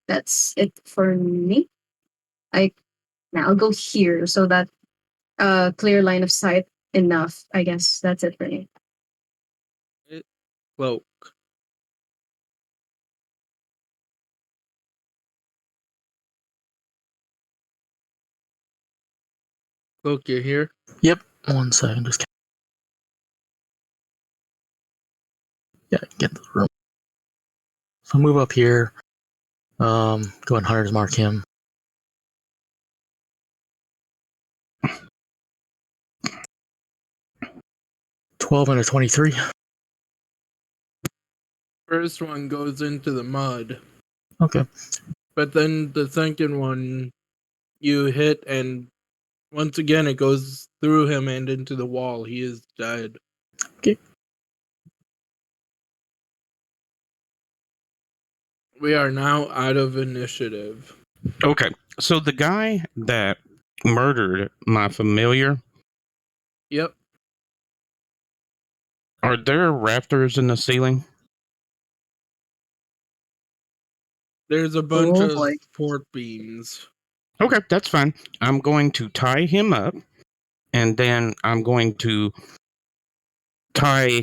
that's it for me. Now I'll go here so that clear line of sight enough. I guess that's it for me. Cloak. Cloak, you here? Yep. 1 second. Just get in the room. So move up here. Go and Hunter's Mark him. $12 and a 23. First one goes into the mud. Okay. But then the second one you hit, and once again it goes through him and into the wall. He is dead. Okay. We are now out of initiative. Okay, so the guy that murdered my familiar, Yep. are there rafters in the ceiling? There's a bunch of boy. port beams. Okay, that's fine. I'm going to tie him up, and then I'm going to tie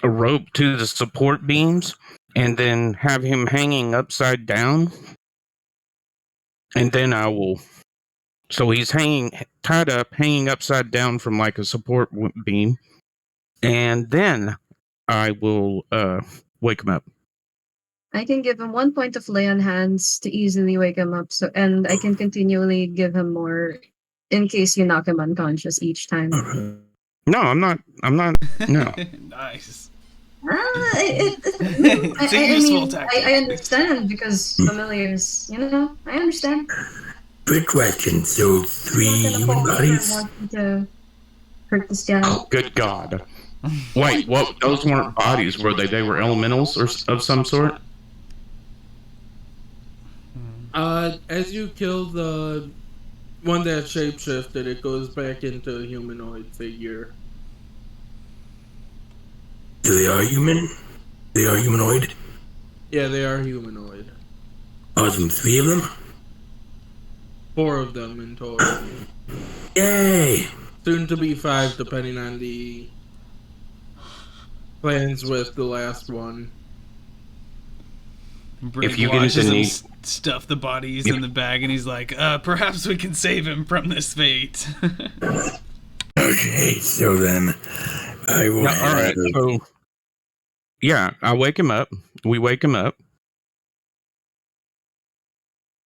a rope to the support beams, and then have him hanging upside down. And then I will. So he's tied up, hanging upside down from like a support beam, and then I will wake him up. I can give him 1 point of lay on hands to easily wake him up. And I can continually give him more in case you knock him unconscious each time. No, I'm not. No. Nice. It's a useful tactic. I understand because familiars, I understand. Quick question. So 3 human bodies? To hurt this guy. Oh, good God. Wait, what? Those weren't bodies, were they? They were elementals or of some sort? As you kill the one that shapeshifted, it goes back into a humanoid figure. So they are human? They are humanoid? Yeah, they are humanoid. Awesome. 3 of them? 4 of them in total. Yay! Soon to be 5, depending on the plans with the last one. Brig you watches didn't him need- stuff the bodies in the bag, and he's like, perhaps we can save him from this fate. Okay, so then I will. Yeah, all right. So, yeah, I wake him up. We wake him up.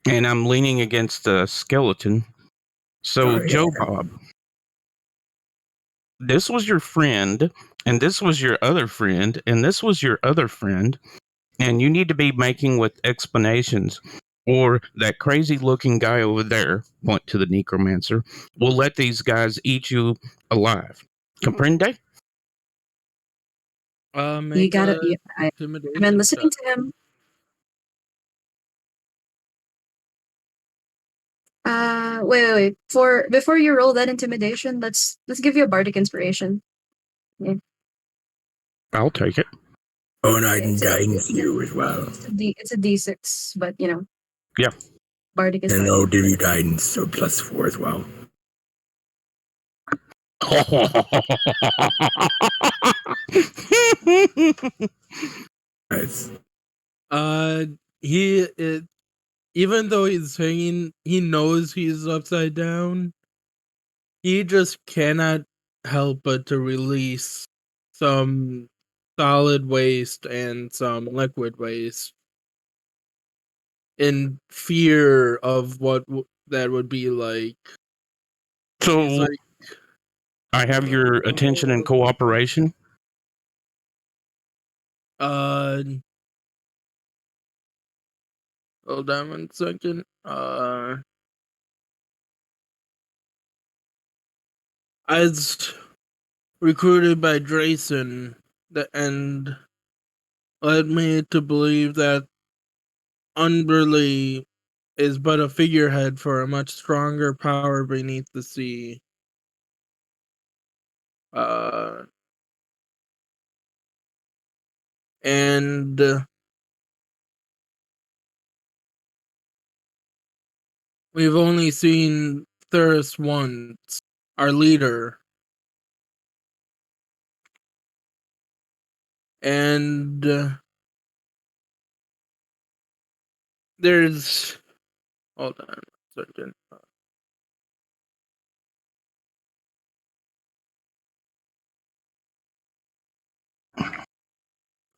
And I'm leaning against the skeleton. So, Joe Bob, this was your friend, and this was your other friend, and this was your other friend, and you need to be making with explanations, or that crazy looking guy over there, point to the necromancer, will let these guys eat you alive. Comprende? You Make gotta. a I've intimidation been listening check. to him. Wait. Before you roll that intimidation, let's give you a bardic inspiration. I'll take it. Oh, and I can It's a, guidance you as well. it's a D6, but Yeah. bardic is And fine. I'll give you guidance, so +4 as well. Nice. He even though he's hanging, he knows he's upside down. He just cannot help but to release some solid waste and some liquid waste in fear of what that would be like. So He's like, I have your attention and cooperation. hold on 1 second. As recruited by Drayson, and led me to believe that Underly is but a figurehead for a much stronger power beneath the sea. And we've only seen Thuris once, our leader. And there's... Hold on 1 second.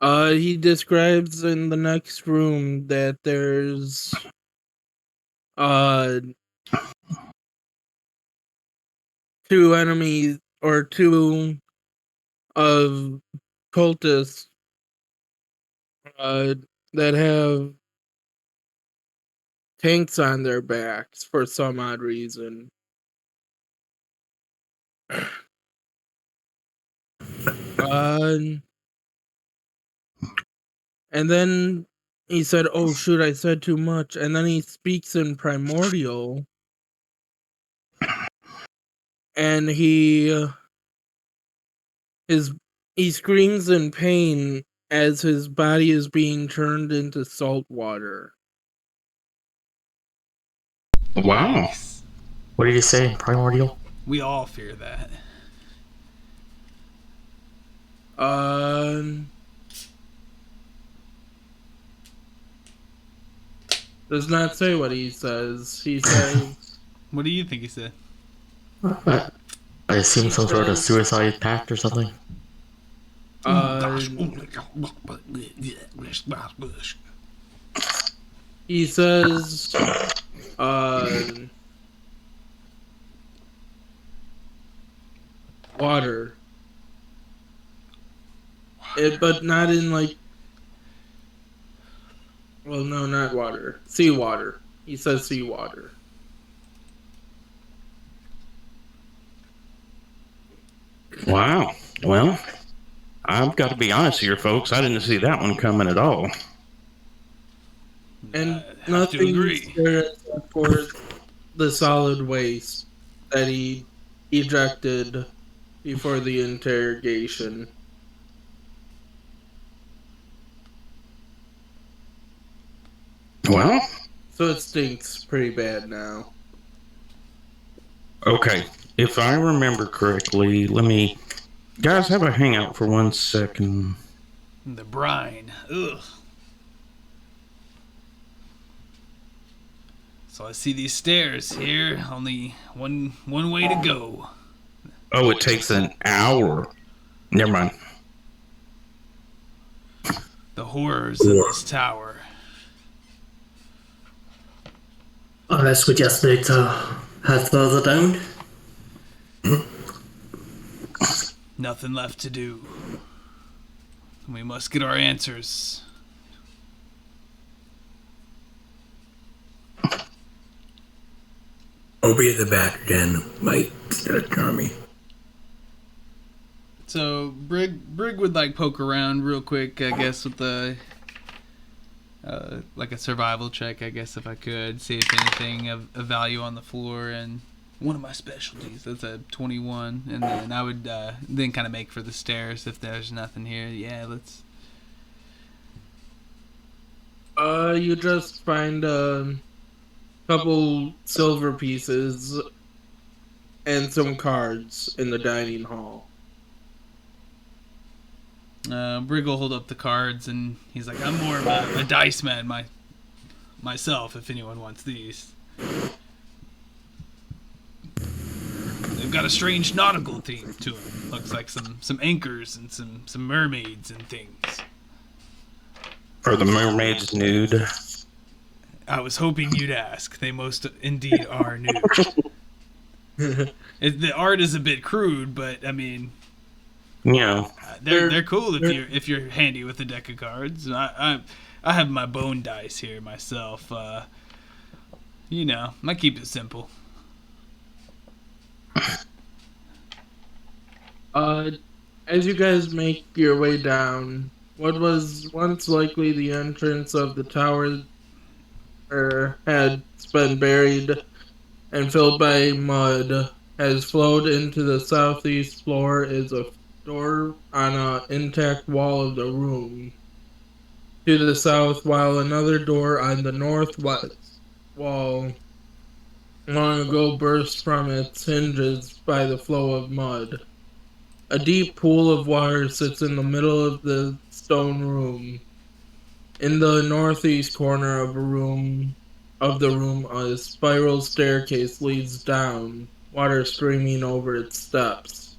He describes in the next room that there's two enemies or two of cultists that have tanks on their backs for some odd reason. And then he said, "Oh shoot, I said too much." And then he speaks in primordial, and he screams in pain as his body is being turned into salt water. Wow. What did you say? Primordial? We all fear that. Does not say what he says. He says, What do you think he said? I assume some sort of suicide pact or something. He says, water. But not in like... Well, no, not water. Seawater. He says seawater. Wow. Well, I've got to be honest here, folks. I didn't see that one coming at all. And have to agree. nothing there except for the solid waste that he ejected before the interrogation. Well, So it stinks pretty bad now. okay. If I remember correctly, let me... Guys, have a hangout for 1 second. The brine. Ugh. So I see these stairs here. Only one way to go. Oh, it takes an hour. Never mind. The horrors of this tower. I guess we just need to head further down. Nothing left to do. We must get our answers. I'll be at the back again. Might start Charmy. So Brig would like poke around real quick, I guess, with the like a survival check, I guess, if I could see if anything of value on the floor, and one of my specialties. That's a 21, and then I would then kind of make for the stairs if there's nothing here. Yeah, let's. You just find a couple silver pieces and some cards in the dining hall. Brig will hold up the cards, and he's like, "I'm more of a dice man myself. If anyone wants these." They've got a strange nautical theme to them. Looks like some anchors and some mermaids and things. Are the mermaids nude? I was hoping you'd ask. They most indeed are nude. The art is a bit crude, but I mean, Yeah. they're cool if you're handy with a deck of cards. I have my bone dice here myself. You know, I keep it simple. As you guys make your way down, what was once likely the entrance of the tower had been buried and filled by mud has flowed into the southeast floor is a door on an intact wall of the room to the south, while another door on the northwest wall long ago burst from its hinges by the flow of mud. A deep pool of water sits in the middle of the stone room. In the northeast corner of the room, a spiral staircase leads down, water streaming over its steps.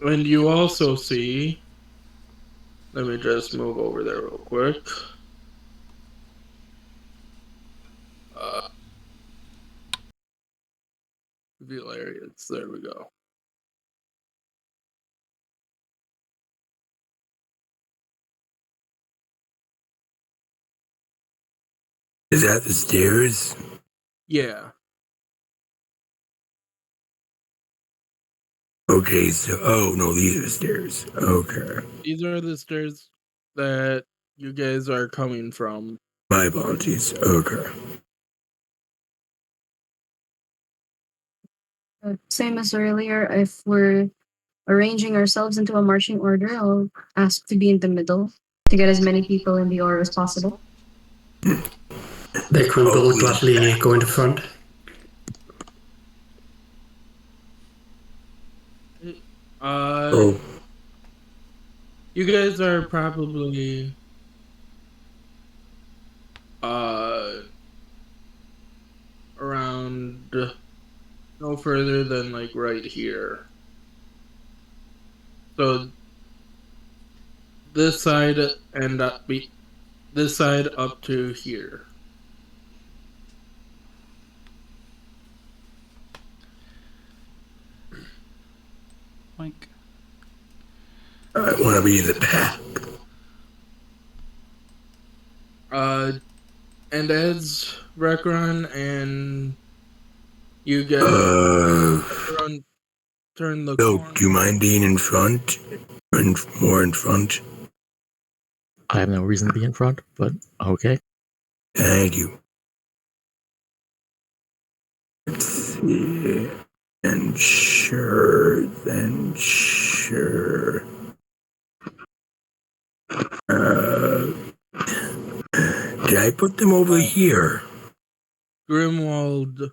And you also see, let me just move over there real quick. View areas, there we go. Is that the stairs? Yeah. Okay, so no, these are stairs. Okay. These are the stairs that you guys are coming from. My bounties. Okay. Same as earlier, if we're arranging ourselves into a marching order, I'll ask to be in the middle to get as many people in the order as possible. The crew will gladly go in the front. You guys are probably around no further than like right here. So this side and this side up to here. Mike. I want to be in the back. And as Rekron and you guys turn the No, corner. do you mind being in front? And more in front? I have no reason to be in front, but okay. Thank you. Let's see. And sure. Did I put them over here? Grimwald.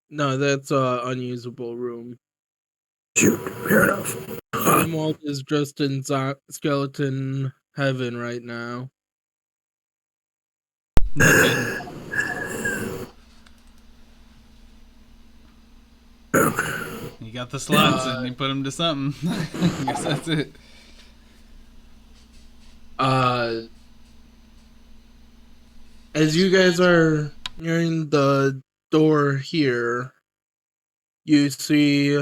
No, that's unusable room. Shoot, fair enough. Grimwald is just in skeleton heaven right now. Okay. You got the slots and you put them to something. I guess that's it. As you guys are nearing the door here, you see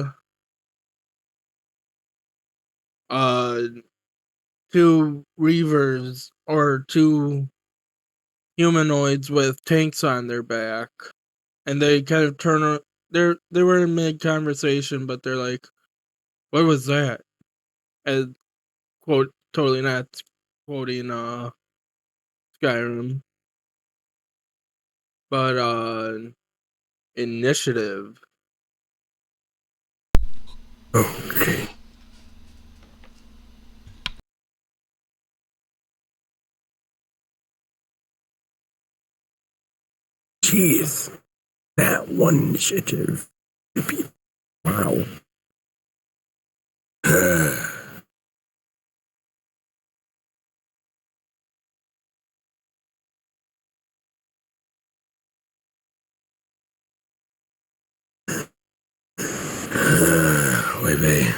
two Reavers or two humanoids with tanks on their back, and they kind of turn they were in mid conversation, but they're like, "What was that?" And quote, totally not quoting Skyrim, but initiative. Okay. Jeez, that one initiative. Wow. Wait, babe.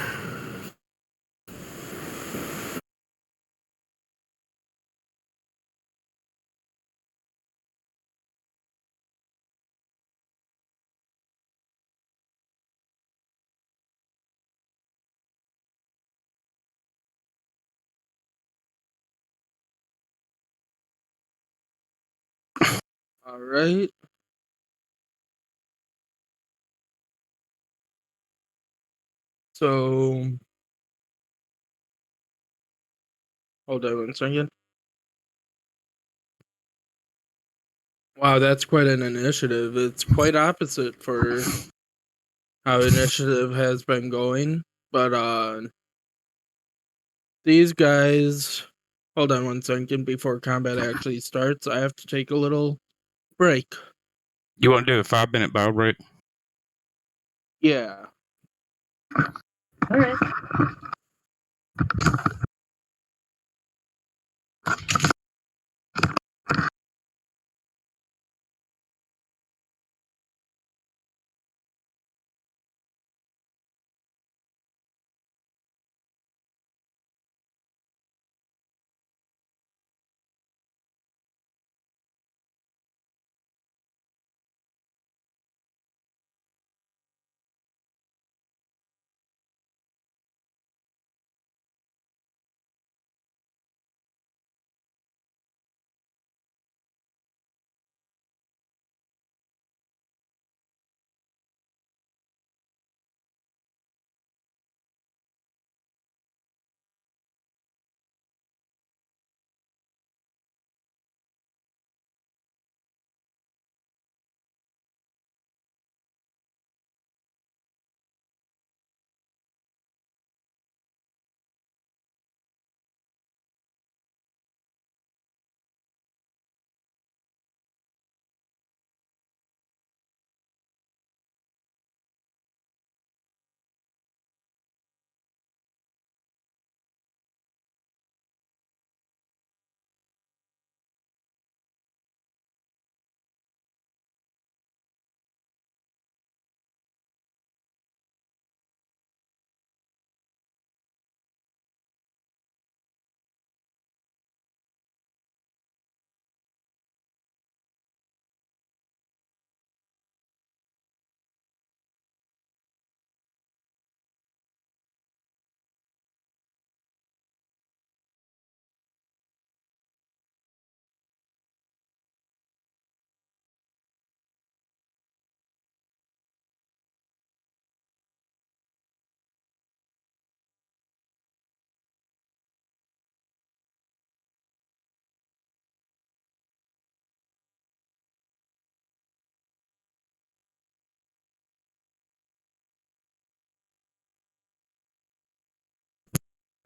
All right. So, hold on one second. Wow, that's quite an initiative. It's quite opposite for how initiative has been going. But these guys, hold on one second before combat actually starts. I have to take a little break. You want to do a 5-minute battle break? Yeah. All right.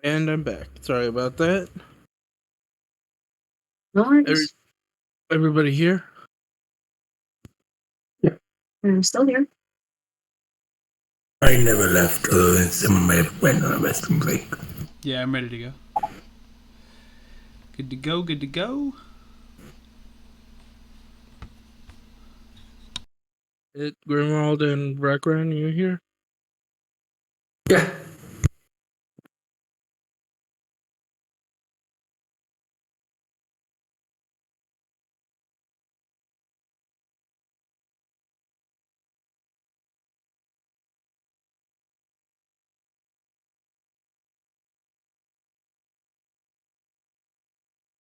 And I'm back. Sorry about that. No worries. Everybody here? I'm still here. I never left other than some may have went on a resting break. Yeah, I'm ready to go. Good to go, good to go. Grimwald and Rekran, you here? Yeah.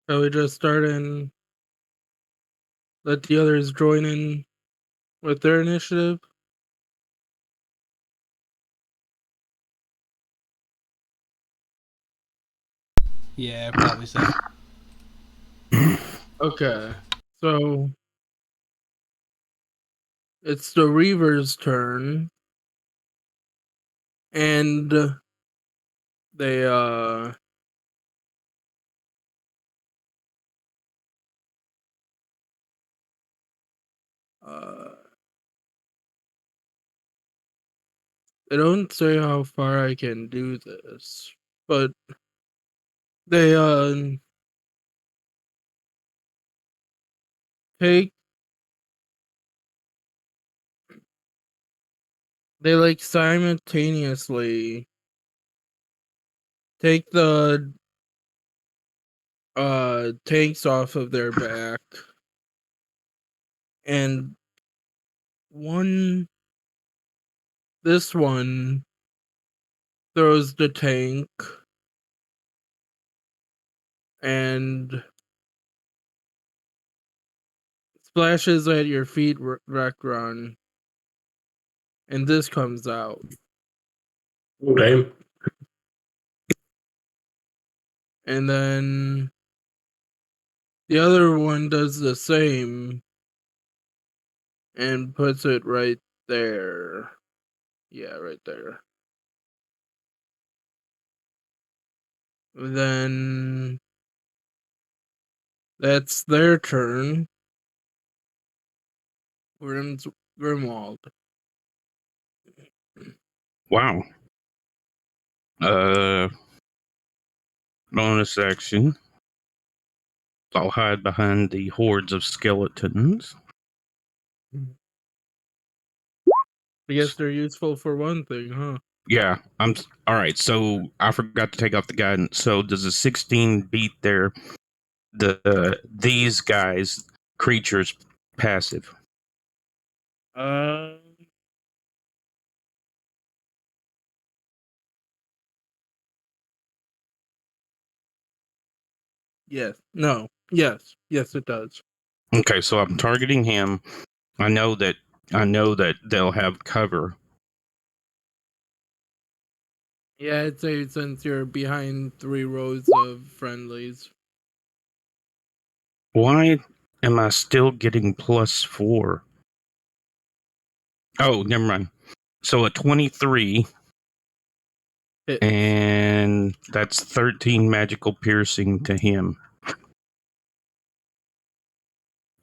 Shall we just start and let the others join in with their initiative? Yeah, probably so. Okay, so it's the Reavers' turn, and they they don't say how far I can do this, but they take they like simultaneously take the tanks off of their back, and this one throws the tank and splashes at your feet, Rekron, and this comes out. Oh, damn. And then the other one does the same and puts it right there. Yeah, right there. Then that's their turn. Grimwald. Wow. Bonus action. I'll hide behind the hordes of skeletons. I guess they're useful for one thing, huh? Yeah, all right. So I forgot to take off the guidance. So does a 16 beat these guys creatures passive? Uh, yes. No. Yes. Yes, it does. Okay, so I'm targeting him. I know that they'll have cover. Yeah, I'd say since you're behind 3 rows of friendlies. Why am I still getting +4? Oh, never mind. So a 23, Hits. and that's 13 magical piercing to him.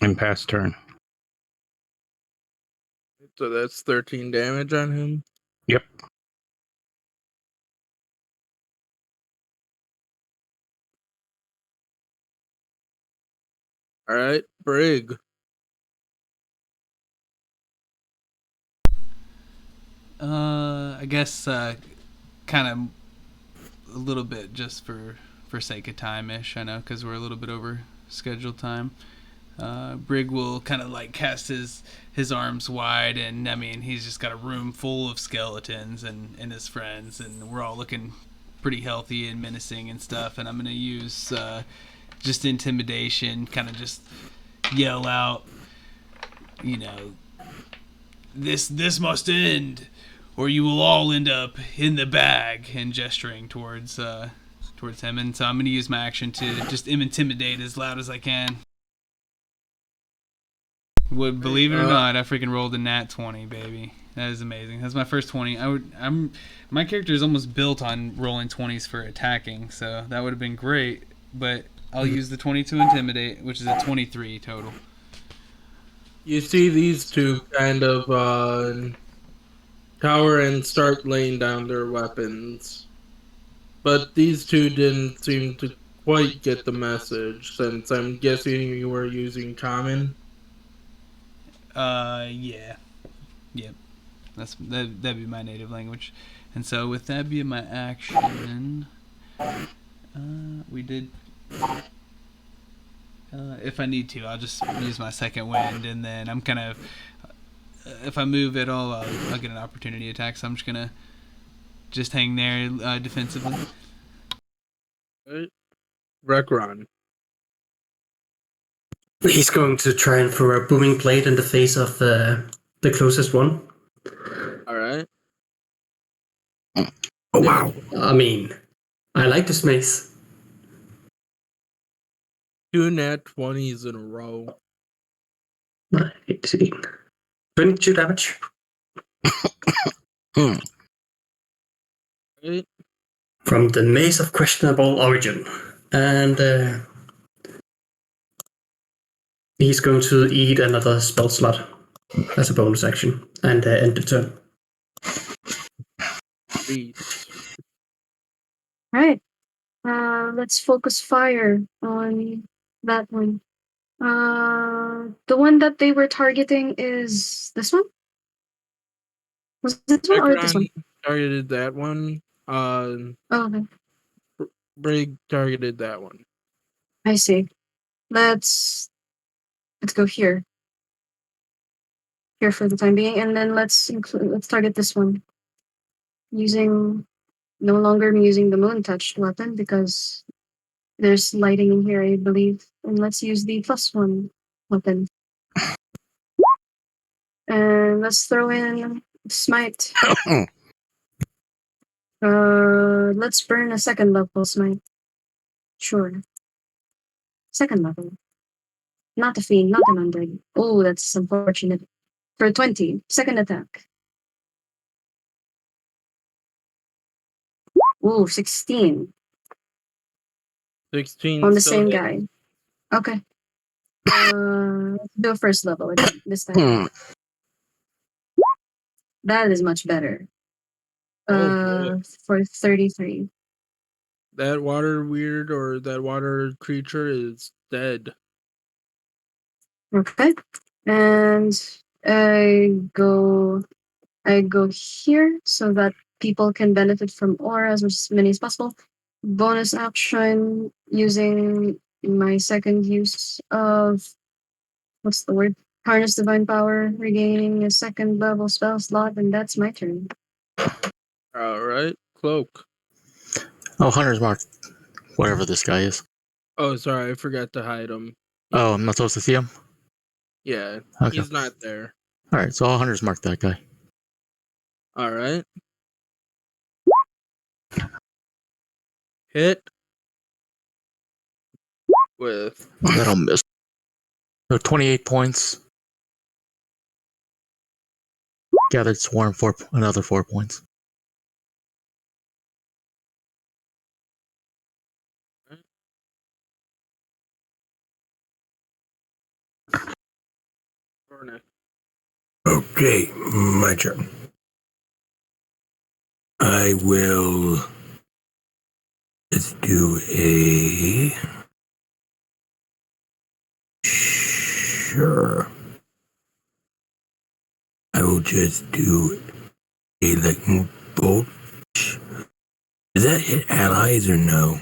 And pass turn. So that's 13 damage on him. Yep. All right, Brig. I guess kind of a little bit just for sake of time-ish, I know, because we're a little bit over scheduled time. Brig will kind of like cast his arms wide, and I mean he's just got a room full of skeletons and his friends, and we're all looking pretty healthy and menacing and stuff. And I'm gonna use just intimidation, kind of just yell out, you know, this must end, or you will all end up in the bag, and gesturing towards him. And so I'm gonna use my action to just intimidate as loud as I can. Would believe it or not, I freaking rolled a nat 20, baby. That is amazing. That's my first 20. My character is almost built on rolling 20s for attacking, so that would have been great. But I'll use the 20 to intimidate, which is a 23 total. You see these two kind of tower and start laying down their weapons. But these two didn't seem to quite get the message, since I'm guessing you were using common. Yeah. Yep. That'd be my native language. And so with that being my action, we did. If I need to, I'll just use my second wind, and then I'm kind of. If I move at all, I'll get an opportunity attack. So I'm just gonna just hang there defensively. Rekron. He's going to try and throw a booming blade in the face of the closest one. Alright. Oh, wow. I mean, I like this mace. 2 nat 20s in a row. 18. 22 damage. Right? From the mace of questionable origin. And he's going to eat another spell slot as a bonus action and end the turn. Sweet. Alright. Let's focus fire on that one. The one that they were targeting is this one? Was this one or this one? Ekron targeted that one. Oh, okay. Brig targeted that one. I see. Let's go here. Here for the time being, and then let's target this one. No longer using the moon touched weapon because there's lighting in here, I believe. And let's use the +1 weapon. And let's throw in smite. Let's burn a 2nd level smite. Sure. 2nd level. Not a fiend, not an undead. Oh, that's unfortunate. For 20, 2nd attack. Ooh, 16. 16 On the still same hit. guy. Okay. Let's do a 1st level again, this time. That is much better. Oh, boy. For 33. That water weird or that water creature is dead. Okay. And I go here so that people can benefit from auras as many as possible. Bonus action using my 2nd use of what's the word? Harness divine power, regaining a 2nd level spell slot, and that's my turn. Alright. Cloak. Oh, Hunter's Mark. Whatever this guy is. Oh, sorry, I forgot to hide him. Oh, I'm not supposed to see him? Yeah, Okay. he's not there. Alright, so I'll Hunter's Mark that guy. Alright. Hit. With. That'll miss. So 28 points. Gathered Swarm, another 4 points. Okay, my turn. I will just do a. Sure. I will just do a lightning bolt. Does that hit allies or no?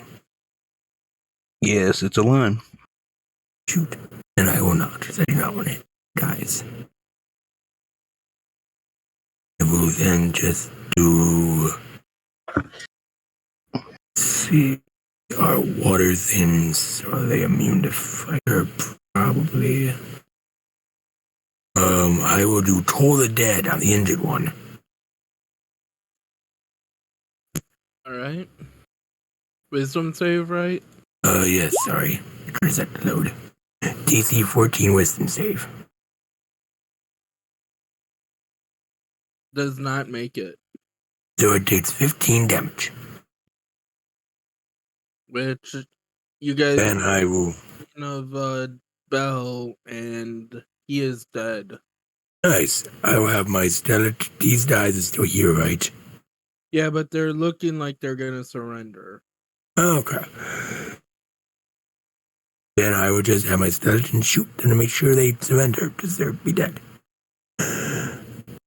Yes, it's a line. Shoot. And I will not, because I do not want to hit guys. I will then just do. See, are water things, are they immune to fire? Probably. I will do Toll the Dead on the injured one. Alright. Wisdom save, right? Yes, sorry. Reset the load. DC 14 Wisdom save. Does not make it. So it takes 15 damage. Which you guys And I will. of Bell, and he is dead. Nice. I will have my stellar. These guys are still here, right? Yeah, but they're looking like they're gonna surrender. Okay. Then I will just have my skeleton shoot them to make sure they surrender, because they'll be dead.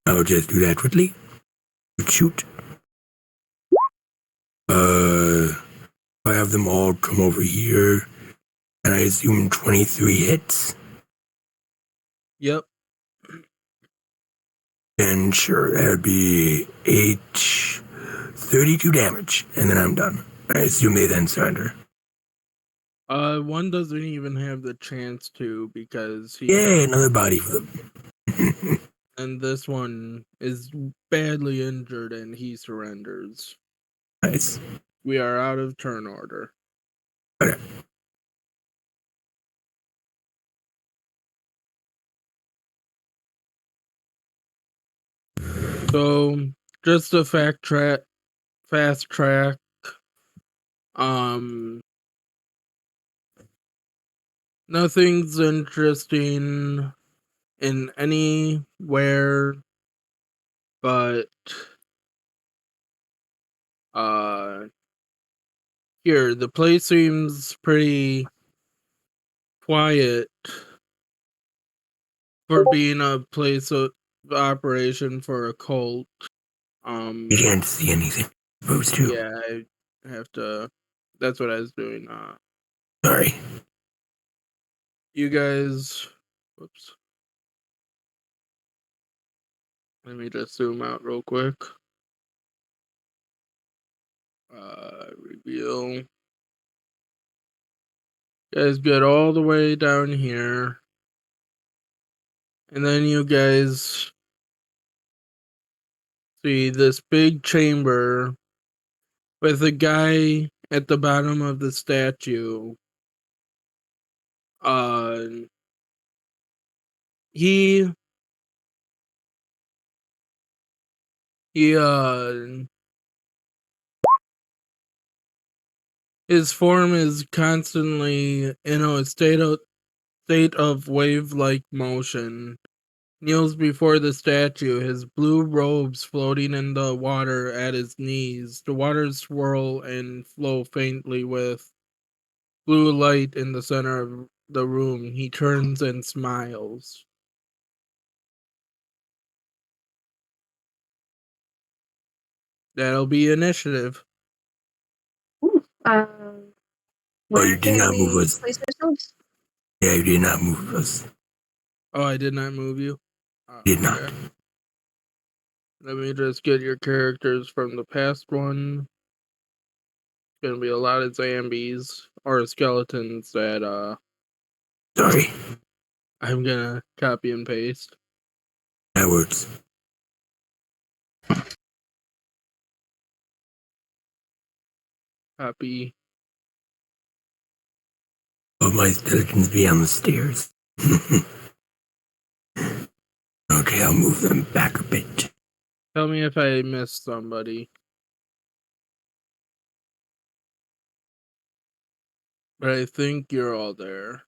I'll just do that quickly. Shoot. I have them all come over here, and I assume 23 hits. Yep. And sure, that would be 32 damage, and then I'm done. I assume they then surrender. One doesn't even have the chance to because he. Yay, another body for them. And this one is badly injured, and he surrenders. Nice. We are out of turn order. Okay. So, just a fast track. Nothing's interesting in anywhere, but here the place seems pretty quiet for being a place of operation for a cult. You can't see anything. Supposed to. Yeah, I have to. That's what I was doing. Sorry. You guys. Whoops. Let me just zoom out real quick. Reveal. You guys get all the way down here. And then you guys see this big chamber with a guy at the bottom of the statue. He his form is constantly in a state of wave-like motion. Kneels before the statue, his blue robes floating in the water at his knees. The waters swirl and flow faintly with blue light in the center of the room. He turns and smiles. That'll be initiative. Ooh, Oh, where you did can not move we us. place ourselves? Yeah, you did not move us. Oh, I did not move you? Did not. Okay. Let me just get your characters from the past one. It's gonna be a lot of zombies or skeletons that Sorry. I'm gonna copy and paste. That works. Copy. Oh, my skeletons be on the stairs. Okay, I'll move them back a bit. Tell me if I missed somebody. But I think you're all there.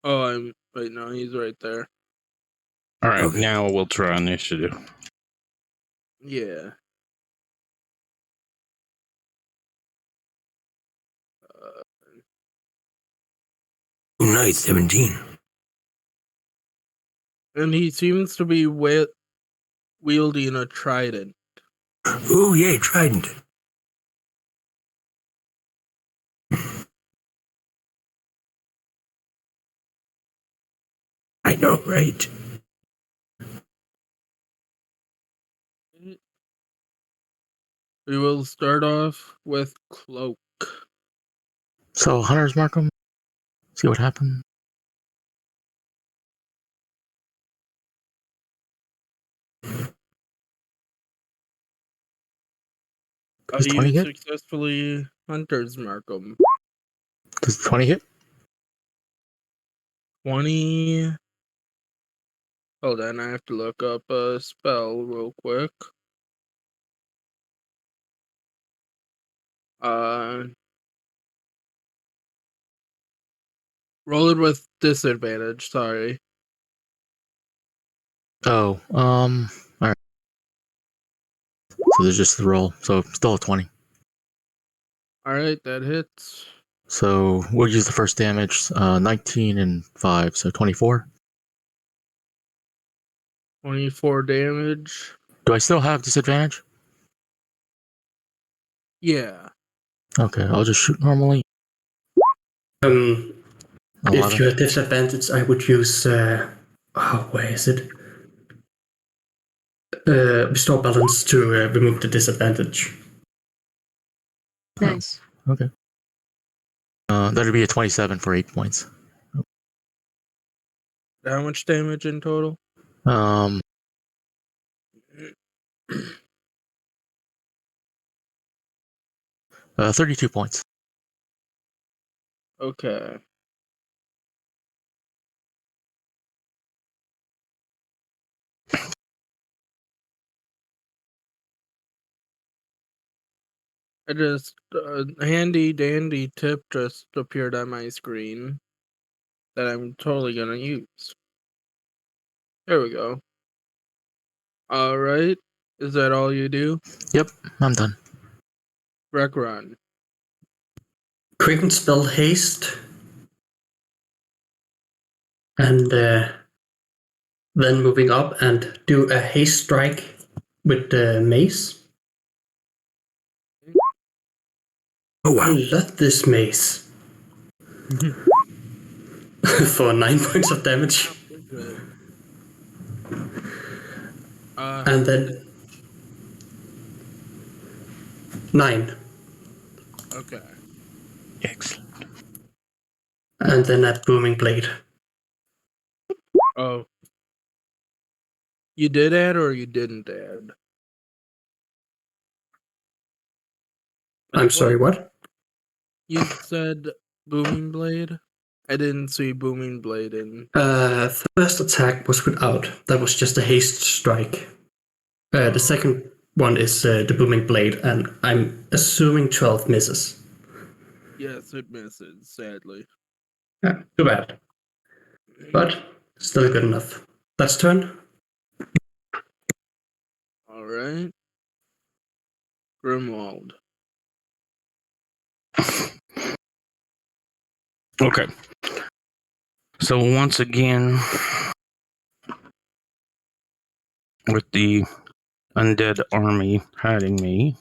Oh, wait, no, he's right there. All right, Okay. now we'll try initiative. Yeah. Oh, nice, 17. And he seems to be wielding a trident. Oh, yay, trident. I know, right? We will start off with Cloak. So hunters mark them. See what happens. Does 20 You hit? successfully Hunter's Markham. Does 20 hit? 20. Hold on, I have to look up a spell real quick. Roll it with disadvantage, sorry. Oh, alright. So there's just the roll. So still a 20. Alright, that hits. So we'll use the first damage, 19 and 5, so 24. 24 damage. Do I still have disadvantage? Yeah. Okay, I'll just shoot normally. If 11. you have disadvantage, I would use where is it? Restore balance to remove the disadvantage. Nice. Okay. That'd be a 27 for 8 points. How much damage in total? 32 points. Okay. I just handy dandy tip just appeared on my screen that I'm totally gonna use. There we go. All right, is that all you do? Yep, I'm done. Rec run. Quick and spell haste. And then moving up and do a haste strike with the mace. Oh I wow. love this mace. For 9 points of damage. Good. And then 9. Okay. Excellent. And then a booming blade. Oh. You did add or you didn't add? I'm sorry, what? You said booming blade? I didn't see booming blade in. First attack was without. That was just a haste strike. The second one is the booming blade, and I'm assuming 12 misses. Yes, it misses, sadly. Yeah, too bad. But still good enough. That's turn. Alright. Grimwald. Okay. So once again, with the undead army hiding me,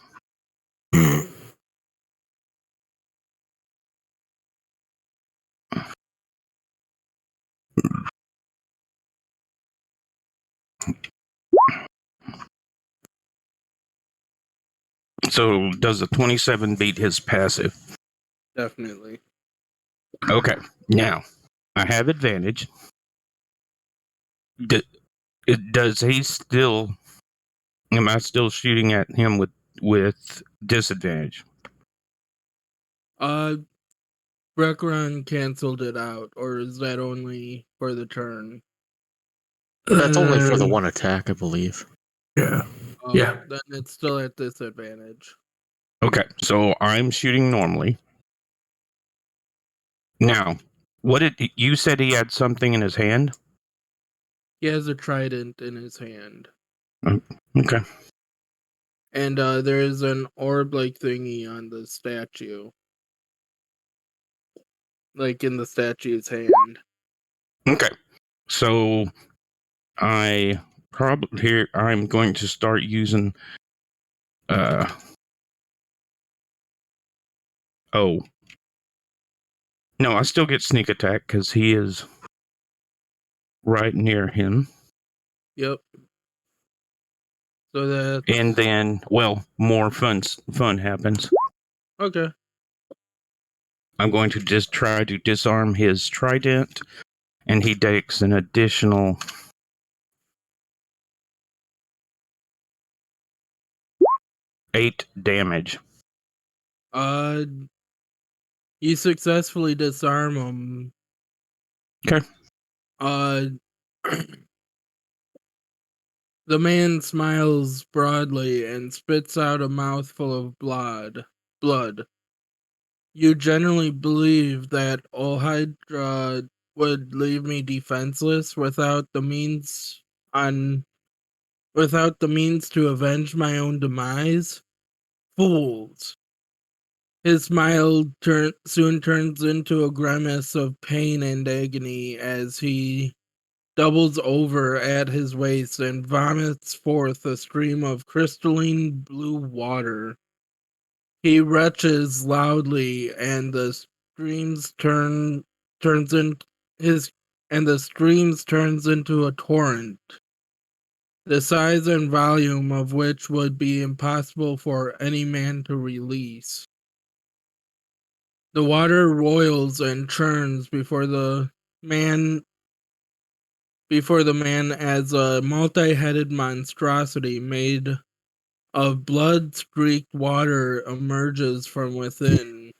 so does a 27 beat his passive? Definitely. Okay. Now, I have advantage. Does he still? Am I still shooting at him with disadvantage? Brekron canceled it out, or is that only for the turn? That's only for the one attack, I believe. Yeah. Yeah. Then it's still at disadvantage. Okay, so I'm shooting normally. Now, what did you said he had something in his hand? He has a trident in his hand. Okay. And there is an orb-like thingy on the statue. Like in the statue's hand. Okay. So I'm going to start using oh. No, I still get sneak attack because he is right near him. Yep. So that. And then, well, more fun happens. Okay. I'm going to just try to disarm his trident, and he takes an additional 8 damage. You successfully disarm him. Okay. The man smiles broadly and spits out a mouthful of blood. You generally believe that Ohydra would leave me defenseless without the means to avenge my own demise? Fools. His smile soon turns into a grimace of pain and agony as he doubles over at his waist and vomits forth a stream of crystalline blue water. He retches loudly, and the streams turns into a torrent, the size and volume of which would be impossible for any man to release. The water roils and churns before the man as a multi-headed monstrosity made of blood-streaked water emerges from within.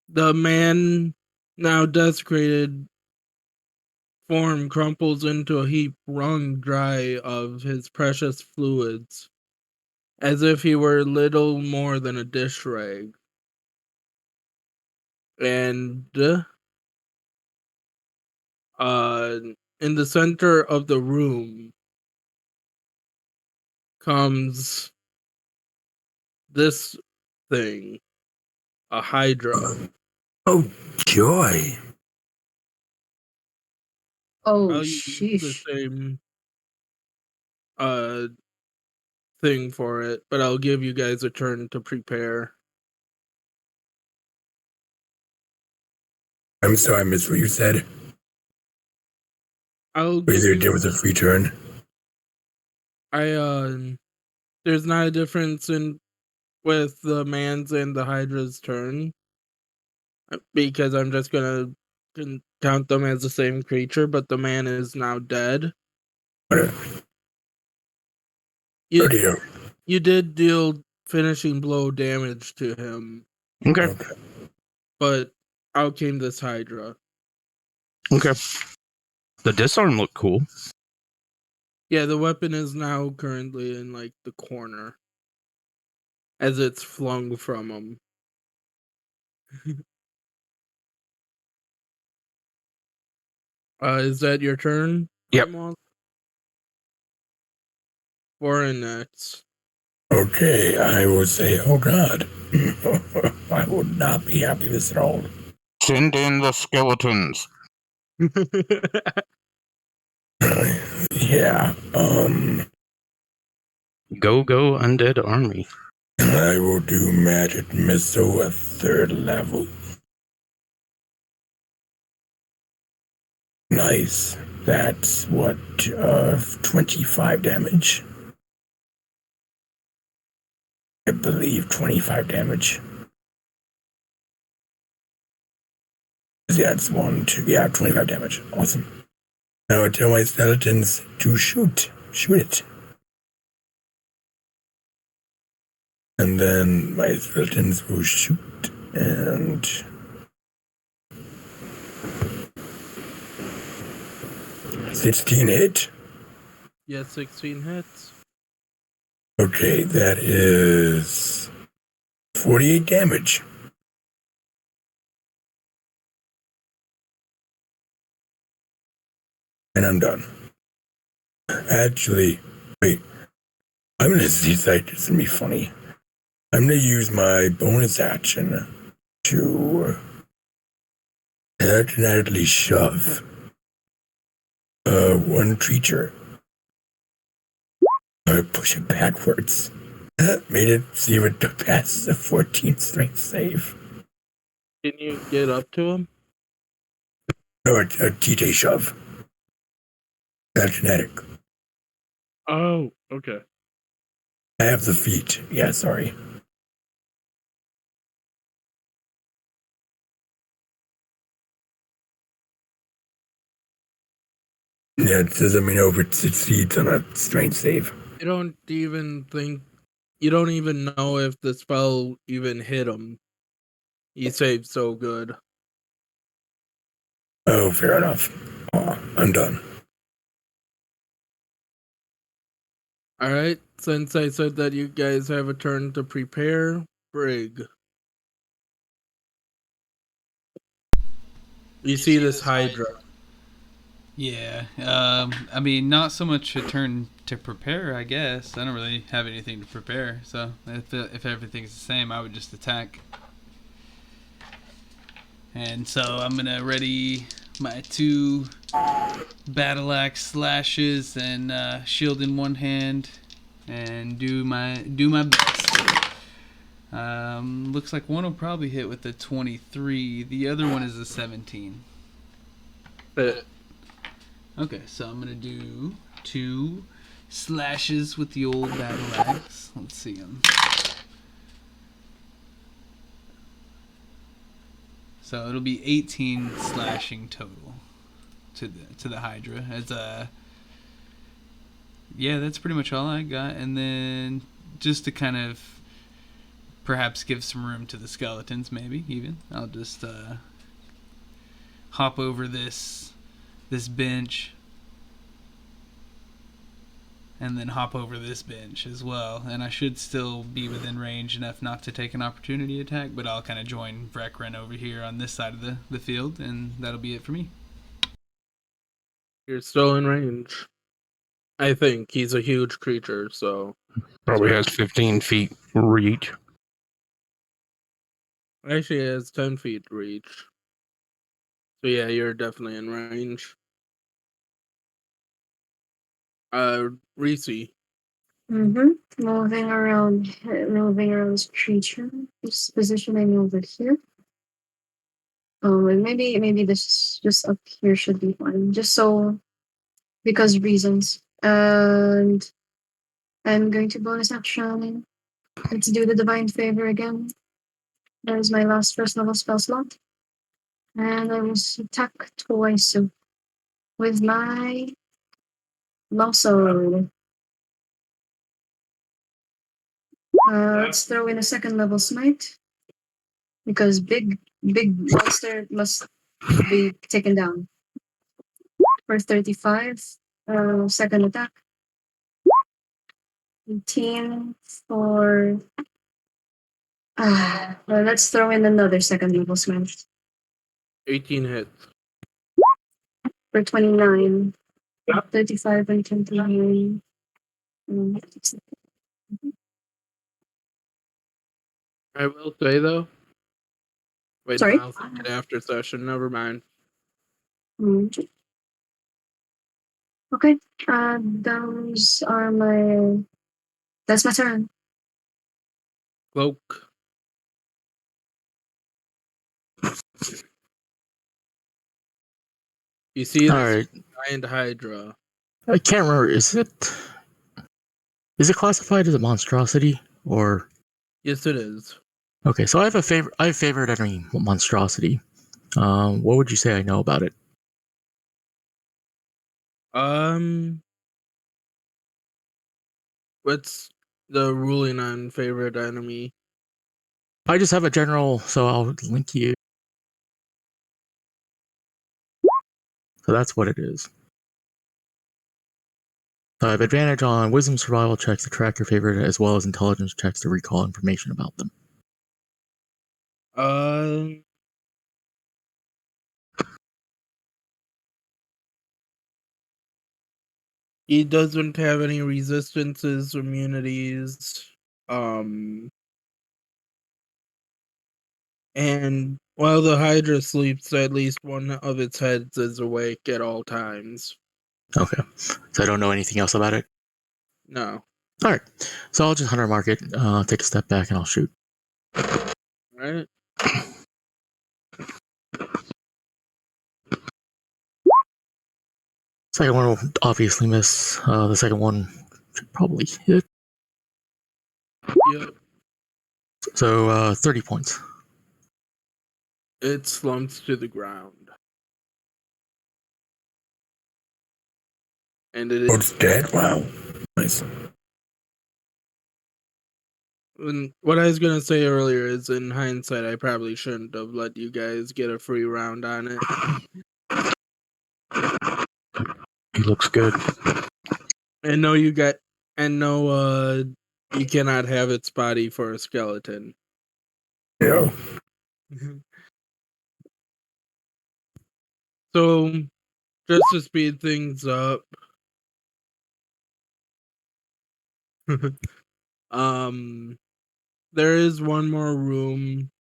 The man, now desecrated form, crumples into a heap wrung dry of his precious fluids. as if he were little more than a dish rag. And in the center of the room comes this thing, a hydra. Oh, joy. Oh, I'll use the sheesh. same uh thing for it, but I'll give you guys a turn to prepare. I'm sorry, I missed what you said. I'll Is give there a you difference of free turn? there's not a difference in with the man's and the hydra's turn, because I'm just gonna count them as the same creature, but the man is now dead. Oh You dear. you did deal finishing blow damage to him, Okay. Okay. but out came this hydra. Okay. The disarm looked cool. Yeah, the weapon is now currently in like the corner as it's flung from him. Is that your turn? Yep. Moth? Foreign next. Okay, I will say, oh god. I would not be happy with this at all. Send in the skeletons. Yeah, Go, undead army. I will do magic missile at 3rd level. Nice. That's what, 25 damage. I believe 25 damage. Yeah, it's 1, 2, yeah, 25 damage. Awesome. Now I tell my skeletons to shoot. Shoot it. And then my skeletons will shoot and... $16 hit. Yeah, 16 hits. Okay, that is 48 damage. And I'm done. Actually, wait. I'm gonna see if it's gonna be funny. I'm gonna use my bonus action to accidentally shove one creature. I push it backwards. Made it see if it passes a 14 strength save. Can you get up to him? Or a TJ shove. That's genetic. Oh, okay. I have the feet. Yeah, sorry. Yeah, it says, let me know if it succeeds on a strength save. You don't even know if the spell even hit him. He saved so good. Oh, fair enough. Oh, I'm done. Alright, since I said that you guys have a turn to prepare, Brig. You see this hydra. Yeah. I mean, not so much a turn to prepare, I guess. I don't really have anything to prepare, so if everything's the same, I would just attack. And so I'm gonna ready my 2 battle axe slashes and shield in one hand, and do my best. Looks like one will probably hit with a 23. The other one is a 17. Okay, so I'm gonna do 2 slashes with the old battle axe. Let's see them. So it'll be 18 slashing total to the Hydra. As yeah, that's pretty much all I got. And then just to kind of perhaps give some room to the skeletons, maybe even I'll just hop over this bench and then hop over this bench as well. And I should still be within range enough not to take an opportunity attack, but I'll kind of join Vrekren over here on this side of the field, and that'll be it for me. You're still in range. I think he's a huge creature, so Probably has 15 feet reach. actually he has 10 feet reach. So yeah, you're definitely in range. Reese. Moving around this creature. Just positioning over here. Oh, and maybe this just up here should be fine. Just so, because reasons. And I'm going to bonus action. Let's do the Divine Favor again. That is my last first level spell slot. And I will attack twice with my longsword. Let's throw in a second level smite. Because big monster must be taken down. For 35. Second attack. 18 for... let's throw in another second level smite. 18 hits. For 29. 35 and 29. I will say though. Wait, Sorry? no, I'll say it after session. Never mind. Okay. Those are my... That's my turn. Cloak. You see All this right. giant Hydra. I can't remember. Is it classified as a monstrosity or? Yes, it is. Okay, so I have a favorite enemy monstrosity. What would you say I know about it? What's the ruling on favorite enemy? I just have a general, so I'll link you. So that's what it is. So I have advantage on wisdom survival checks to track your favorite, as well as intelligence checks to recall information about them. He doesn't have any resistances, immunities, and while the Hydra sleeps, at least one of its heads is awake at all times. Okay, so I don't know anything else about it. No. All right, so I'll just hunter mark it, take a step back, and I'll shoot. Right? Second one will obviously miss. The second one should probably hit. Yep. So 30 points. It slumps to the ground. And it is... It's dead? Wow. Nice. And what I was gonna say earlier is, in hindsight, I probably shouldn't have let you guys get a free round on it. He looks good. And no, you cannot have its body for a skeleton. Yeah. So, just to speed things up, there is one more room.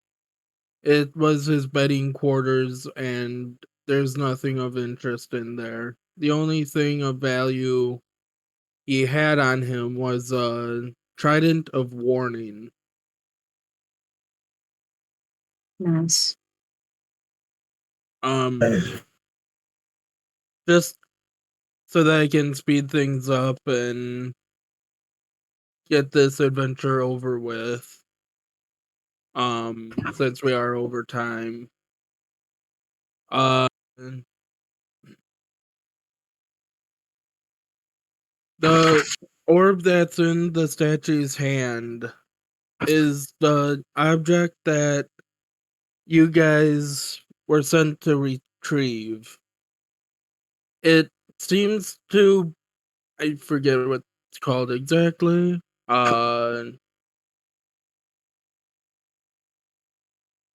It was his bedding quarters, and there's nothing of interest in there. The only thing of value he had on him was a trident of warning. Nice. Just so that I can speed things up and get this adventure over with. Since we are over time. The orb that's in the statue's hand is the object that you guys were sent to retrieve. It seems to... I forget what it's called exactly.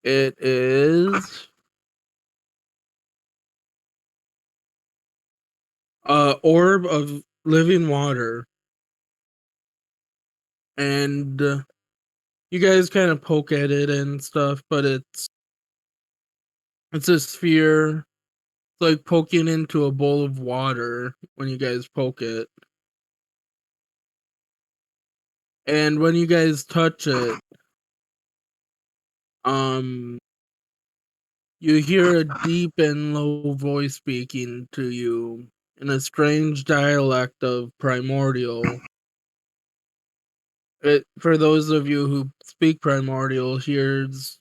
It is orb of living water, and you guys kind of poke at it and stuff, but it's a sphere. It's like poking into a bowl of water when you guys poke it. And when you guys touch it, you hear a deep and low voice speaking to you in a strange dialect of primordial. For those of you who speak primordial, here's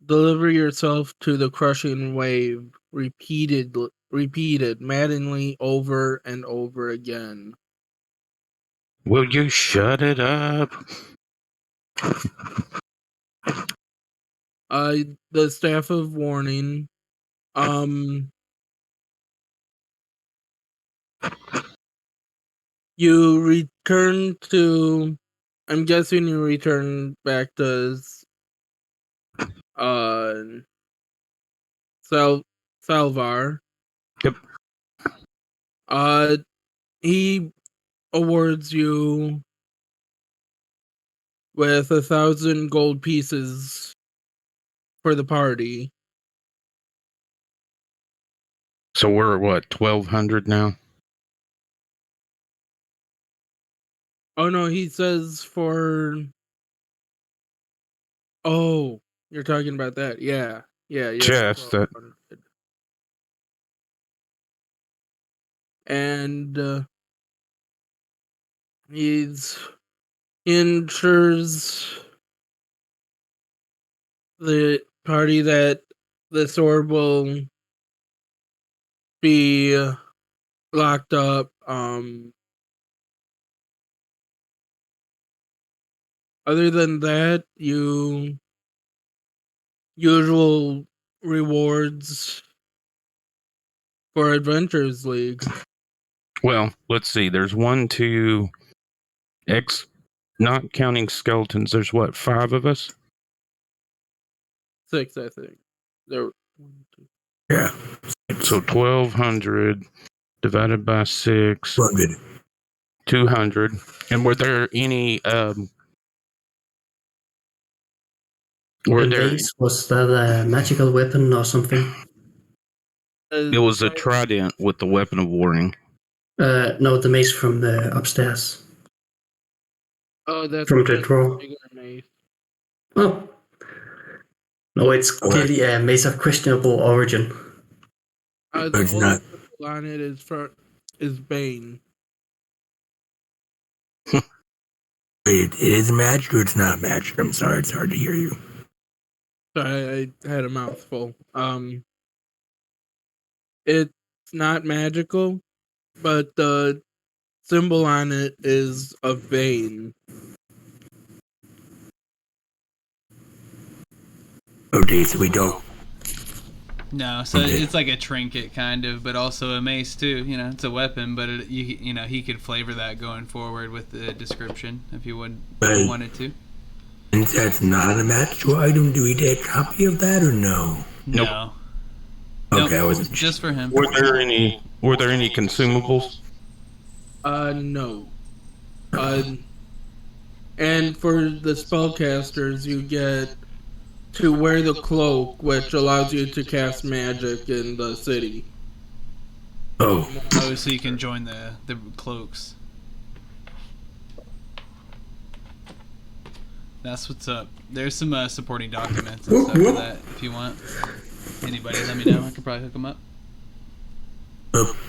deliver yourself to the crushing wave, repeated maddeningly over and over again. Will you shut it up? The staff of warning. You return to. I'm guessing you return back to Salvar. Yep. He awards you with 1,000 gold pieces for the party. So we're at what, 1,200 now? Oh no, he says for. Oh, you're talking about that? Yeah. Just that. And he ensures the party that this orb will be locked up. Other than that, usual rewards for Adventures League. Well, let's see. There's 1, 2, not counting skeletons. There's what, 5 of us? 6, I think. There. Yeah. So 1,200 divided by 6. 200. 200. And were there any Was that a magical weapon or something? It was a trident with the weapon of warning. No, the mace from the upstairs. Oh, that's from the drawer. Oh. No, it's clearly a mace of questionable origin. The It's not. on it is Bane. Wait, it is matched or it's not matched? I'm sorry, it's hard to hear you. Sorry, I had a mouthful. It's not magical, but the symbol on it is a vein. Okay, so we don't. No, so it's like a trinket kind of, but also a mace too. You know, it's a weapon, but he could flavor that going forward with the description if you wanted to. Since that's not a magical item, do we get a copy of that or no? No. Okay, nope, I wasn't just for him. Were there any consumables? No. And for the spellcasters, you get to wear the cloak, which allows you to cast magic in the city. Oh, so you can join the cloaks. That's what's up. There's some supporting documents and stuff for that if you want. Anybody, let me know. I could probably hook them up.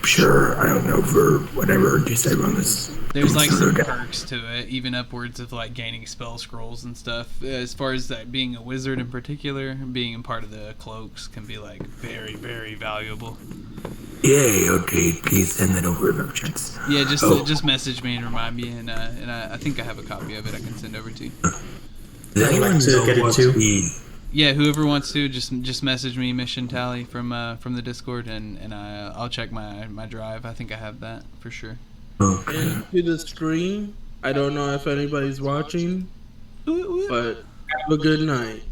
Sure. I don't know, for whatever you said on this. There's like some perks to it, even upwards of like gaining spell scrolls and stuff. As far as that being a wizard in particular, being a part of the cloaks can be like very, very valuable. Yay, okay, please send that over if chance. Yeah, just message me and remind me, and I think I have a copy of it I can send over to you. Does anyone know get it what too? Yeah, whoever wants to, just message me mission tally from the Discord, and I'll check my drive. I think I have that for sure. Okay. into the screen. I don't know if anybody's watching, but have a good night.